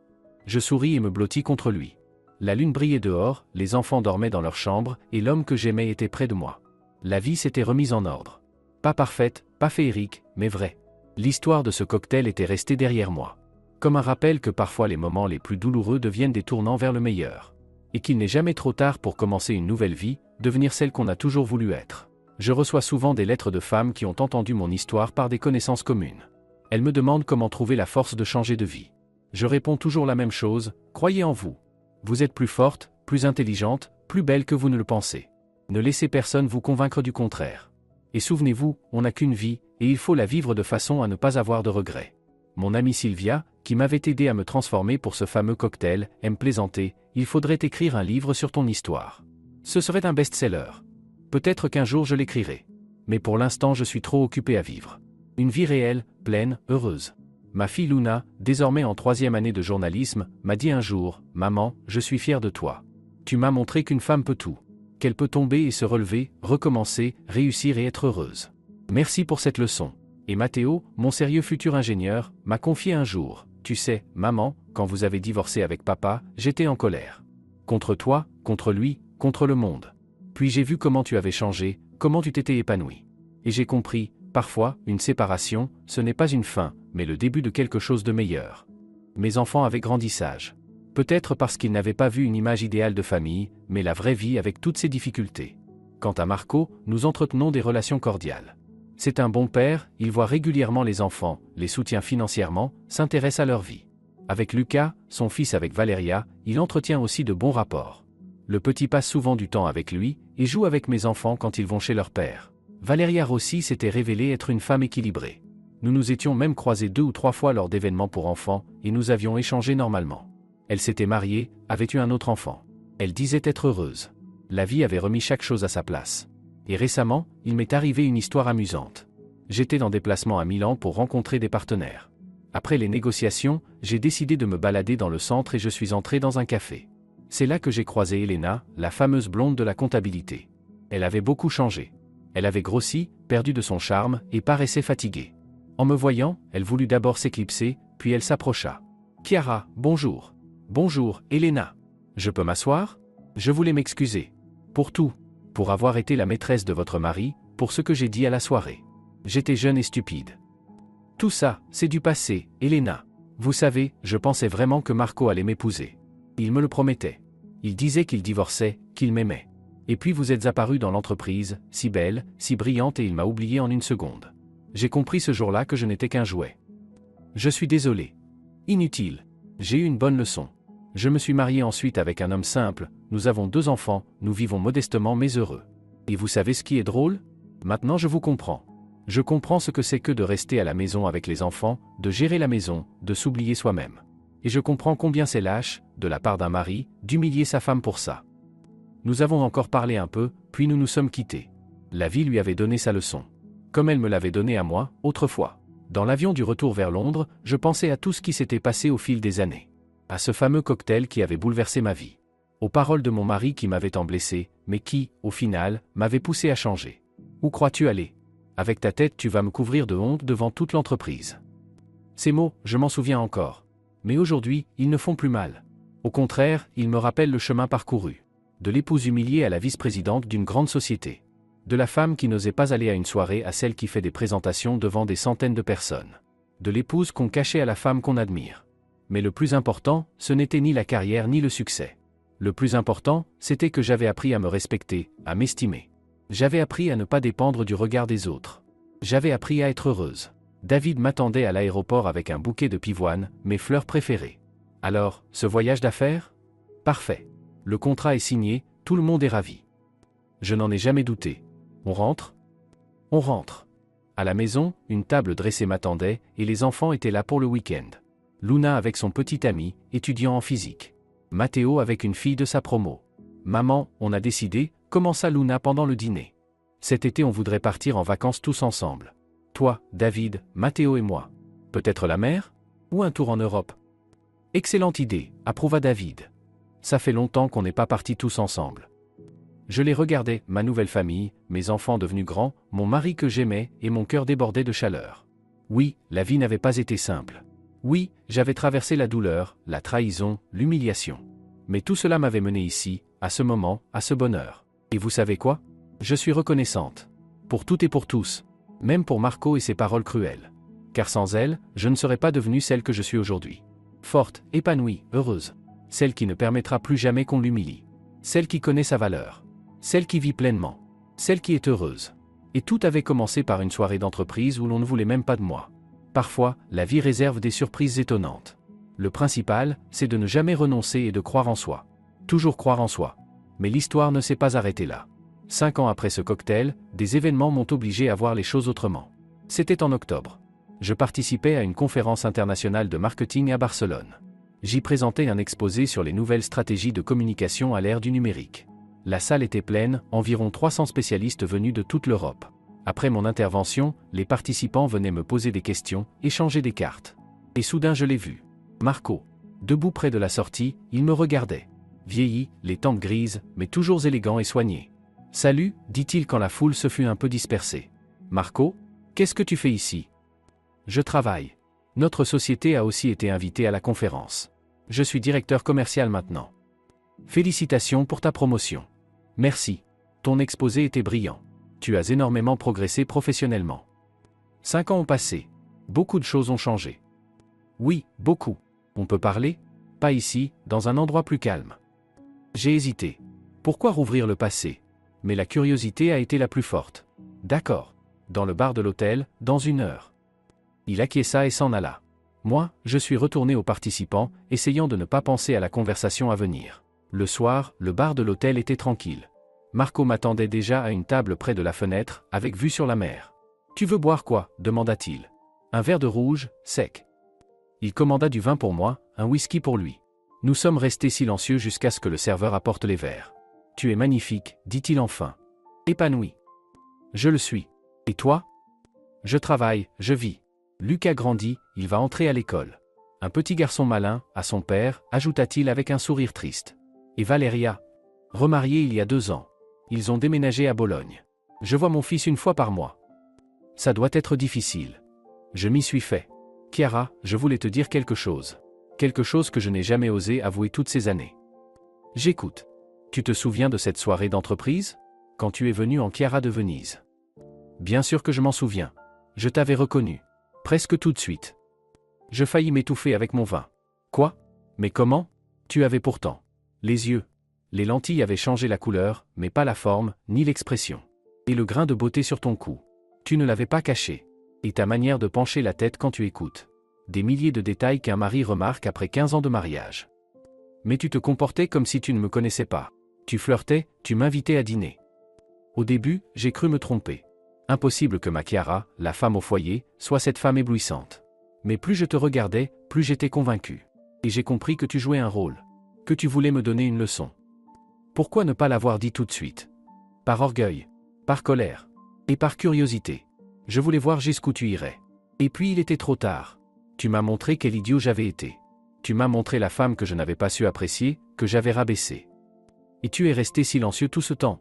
Je souris et me blottis contre lui. La lune brillait dehors, les enfants dormaient dans leur chambre, et l'homme que j'aimais était près de moi. La vie s'était remise en ordre. Pas parfaite, pas féerique, mais vraie. L'histoire de ce cocktail était restée derrière moi. Comme un rappel que parfois les moments les plus douloureux deviennent des tournants vers le meilleur. Et qu'il n'est jamais trop tard pour commencer une nouvelle vie, devenir celle qu'on a toujours voulu être. Je reçois souvent des lettres de femmes qui ont entendu mon histoire par des connaissances communes. Elles me demandent comment trouver la force de changer de vie. Je réponds toujours la même chose, croyez en vous. Vous êtes plus forte, plus intelligente, plus belle que vous ne le pensez. Ne laissez personne vous convaincre du contraire. Et souvenez-vous, on n'a qu'une vie, et il faut la vivre de façon à ne pas avoir de regrets. Mon amie Sylvia, qui m'avait aidé à me transformer pour ce fameux cocktail, aime plaisanter, il faudrait écrire un livre sur ton histoire. Ce serait un best-seller. Peut-être qu'un jour je l'écrirai. Mais pour l'instant je suis trop occupé à vivre. Une vie réelle, pleine, heureuse. Ma fille Luna, désormais en 3e année de journalisme, m'a dit un jour, « Maman, je suis fière de toi. Tu m'as montré qu'une femme peut tout. Qu'elle peut tomber et se relever, recommencer, réussir et être heureuse. Merci pour cette leçon. » Et Matteo, mon sérieux futur ingénieur, m'a confié un jour, « Tu sais, maman, quand vous avez divorcé avec papa, j'étais en colère. Contre toi, contre lui, contre le monde. Puis j'ai vu comment tu avais changé, comment tu t'étais épanoui. Et j'ai compris, parfois, une séparation, ce n'est pas une fin, mais le début de quelque chose de meilleur. » Mes enfants avaient grandi sages. Peut-être parce qu'ils n'avaient pas vu une image idéale de famille, mais la vraie vie avec toutes ses difficultés. Quant à Marco, nous entretenons des relations cordiales. C'est un bon père, il voit régulièrement les enfants, les soutient financièrement, s'intéresse à leur vie. Avec Lucas, son fils avec Valeria, il entretient aussi de bons rapports. Le petit passe souvent du temps avec lui, et joue avec mes enfants quand ils vont chez leur père. Valeria Rossi s'était révélée être une femme équilibrée. Nous nous étions même croisés 2 ou 3 fois lors d'événements pour enfants, et nous avions échangé normalement. Elle s'était mariée, avait eu un autre enfant. Elle disait être heureuse. La vie avait remis chaque chose à sa place. Et récemment, il m'est arrivé une histoire amusante. J'étais en déplacement à Milan pour rencontrer des partenaires. Après les négociations, j'ai décidé de me balader dans le centre et je suis entré dans un café. C'est là que j'ai croisé Elena, la fameuse blonde de la comptabilité. Elle avait beaucoup changé. Elle avait grossi, perdu de son charme, et paraissait fatiguée. En me voyant, elle voulut d'abord s'éclipser, puis elle s'approcha. « Chiara, bonjour. »« Bonjour, Elena. Je peux m'asseoir? Je voulais m'excuser. Pour tout. Pour avoir été la maîtresse de votre mari, pour ce que j'ai dit à la soirée. J'étais jeune et stupide. Tout ça, c'est du passé, Elena. Vous savez, je pensais vraiment que Marco allait m'épouser. Il me le promettait. Il disait qu'il divorçait, qu'il m'aimait. Et puis vous êtes apparue dans l'entreprise, si belle, si brillante et il m'a oublié en une seconde. J'ai compris ce jour-là que je n'étais qu'un jouet. Je suis désolé. Inutile. J'ai eu une bonne leçon. Je me suis marié ensuite avec un homme simple, nous avons 2 enfants, nous vivons modestement mais heureux. Et vous savez ce qui est drôle? Maintenant je vous comprends. Je comprends ce que c'est que de rester à la maison avec les enfants, de gérer la maison, de s'oublier soi-même. Et je comprends combien c'est lâche, de la part d'un mari, d'humilier sa femme pour ça. Nous avons encore parlé un peu, puis nous nous sommes quittés. La vie lui avait donné sa leçon. Comme elle me l'avait donnée à moi, autrefois. Dans l'avion du retour vers Londres, je pensais à tout ce qui s'était passé au fil des années. À ce fameux cocktail qui avait bouleversé ma vie. Aux paroles de mon mari qui m'avait tant blessé, mais qui, au final, m'avait poussé à changer. Où crois-tu aller? Avec ta tête, tu vas me couvrir de honte devant toute l'entreprise. Ces mots, je m'en souviens encore. Mais aujourd'hui, ils ne font plus mal. Au contraire, ils me rappellent le chemin parcouru. De l'épouse humiliée à la vice-présidente d'une grande société. De la femme qui n'osait pas aller à une soirée à celle qui fait des présentations devant des centaines de personnes. De l'épouse qu'on cachait à la femme qu'on admire. Mais le plus important, ce n'était ni la carrière ni le succès. Le plus important, c'était que j'avais appris à me respecter, à m'estimer. J'avais appris à ne pas dépendre du regard des autres. J'avais appris à être heureuse. David m'attendait à l'aéroport avec un bouquet de pivoine, mes fleurs préférées. Alors, ce voyage d'affaires? Parfait. Le contrat est signé, tout le monde est ravi. Je n'en ai jamais douté. On rentre? On rentre. À la maison, une table dressée m'attendait, et les enfants étaient là pour le week-end. Luna avec son petit ami, étudiant en physique. Matteo avec une fille de sa promo. Maman, on a décidé, commença Luna pendant le dîner. Cet été on voudrait partir en vacances tous ensemble. Toi, David, Matteo et moi. Peut-être la mer? Ou un tour en Europe? Excellente idée, approuva David. Ça fait longtemps qu'on n'est pas partis tous ensemble. Je les regardais, ma nouvelle famille, mes enfants devenus grands, mon mari que j'aimais, et mon cœur débordait de chaleur. Oui, la vie n'avait pas été simple. Oui, j'avais traversé la douleur, la trahison, l'humiliation. Mais tout cela m'avait mené ici, à ce moment, à ce bonheur. Et vous savez quoi? Je suis reconnaissante. Pour tout et pour tous. Même pour Marco et ses paroles cruelles. Car sans elle, je ne serais pas devenue celle que je suis aujourd'hui. Forte, épanouie, heureuse. Celle qui ne permettra plus jamais qu'on l'humilie. Celle qui connaît sa valeur. Celle qui vit pleinement. Celle qui est heureuse. Et tout avait commencé par une soirée d'entreprise où l'on ne voulait même pas de moi. Parfois, la vie réserve des surprises étonnantes. Le principal, c'est de ne jamais renoncer et de croire en soi. Toujours croire en soi. Mais l'histoire ne s'est pas arrêtée là. 5 ans après ce cocktail, des événements m'ont obligé à voir les choses autrement. C'était en octobre. Je participais à une conférence internationale de marketing à Barcelone. J'y présentais un exposé sur les nouvelles stratégies de communication à l'ère du numérique. La salle était pleine, environ 300 spécialistes venus de toute l'Europe. Après mon intervention, les participants venaient me poser des questions, échanger des cartes. Et soudain je l'ai vu. Marco. Debout près de la sortie, il me regardait. Vieilli, les tempes grises, mais toujours élégant et soigné. « Salut », dit-il quand la foule se fut un peu dispersée. « Marco, qu'est-ce que tu fais ici ?»« Je travaille. Notre société a aussi été invitée à la conférence. Je suis directeur commercial maintenant. Félicitations pour ta promotion. Merci. Ton exposé était brillant. Tu as énormément progressé professionnellement. 5 ans ont passé. Beaucoup de choses ont changé. Oui, beaucoup. On peut parler? Pas ici, dans un endroit plus calme. J'ai hésité. Pourquoi rouvrir le passé? Mais la curiosité a été la plus forte. D'accord. Dans le bar de l'hôtel, dans 1 heure. Il acquiesça et s'en alla. Moi, je suis retourné aux participants, essayant de ne pas penser à la conversation à venir. Le soir, le bar de l'hôtel était tranquille. Marco m'attendait déjà à une table près de la fenêtre, avec vue sur la mer. « Tu veux boire quoi » demanda-t-il. « Un verre de rouge, sec. » Il commanda du vin pour moi, un whisky pour lui. Nous sommes restés silencieux jusqu'à ce que le serveur apporte les verres. « Tu es magnifique » dit-il enfin. Épanoui. Je le suis. Et toi? Je travaille, je vis. Lucas grandit, il va entrer à l'école. Un petit garçon malin, à son père, ajouta-t-il avec un sourire triste. Et Valéria? Remariée il y a 2 ans. Ils ont déménagé à Bologne. Je vois mon fils 1 fois par mois. Ça doit être difficile. Je m'y suis fait. Chiara, je voulais te dire quelque chose. Quelque chose que je n'ai jamais osé avouer toutes ces années. J'écoute. Tu te souviens de cette soirée d'entreprise? Quand tu es venu en Chiara de Venise. Bien sûr que je m'en souviens. Je t'avais reconnu. Presque tout de suite. Je faillis m'étouffer avec mon vin. Quoi? Mais comment? Tu avais pourtant. Les yeux. Les lentilles avaient changé la couleur, mais pas la forme, ni l'expression. Et le grain de beauté sur ton cou. Tu ne l'avais pas caché. Et ta manière de pencher la tête quand tu écoutes. Des milliers de détails qu'un mari remarque après 15 ans de mariage. Mais tu te comportais comme si tu ne me connaissais pas. Tu flirtais, tu m'invitais à dîner. Au début, j'ai cru me tromper. Impossible que ma Chiara, la femme au foyer, soit cette femme éblouissante. Mais plus je te regardais, plus j'étais convaincu. Et j'ai compris que tu jouais un rôle. Que tu voulais me donner une leçon. Pourquoi ne pas l'avoir dit tout de suite? Par orgueil. Par colère. Et par curiosité. Je voulais voir jusqu'où tu irais. Et puis il était trop tard. Tu m'as montré quel idiot j'avais été. Tu m'as montré la femme que je n'avais pas su apprécier, que j'avais rabaissée. Et tu es resté silencieux tout ce temps.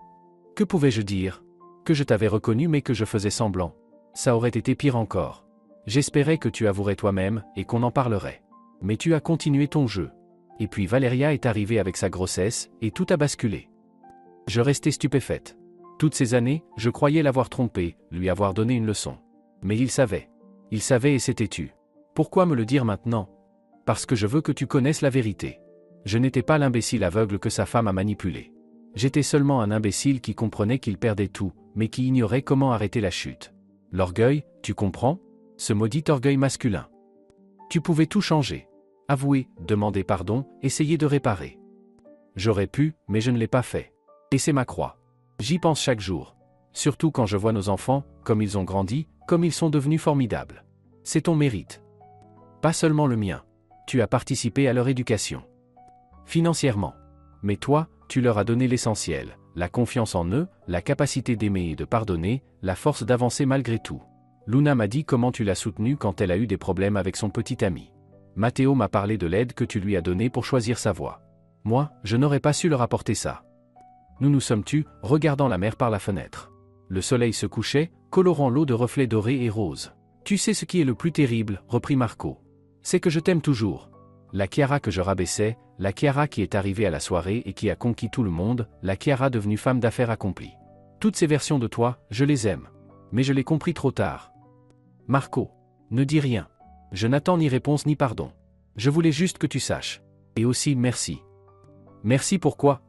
Que pouvais-je dire? Que je t'avais reconnu mais que je faisais semblant. Ça aurait été pire encore. J'espérais que tu avouerais toi-même et qu'on en parlerait. Mais tu as continué ton jeu. Et puis Valéria est arrivée avec sa grossesse et tout a basculé. Je restais stupéfaite. Toutes ces années, je croyais l'avoir trompé, lui avoir donné une leçon. Mais il savait. Il savait et s'était tu. Pourquoi me le dire maintenant? Parce que je veux que tu connaisses la vérité. Je n'étais pas l'imbécile aveugle que sa femme a manipulé. J'étais seulement un imbécile qui comprenait qu'il perdait tout, mais qui ignorait comment arrêter la chute. L'orgueil, tu comprends? Ce maudit orgueil masculin. Tu pouvais tout changer. Avouer, demander pardon, essayer de réparer. J'aurais pu, mais je ne l'ai pas fait. Et c'est ma croix. J'y pense chaque jour. Surtout quand je vois nos enfants, comme ils ont grandi, comme ils sont devenus formidables. C'est ton mérite. Pas seulement le mien. Tu as participé à leur éducation. Financièrement. Mais toi, tu leur as donné l'essentiel, la confiance en eux, la capacité d'aimer et de pardonner, la force d'avancer malgré tout. Luna m'a dit comment tu l'as soutenue quand elle a eu des problèmes avec son petit ami. Matteo m'a parlé de l'aide que tu lui as donnée pour choisir sa voie. Moi, je n'aurais pas su leur apporter ça. Nous nous sommes tus, regardant la mer par la fenêtre. Le soleil se couchait, colorant l'eau de reflets dorés et roses. Tu sais ce qui est le plus terrible, reprit Marco. C'est que je t'aime toujours. La Chiara que je rabaissais, la Chiara qui est arrivée à la soirée et qui a conquis tout le monde, la Chiara devenue femme d'affaires accomplie. Toutes ces versions de toi, je les aime. Mais je l'ai compris trop tard. Marco, ne dis rien. Je n'attends ni réponse ni pardon. Je voulais juste que tu saches. Et aussi merci. Merci pourquoi?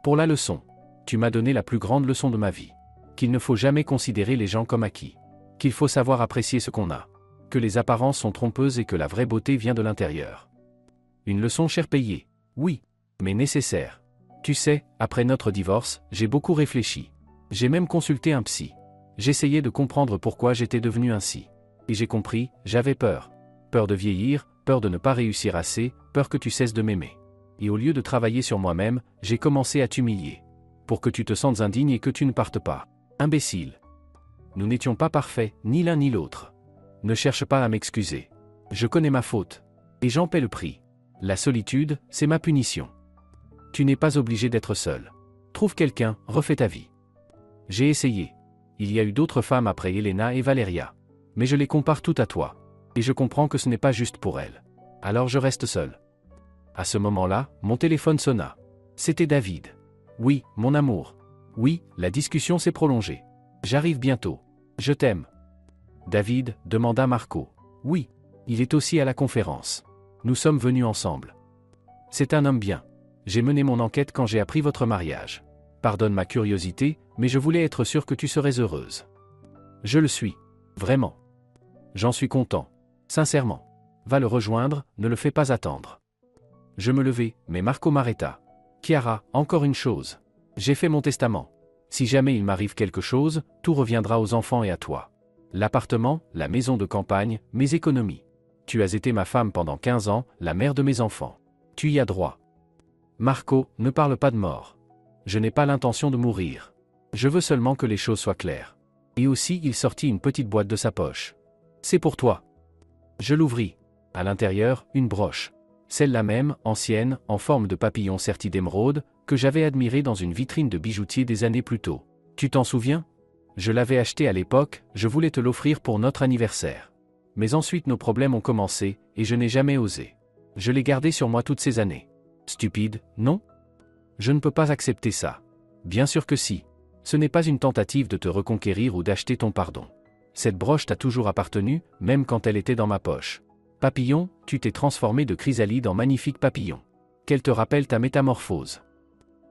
Pour la leçon. Tu m'as donné la plus grande leçon de ma vie. Qu'il ne faut jamais considérer les gens comme acquis. Qu'il faut savoir apprécier ce qu'on a. Que les apparences sont trompeuses et que la vraie beauté vient de l'intérieur. Une leçon cher payée. Oui, mais nécessaire. Tu sais, après notre divorce, j'ai beaucoup réfléchi. J'ai même consulté un psy. J'essayais de comprendre pourquoi j'étais devenu ainsi. Et j'ai compris, j'avais peur. Peur de vieillir, peur de ne pas réussir assez, peur que tu cesses de m'aimer. Et au lieu de travailler sur moi-même, j'ai commencé à t'humilier. Pour que tu te sentes indigne et que tu ne partes pas. Imbécile. Nous n'étions pas parfaits, ni l'un ni l'autre. Ne cherche pas à m'excuser. Je connais ma faute. Et j'en paie le prix. La solitude, c'est ma punition. Tu n'es pas obligé d'être seul. Trouve quelqu'un, refais ta vie. J'ai essayé. Il y a eu d'autres femmes après Elena et Valeria. Mais je les compare toutes à toi. Et je comprends que ce n'est pas juste pour elles. Alors je reste seul. À ce moment-là, mon téléphone sonna. C'était David. Oui, mon amour. Oui, la discussion s'est prolongée. J'arrive bientôt. Je t'aime. David, demanda Marco. Oui, il est aussi à la conférence. Nous sommes venus ensemble. C'est un homme bien. J'ai mené mon enquête quand j'ai appris votre mariage. Pardonne ma curiosité, mais je voulais être sûr que tu serais heureuse. Je le suis. Vraiment. J'en suis content. Sincèrement. Va le rejoindre, ne le fais pas attendre. Je me levai, mais Marco m'arrêta. Chiara, encore une chose. J'ai fait mon testament. Si jamais il m'arrive quelque chose, tout reviendra aux enfants et à toi. L'appartement, la maison de campagne, mes économies. Tu as été ma femme pendant 15 ans, la mère de mes enfants. Tu y as droit. Marco, ne parle pas de mort. Je n'ai pas l'intention de mourir. Je veux seulement que les choses soient claires. Et aussi il sortit une petite boîte de sa poche. C'est pour toi. Je l'ouvris. À l'intérieur, une broche. Celle-là même, ancienne, en forme de papillon serti d'émeraude, que j'avais admirée dans une vitrine de bijoutier des années plus tôt. Tu t'en souviens? Je l'avais achetée à l'époque, je voulais te l'offrir pour notre anniversaire. Mais ensuite nos problèmes ont commencé, et je n'ai jamais osé. Je l'ai gardée sur moi toutes ces années. Stupide, non? Je ne peux pas accepter ça. Bien sûr que si. Ce n'est pas une tentative de te reconquérir ou d'acheter ton pardon. Cette broche t'a toujours appartenu, même quand elle était dans ma poche. Papillon, tu t'es transformé de chrysalide en magnifique papillon. Qu'elle te rappelle ta métamorphose.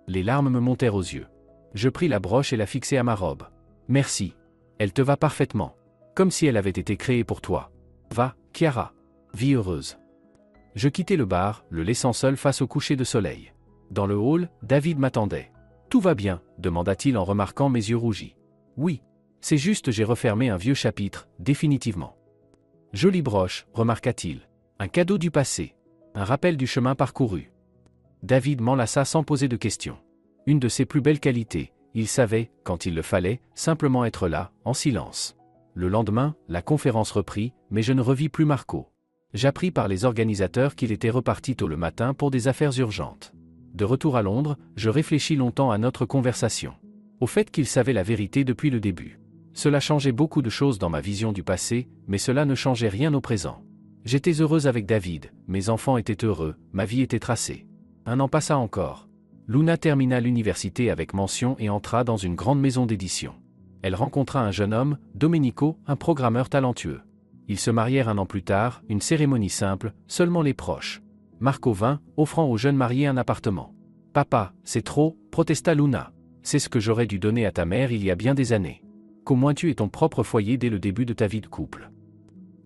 Les larmes me montèrent aux yeux. Je pris la broche et la fixai à ma robe. Merci. Elle te va parfaitement. Comme si elle avait été créée pour toi. Va, Chiara. Vie heureuse. Je quittai le bar, le laissant seul face au coucher de soleil. Dans le hall, David m'attendait. Tout va bien, demanda-t-il en remarquant mes yeux rougis. Oui. C'est juste j'ai refermé un vieux chapitre, définitivement. Jolie broche, remarqua-t-il. Un cadeau du passé. Un rappel du chemin parcouru. David m'enlaça sans poser de questions. Une de ses plus belles qualités, il savait, quand il le fallait, simplement être là, en silence. Le lendemain, la conférence reprit, mais je ne revis plus Marco. J'appris par les organisateurs qu'il était reparti tôt le matin pour des affaires urgentes. De retour à Londres, je réfléchis longtemps à notre conversation. Au fait qu'il savait la vérité depuis le début. Cela changeait beaucoup de choses dans ma vision du passé, mais cela ne changeait rien au présent. J'étais heureuse avec David, mes enfants étaient heureux, ma vie était tracée. Un an passa encore. Luna termina l'université avec mention et entra dans une grande maison d'édition. Elle rencontra un jeune homme, Domenico, un programmeur talentueux. Ils se marièrent un an plus tard, une cérémonie simple, seulement les proches. Marco vint, offrant au jeune marié un appartement. « Papa, c'est trop », protesta Luna. « C'est ce que j'aurais dû donner à ta mère il y a bien des années. Qu'au moins tu aies ton propre foyer dès le début de ta vie de couple. »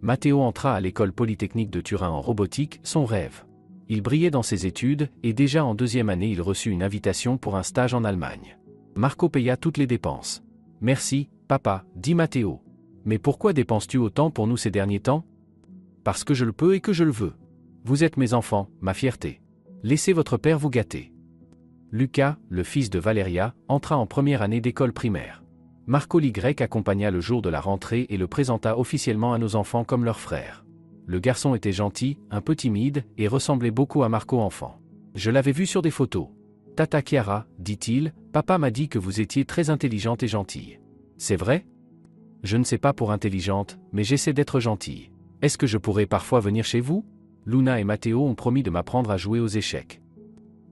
Matteo entra à l'école polytechnique de Turin en robotique, son rêve. Il brillait dans ses études, et déjà en 2e année il reçut une invitation pour un stage en Allemagne. Marco paya toutes les dépenses. « Merci, papa », dit Matteo. « Mais pourquoi dépenses-tu autant pour nous ces derniers temps ?»« Parce que je le peux et que je le veux. Vous êtes mes enfants, ma fierté. Laissez votre père vous gâter. » Lucas, le fils de Valeria, entra en première année d'école primaire. Marco l'Y accompagna le jour de la rentrée et le présenta officiellement à nos enfants comme leur frère. Le garçon était gentil, un peu timide, et ressemblait beaucoup à Marco enfant. Je l'avais vu sur des photos. « Tata Chiara, dit-il, papa m'a dit que vous étiez très intelligente et gentille. C'est vrai ? Je ne sais pas pour intelligente, mais j'essaie d'être gentille. Est-ce que je pourrais parfois venir chez vous ? Luna et Matteo ont promis de m'apprendre à jouer aux échecs.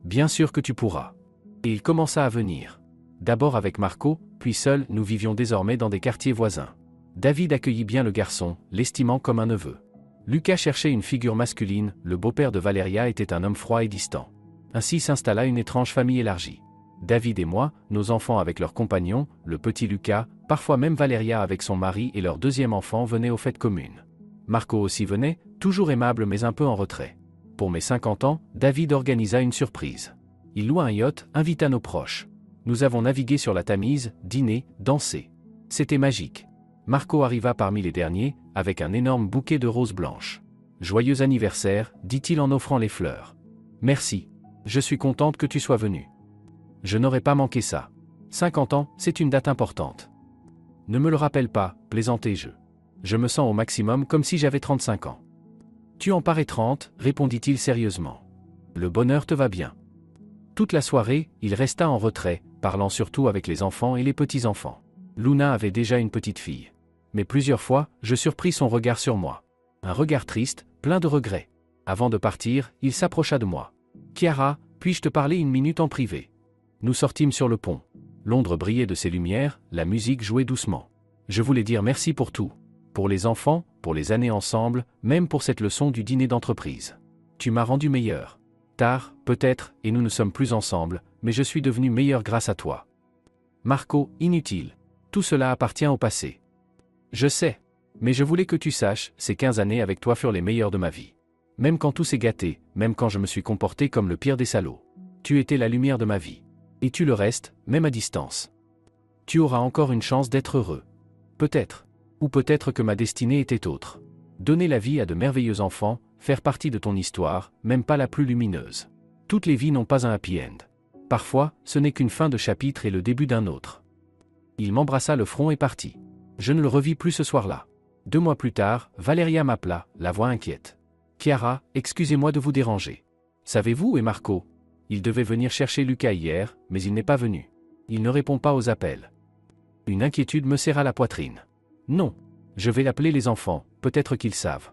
Bien sûr que tu pourras. Et il commença à venir. D'abord avec Marco, puis seul, nous vivions désormais dans des quartiers voisins. David accueillit bien le garçon, l'estimant comme un neveu. Lucas cherchait une figure masculine, le beau-père de Valeria était un homme froid et distant. Ainsi s'installa une étrange famille élargie. David et moi, nos enfants avec leurs compagnons, le petit Lucas, parfois même Valeria avec son mari et leur 2e enfant venaient aux fêtes communes. Marco aussi venait, toujours aimable mais un peu en retrait. Pour mes 50 ans, David organisa une surprise. Il loua un yacht, invita nos proches. Nous avons navigué sur la Tamise, dîné, dansé. C'était magique. Marco arriva parmi les derniers, avec un énorme bouquet de roses blanches. « Joyeux anniversaire », dit-il en offrant les fleurs. « Merci. Je suis contente que tu sois venu. Je n'aurais pas manqué ça. 50 ans, c'est une date importante. » « Ne me le rappelle pas, plaisantai-je. Je me sens au maximum comme si j'avais 35 ans. »« Tu en parais 30, répondit-il sérieusement. Le bonheur te va bien. » Toute la soirée, il resta en retrait, parlant surtout avec les enfants et les petits-enfants. Luna avait déjà une petite fille. Mais plusieurs fois, je surpris son regard sur moi. Un regard triste, plein de regrets. Avant de partir, il s'approcha de moi. « Chiara, puis-je te parler une minute en privé ?» Nous sortîmes sur le pont. Londres brillait de ses lumières, la musique jouait doucement. Je voulais dire merci pour tout. Pour les enfants, pour les années ensemble, même pour cette leçon du dîner d'entreprise. Tu m'as rendu meilleur. Tard, peut-être, et nous ne sommes plus ensemble, mais je suis devenu meilleur grâce à toi. Marco, inutile. Tout cela appartient au passé. Je sais. Mais je voulais que tu saches, ces 15 années avec toi furent les meilleures de ma vie. Même quand tout s'est gâté, même quand je me suis comporté comme le pire des salauds. Tu étais la lumière de ma vie. Et tu le restes, même à distance. Tu auras encore une chance d'être heureux. Peut-être. Ou peut-être que ma destinée était autre. Donner la vie à de merveilleux enfants, faire partie de ton histoire, même pas la plus lumineuse. Toutes les vies n'ont pas un happy end. Parfois, ce n'est qu'une fin de chapitre et le début d'un autre. Il m'embrassa le front et partit. Je ne le revis plus ce soir-là. 2 mois plus tard, Valeria m'appela, la voix inquiète. « Chiara, excusez-moi de vous déranger. Savez-vous où est Marco ? Il devait venir chercher Lucas hier, mais il n'est pas venu. Il ne répond pas aux appels. » Une inquiétude me serra la poitrine. « Non. Je vais appeler les enfants, peut-être qu'ils savent. »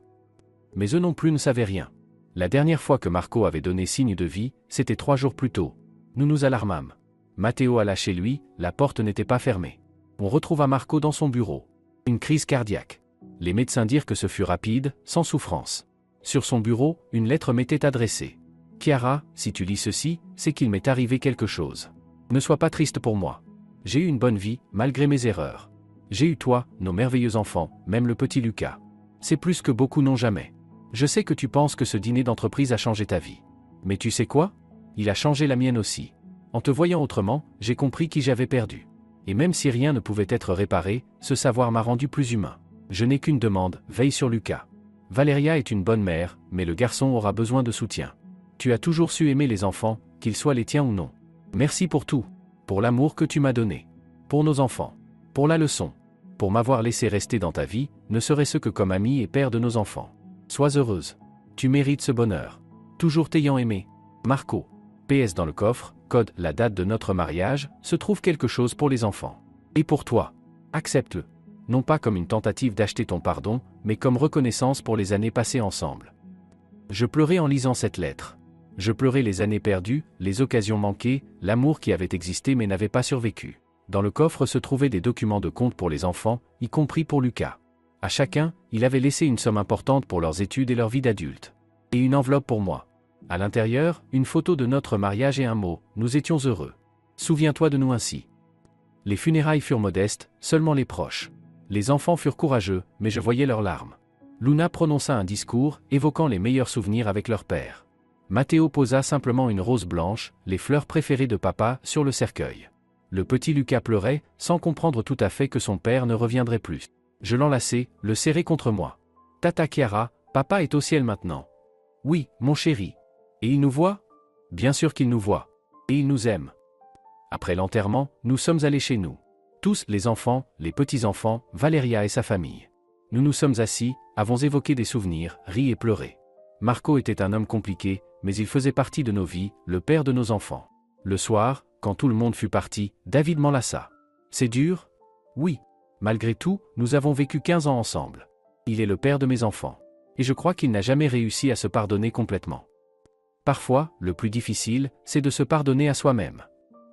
Mais eux non plus ne savaient rien. La dernière fois que Marco avait donné signe de vie, c'était 3 jours plus tôt. Nous nous alarmâmes. Matteo alla chez lui, la porte n'était pas fermée. On retrouva Marco dans son bureau. Une crise cardiaque. Les médecins dirent que ce fut rapide, sans souffrance. Sur son bureau, une lettre m'était adressée. « Chiara, si tu lis ceci, c'est qu'il m'est arrivé quelque chose. Ne sois pas triste pour moi. J'ai eu une bonne vie, malgré mes erreurs. J'ai eu toi, nos merveilleux enfants, même le petit Lucas. C'est plus que beaucoup n'ont jamais. Je sais que tu penses que ce dîner d'entreprise a changé ta vie. Mais tu sais quoi ? Il a changé la mienne aussi. En te voyant autrement, j'ai compris qui j'avais perdu. Et même si rien ne pouvait être réparé, ce savoir m'a rendu plus humain. Je n'ai qu'une demande, veille sur Lucas. Valeria est une bonne mère, mais le garçon aura besoin de soutien. Tu as toujours su aimer les enfants, qu'ils soient les tiens ou non. Merci pour tout. Pour l'amour que tu m'as donné. Pour nos enfants. Pour la leçon. Pour m'avoir laissé rester dans ta vie, ne serait-ce que comme ami et père de nos enfants. Sois heureuse. Tu mérites ce bonheur. Toujours t'ayant aimé. Marco. PS dans le coffre, code la date de notre mariage, se trouve quelque chose pour les enfants. Et pour toi. Accepte-le. Non pas comme une tentative d'acheter ton pardon, mais comme reconnaissance pour les années passées ensemble. Je pleurais en lisant cette lettre. Je pleurais les années perdues, les occasions manquées, l'amour qui avait existé mais n'avait pas survécu. Dans le coffre se trouvaient des documents de compte pour les enfants, y compris pour Lucas. À chacun, il avait laissé une somme importante pour leurs études et leur vie d'adulte. Et une enveloppe pour moi. À l'intérieur, une photo de notre mariage et un mot, nous étions heureux. Souviens-toi de nous ainsi. Les funérailles furent modestes, seulement les proches. Les enfants furent courageux, mais je voyais leurs larmes. Luna prononça un discours, évoquant les meilleurs souvenirs avec leur père. Matteo posa simplement une rose blanche, les fleurs préférées de papa, sur le cercueil. Le petit Lucas pleurait, sans comprendre tout à fait que son père ne reviendrait plus. Je l'enlaçai, le serrai contre moi. Tata Chiara, papa est au ciel maintenant. Oui, mon chéri. Et il nous voit? Bien sûr qu'il nous voit. Et il nous aime. Après l'enterrement, nous sommes allés chez nous. Tous, les enfants, les petits-enfants, Valeria et sa famille. Nous nous sommes assis, avons évoqué des souvenirs, ri et pleuré. Marco était un homme compliqué, mais il faisait partie de nos vies, le père de nos enfants. Le soir, quand tout le monde fut parti, David m'enlaça. C'est dur? Oui. Malgré tout, nous avons vécu 15 ans ensemble. Il est le père de mes enfants. Et je crois qu'il n'a jamais réussi à se pardonner complètement. Parfois, le plus difficile, c'est de se pardonner à soi-même.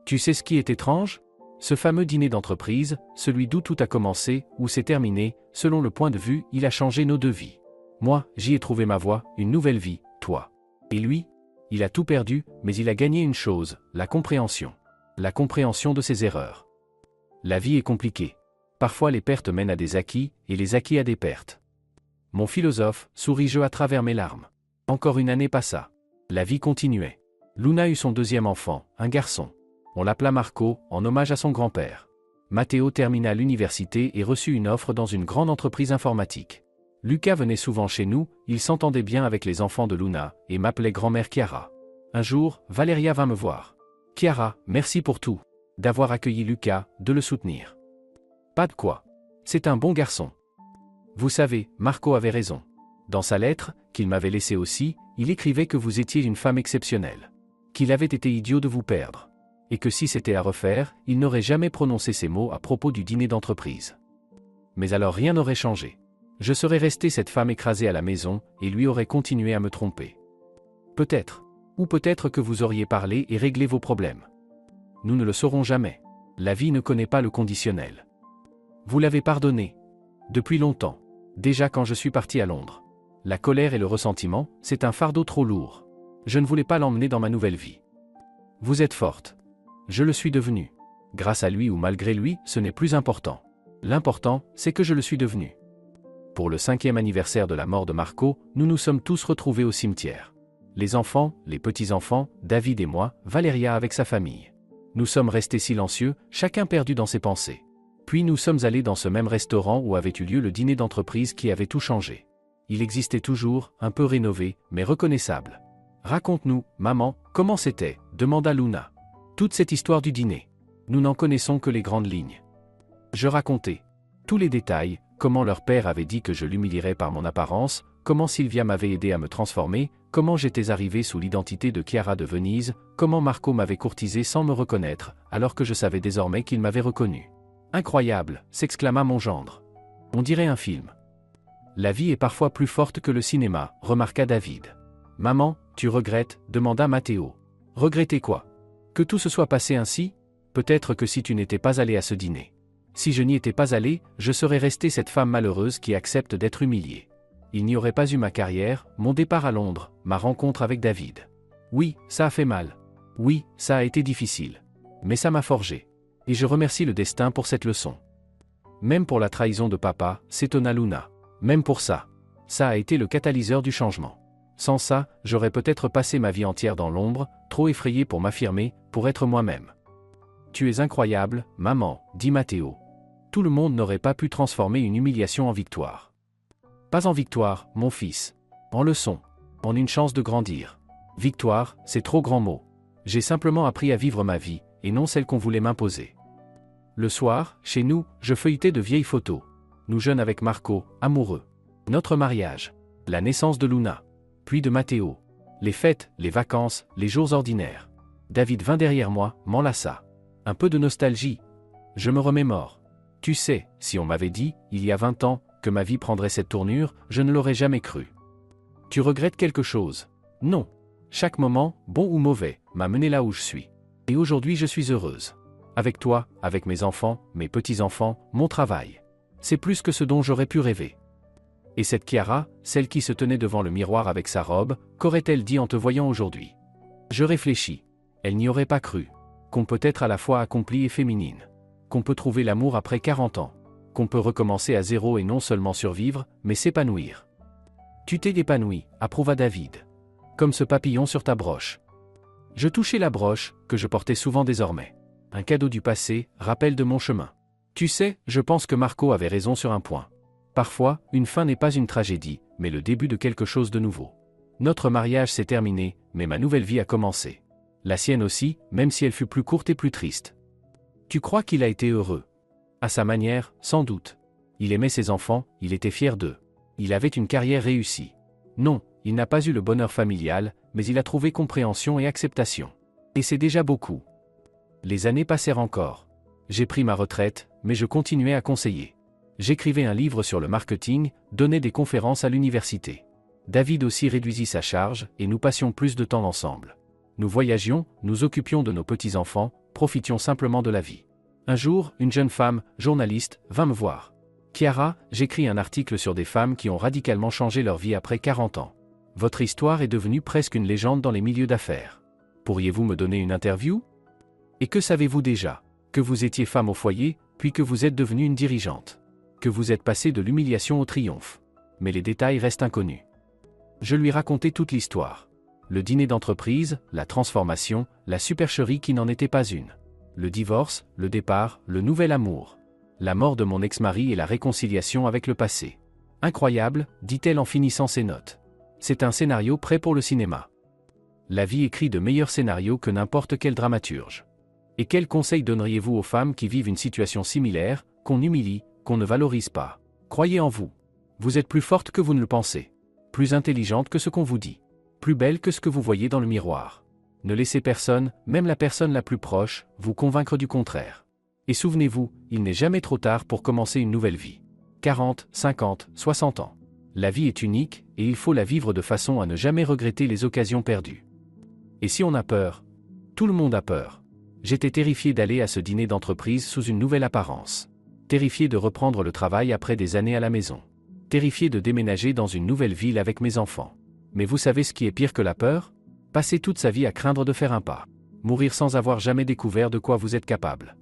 Tu sais ce qui est étrange? Ce fameux dîner d'entreprise, celui d'où tout a commencé, où c'est terminé, selon le point de vue, il a changé nos deux vies. Moi, j'y ai trouvé ma voie, une nouvelle vie, toi. Et lui? Il a tout perdu, mais il a gagné une chose, la compréhension. La compréhension de ses erreurs. La vie est compliquée. Parfois les pertes mènent à des acquis, et les acquis à des pertes. Mon philosophe, souris-je à travers mes larmes. Encore une année passa. La vie continuait. Luna eut son deuxième enfant, un garçon. On l'appela Marco, en hommage à son grand-père. Matteo termina l'université et reçut une offre dans une grande entreprise informatique. Lucas venait souvent chez nous, il s'entendait bien avec les enfants de Luna, et m'appelait grand-mère Chiara. Un jour, Valeria vint me voir. Chiara, merci pour tout. D'avoir accueilli Lucas, de le soutenir. Pas de quoi. C'est un bon garçon. Vous savez, Marco avait raison. Dans sa lettre, qu'il m'avait laissée aussi, il écrivait que vous étiez une femme exceptionnelle. Qu'il avait été idiot de vous perdre. Et que si c'était à refaire, il n'aurait jamais prononcé ces mots à propos du dîner d'entreprise. Mais alors rien n'aurait changé. Je serais restée cette femme écrasée à la maison, et lui aurait continué à me tromper. Peut-être. Ou peut-être que vous auriez parlé et réglé vos problèmes. Nous ne le saurons jamais. La vie ne connaît pas le conditionnel. Vous l'avez pardonné. Depuis longtemps. Déjà quand je suis parti à Londres. La colère et le ressentiment, c'est un fardeau trop lourd. Je ne voulais pas l'emmener dans ma nouvelle vie. Vous êtes forte. Je le suis devenu. Grâce à lui ou malgré lui, ce n'est plus important. L'important, c'est que je le suis devenu. Pour le 5e anniversaire de la mort de Marco, nous nous sommes tous retrouvés au cimetière. Les enfants, les petits-enfants, David et moi, Valeria avec sa famille. Nous sommes restés silencieux, chacun perdu dans ses pensées. Puis nous sommes allés dans ce même restaurant où avait eu lieu le dîner d'entreprise qui avait tout changé. Il existait toujours, un peu rénové, mais reconnaissable. Raconte-nous, maman, comment c'était, demanda Luna. Toute cette histoire du dîner. Nous n'en connaissons que les grandes lignes. Je racontais. Tous les détails, comment leur père avait dit que je l'humilierais par mon apparence, comment Sylvia m'avait aidé à me transformer, comment j'étais arrivé sous l'identité de Chiara de Venise, comment Marco m'avait courtisé sans me reconnaître, alors que je savais désormais qu'il m'avait reconnu. Incroyable, s'exclama mon gendre. On dirait un film. La vie est parfois plus forte que le cinéma, remarqua David. Maman, tu regrettes, demanda Matteo. Regretter quoi? Que tout se soit passé ainsi? Peut-être que si tu n'étais pas allé à ce dîner. Si je n'y étais pas allé, je serais restée cette femme malheureuse qui accepte d'être humiliée. Il n'y aurait pas eu ma carrière, mon départ à Londres, ma rencontre avec David. Oui, ça a fait mal. Oui, ça a été difficile. Mais ça m'a forgé. Et je remercie le destin pour cette leçon. Même pour la trahison de papa, s'étonna Luna. Même pour ça. Ça a été le catalyseur du changement. Sans ça, j'aurais peut-être passé ma vie entière dans l'ombre, trop effrayé pour m'affirmer, pour être moi-même. Tu es incroyable, maman, dit Matteo. Tout le monde n'aurait pas pu transformer une humiliation en victoire. Pas en victoire, mon fils. En leçon. En une chance de grandir. Victoire, c'est trop grand mot. J'ai simplement appris à vivre ma vie, et non celle qu'on voulait m'imposer. Le soir, chez nous, je feuilletais de vieilles photos. Nous jeunes avec Marco, amoureux. Notre mariage. La naissance de Luna. Puis de Matteo. Les fêtes, les vacances, les jours ordinaires. David vint derrière moi, m'enlaça. Un peu de nostalgie. Je me remémore. Tu sais, si on m'avait dit, il y a 20 ans, que ma vie prendrait cette tournure, je ne l'aurais jamais cru. Tu regrettes quelque chose? Non. Chaque moment, bon ou mauvais, m'a mené là où je suis. Et aujourd'hui je suis heureuse. Avec toi, avec mes enfants, mes petits-enfants, mon travail. C'est plus que ce dont j'aurais pu rêver. Et cette Chiara, celle qui se tenait devant le miroir avec sa robe, qu'aurait-elle dit en te voyant aujourd'hui? Je réfléchis. Elle n'y aurait pas cru. Qu'on peut être à la fois accomplie et féminine. Qu'on peut trouver l'amour après 40 ans. Qu'on peut recommencer à zéro et non seulement survivre, mais s'épanouir. Tu t'es épanoui, approuva David. Comme ce papillon sur ta broche. Je touchai la broche, que je portais souvent désormais. Un cadeau du passé, rappel de mon chemin. Tu sais, je pense que Marco avait raison sur un point. Parfois, une fin n'est pas une tragédie, mais le début de quelque chose de nouveau. Notre mariage s'est terminé, mais ma nouvelle vie a commencé. La sienne aussi, même si elle fut plus courte et plus triste. Tu crois qu'il a été heureux? À sa manière, sans doute. Il aimait ses enfants, il était fier d'eux. Il avait une carrière réussie. Non, il n'a pas eu le bonheur familial, mais il a trouvé compréhension et acceptation. Et c'est déjà beaucoup. Les années passèrent encore. J'ai pris ma retraite, mais je continuais à conseiller. J'écrivais un livre sur le marketing, donnais des conférences à l'université. David aussi réduisit sa charge, et nous passions plus de temps ensemble. Nous voyagions, nous occupions de nos petits-enfants, profitions simplement de la vie. Un jour, une jeune femme, journaliste, vint me voir. Chiara, j'écris un article sur des femmes qui ont radicalement changé leur vie après 40 ans. Votre histoire est devenue presque une légende dans les milieux d'affaires. Pourriez-vous me donner une interview? Et que savez-vous déjà? Que vous étiez femme au foyer, puis que vous êtes devenue une dirigeante. Que vous êtes passée de l'humiliation au triomphe. Mais les détails restent inconnus. Je lui racontai toute l'histoire. Le dîner d'entreprise, la transformation, la supercherie qui n'en était pas une. Le divorce, le départ, le nouvel amour. La mort de mon ex-mari et la réconciliation avec le passé. Incroyable, dit-elle en finissant ses notes. C'est un scénario prêt pour le cinéma. La vie écrit de meilleurs scénarios que n'importe quel dramaturge. Et quels conseils donneriez-vous aux femmes qui vivent une situation similaire, qu'on humilie, qu'on ne valorise pas? Croyez en vous. Vous êtes plus forte que vous ne le pensez. Plus intelligente que ce qu'on vous dit. Plus belle que ce que vous voyez dans le miroir. Ne laissez personne, même la personne la plus proche, vous convaincre du contraire. Et souvenez-vous, il n'est jamais trop tard pour commencer une nouvelle vie. 40, 50, 60 ans. La vie est unique, et il faut la vivre de façon à ne jamais regretter les occasions perdues. Et si on a peur? Tout le monde a peur. J'étais terrifié d'aller à ce dîner d'entreprise sous une nouvelle apparence. Terrifié de reprendre le travail après des années à la maison. Terrifié de déménager dans une nouvelle ville avec mes enfants. Mais vous savez ce qui est pire que la peur? Passer toute sa vie à craindre de faire un pas. Mourir sans avoir jamais découvert de quoi vous êtes capable.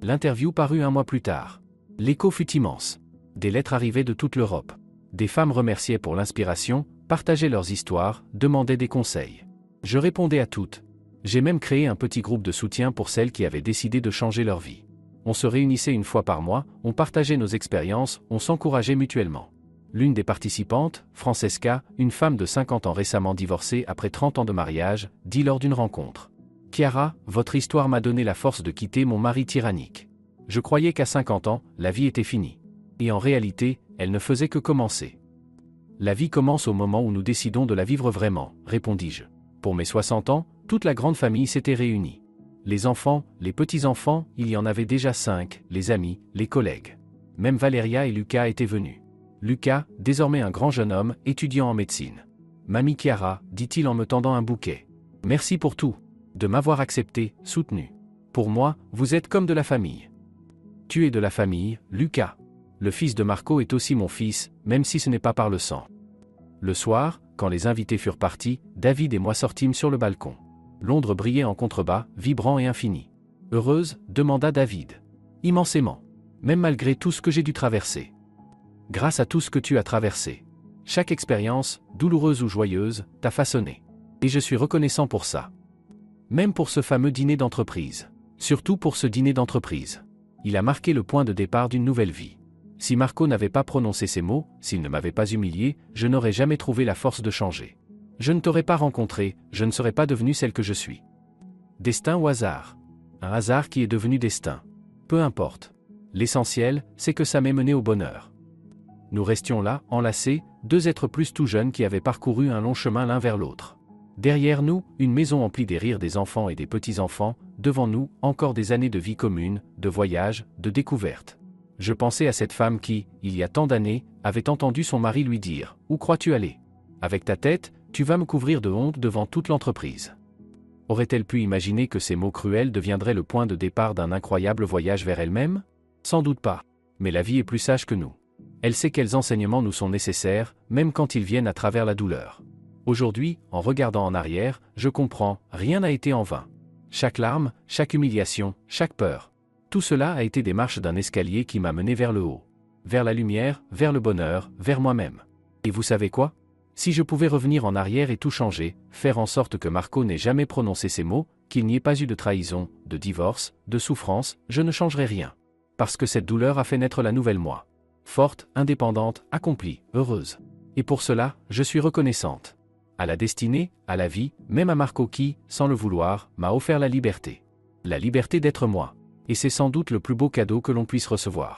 L'interview parut 1 mois plus tard. L'écho fut immense. Des lettres arrivaient de toute l'Europe. Des femmes remerciaient pour l'inspiration, partageaient leurs histoires, demandaient des conseils. Je répondais à toutes. J'ai même créé un petit groupe de soutien pour celles qui avaient décidé de changer leur vie. On se réunissait 1 fois par mois, on partageait nos expériences, on s'encourageait mutuellement. L'une des participantes, Francesca, une femme de 50 ans récemment divorcée après 30 ans de mariage, dit lors d'une rencontre. Chiara, votre histoire m'a donné la force de quitter mon mari tyrannique. Je croyais qu'à 50 ans, la vie était finie. Et en réalité, elle ne faisait que commencer. La vie commence au moment où nous décidons de la vivre vraiment, répondis-je. Pour mes 60 ans, toute la grande famille s'était réunie. Les enfants, les petits-enfants, il y en avait déjà 5, les amis, les collègues. Même Valeria et Lucas étaient venus. Lucas, désormais un grand jeune homme, étudiant en médecine. Mamie Chiara, dit-il en me tendant un bouquet. Merci pour tout. De m'avoir accepté, soutenu. Pour moi, vous êtes comme de la famille. Tu es de la famille, Lucas. Le fils de Marco est aussi mon fils, même si ce n'est pas par le sang. Le soir, quand les invités furent partis, David et moi sortîmes sur le balcon. Londres brillait en contrebas, vibrant et infini. Heureuse, demanda David. Immensément. Même malgré tout ce que j'ai dû traverser. Grâce à tout ce que tu as traversé. Chaque expérience, douloureuse ou joyeuse, t'a façonné. Et je suis reconnaissant pour ça. Même pour ce fameux dîner d'entreprise. Surtout pour ce dîner d'entreprise. Il a marqué le point de départ d'une nouvelle vie. Si Marco n'avait pas prononcé ces mots, s'il ne m'avait pas humilié, je n'aurais jamais trouvé la force de changer. Je ne t'aurais pas rencontré, je ne serais pas devenue celle que je suis. Destin ou hasard? Un hasard qui est devenu destin. Peu importe. L'essentiel, c'est que ça m'ait mené au bonheur. Nous restions là, enlacés, deux êtres plus tout jeunes qui avaient parcouru un long chemin l'un vers l'autre. Derrière nous, une maison emplie des rires des enfants et des petits-enfants, devant nous, encore des années de vie commune, de voyages, de découvertes. Je pensais à cette femme qui, il y a tant d'années, avait entendu son mari lui dire « Où crois-tu aller? Avec ta tête, tu vas me couvrir de honte devant toute l'entreprise. » Aurait-elle pu imaginer que ces mots cruels deviendraient le point de départ d'un incroyable voyage vers elle-même? Sans doute pas. Mais la vie est plus sage que nous. Elle sait quels enseignements nous sont nécessaires, même quand ils viennent à travers la douleur. Aujourd'hui, en regardant en arrière, je comprends, rien n'a été en vain. Chaque larme, chaque humiliation, chaque peur. Tout cela a été des marches d'un escalier qui m'a mené vers le haut. Vers la lumière, vers le bonheur, vers moi-même. Et vous savez quoi? Si je pouvais revenir en arrière et tout changer, faire en sorte que Marco n'ait jamais prononcé ces mots, qu'il n'y ait pas eu de trahison, de divorce, de souffrance, je ne changerais rien. Parce que cette douleur a fait naître la nouvelle moi. Forte, indépendante, accomplie, heureuse. Et pour cela, je suis reconnaissante. À la destinée, à la vie, même à Marco qui, sans le vouloir, m'a offert la liberté. La liberté d'être moi. Et c'est sans doute le plus beau cadeau que l'on puisse recevoir.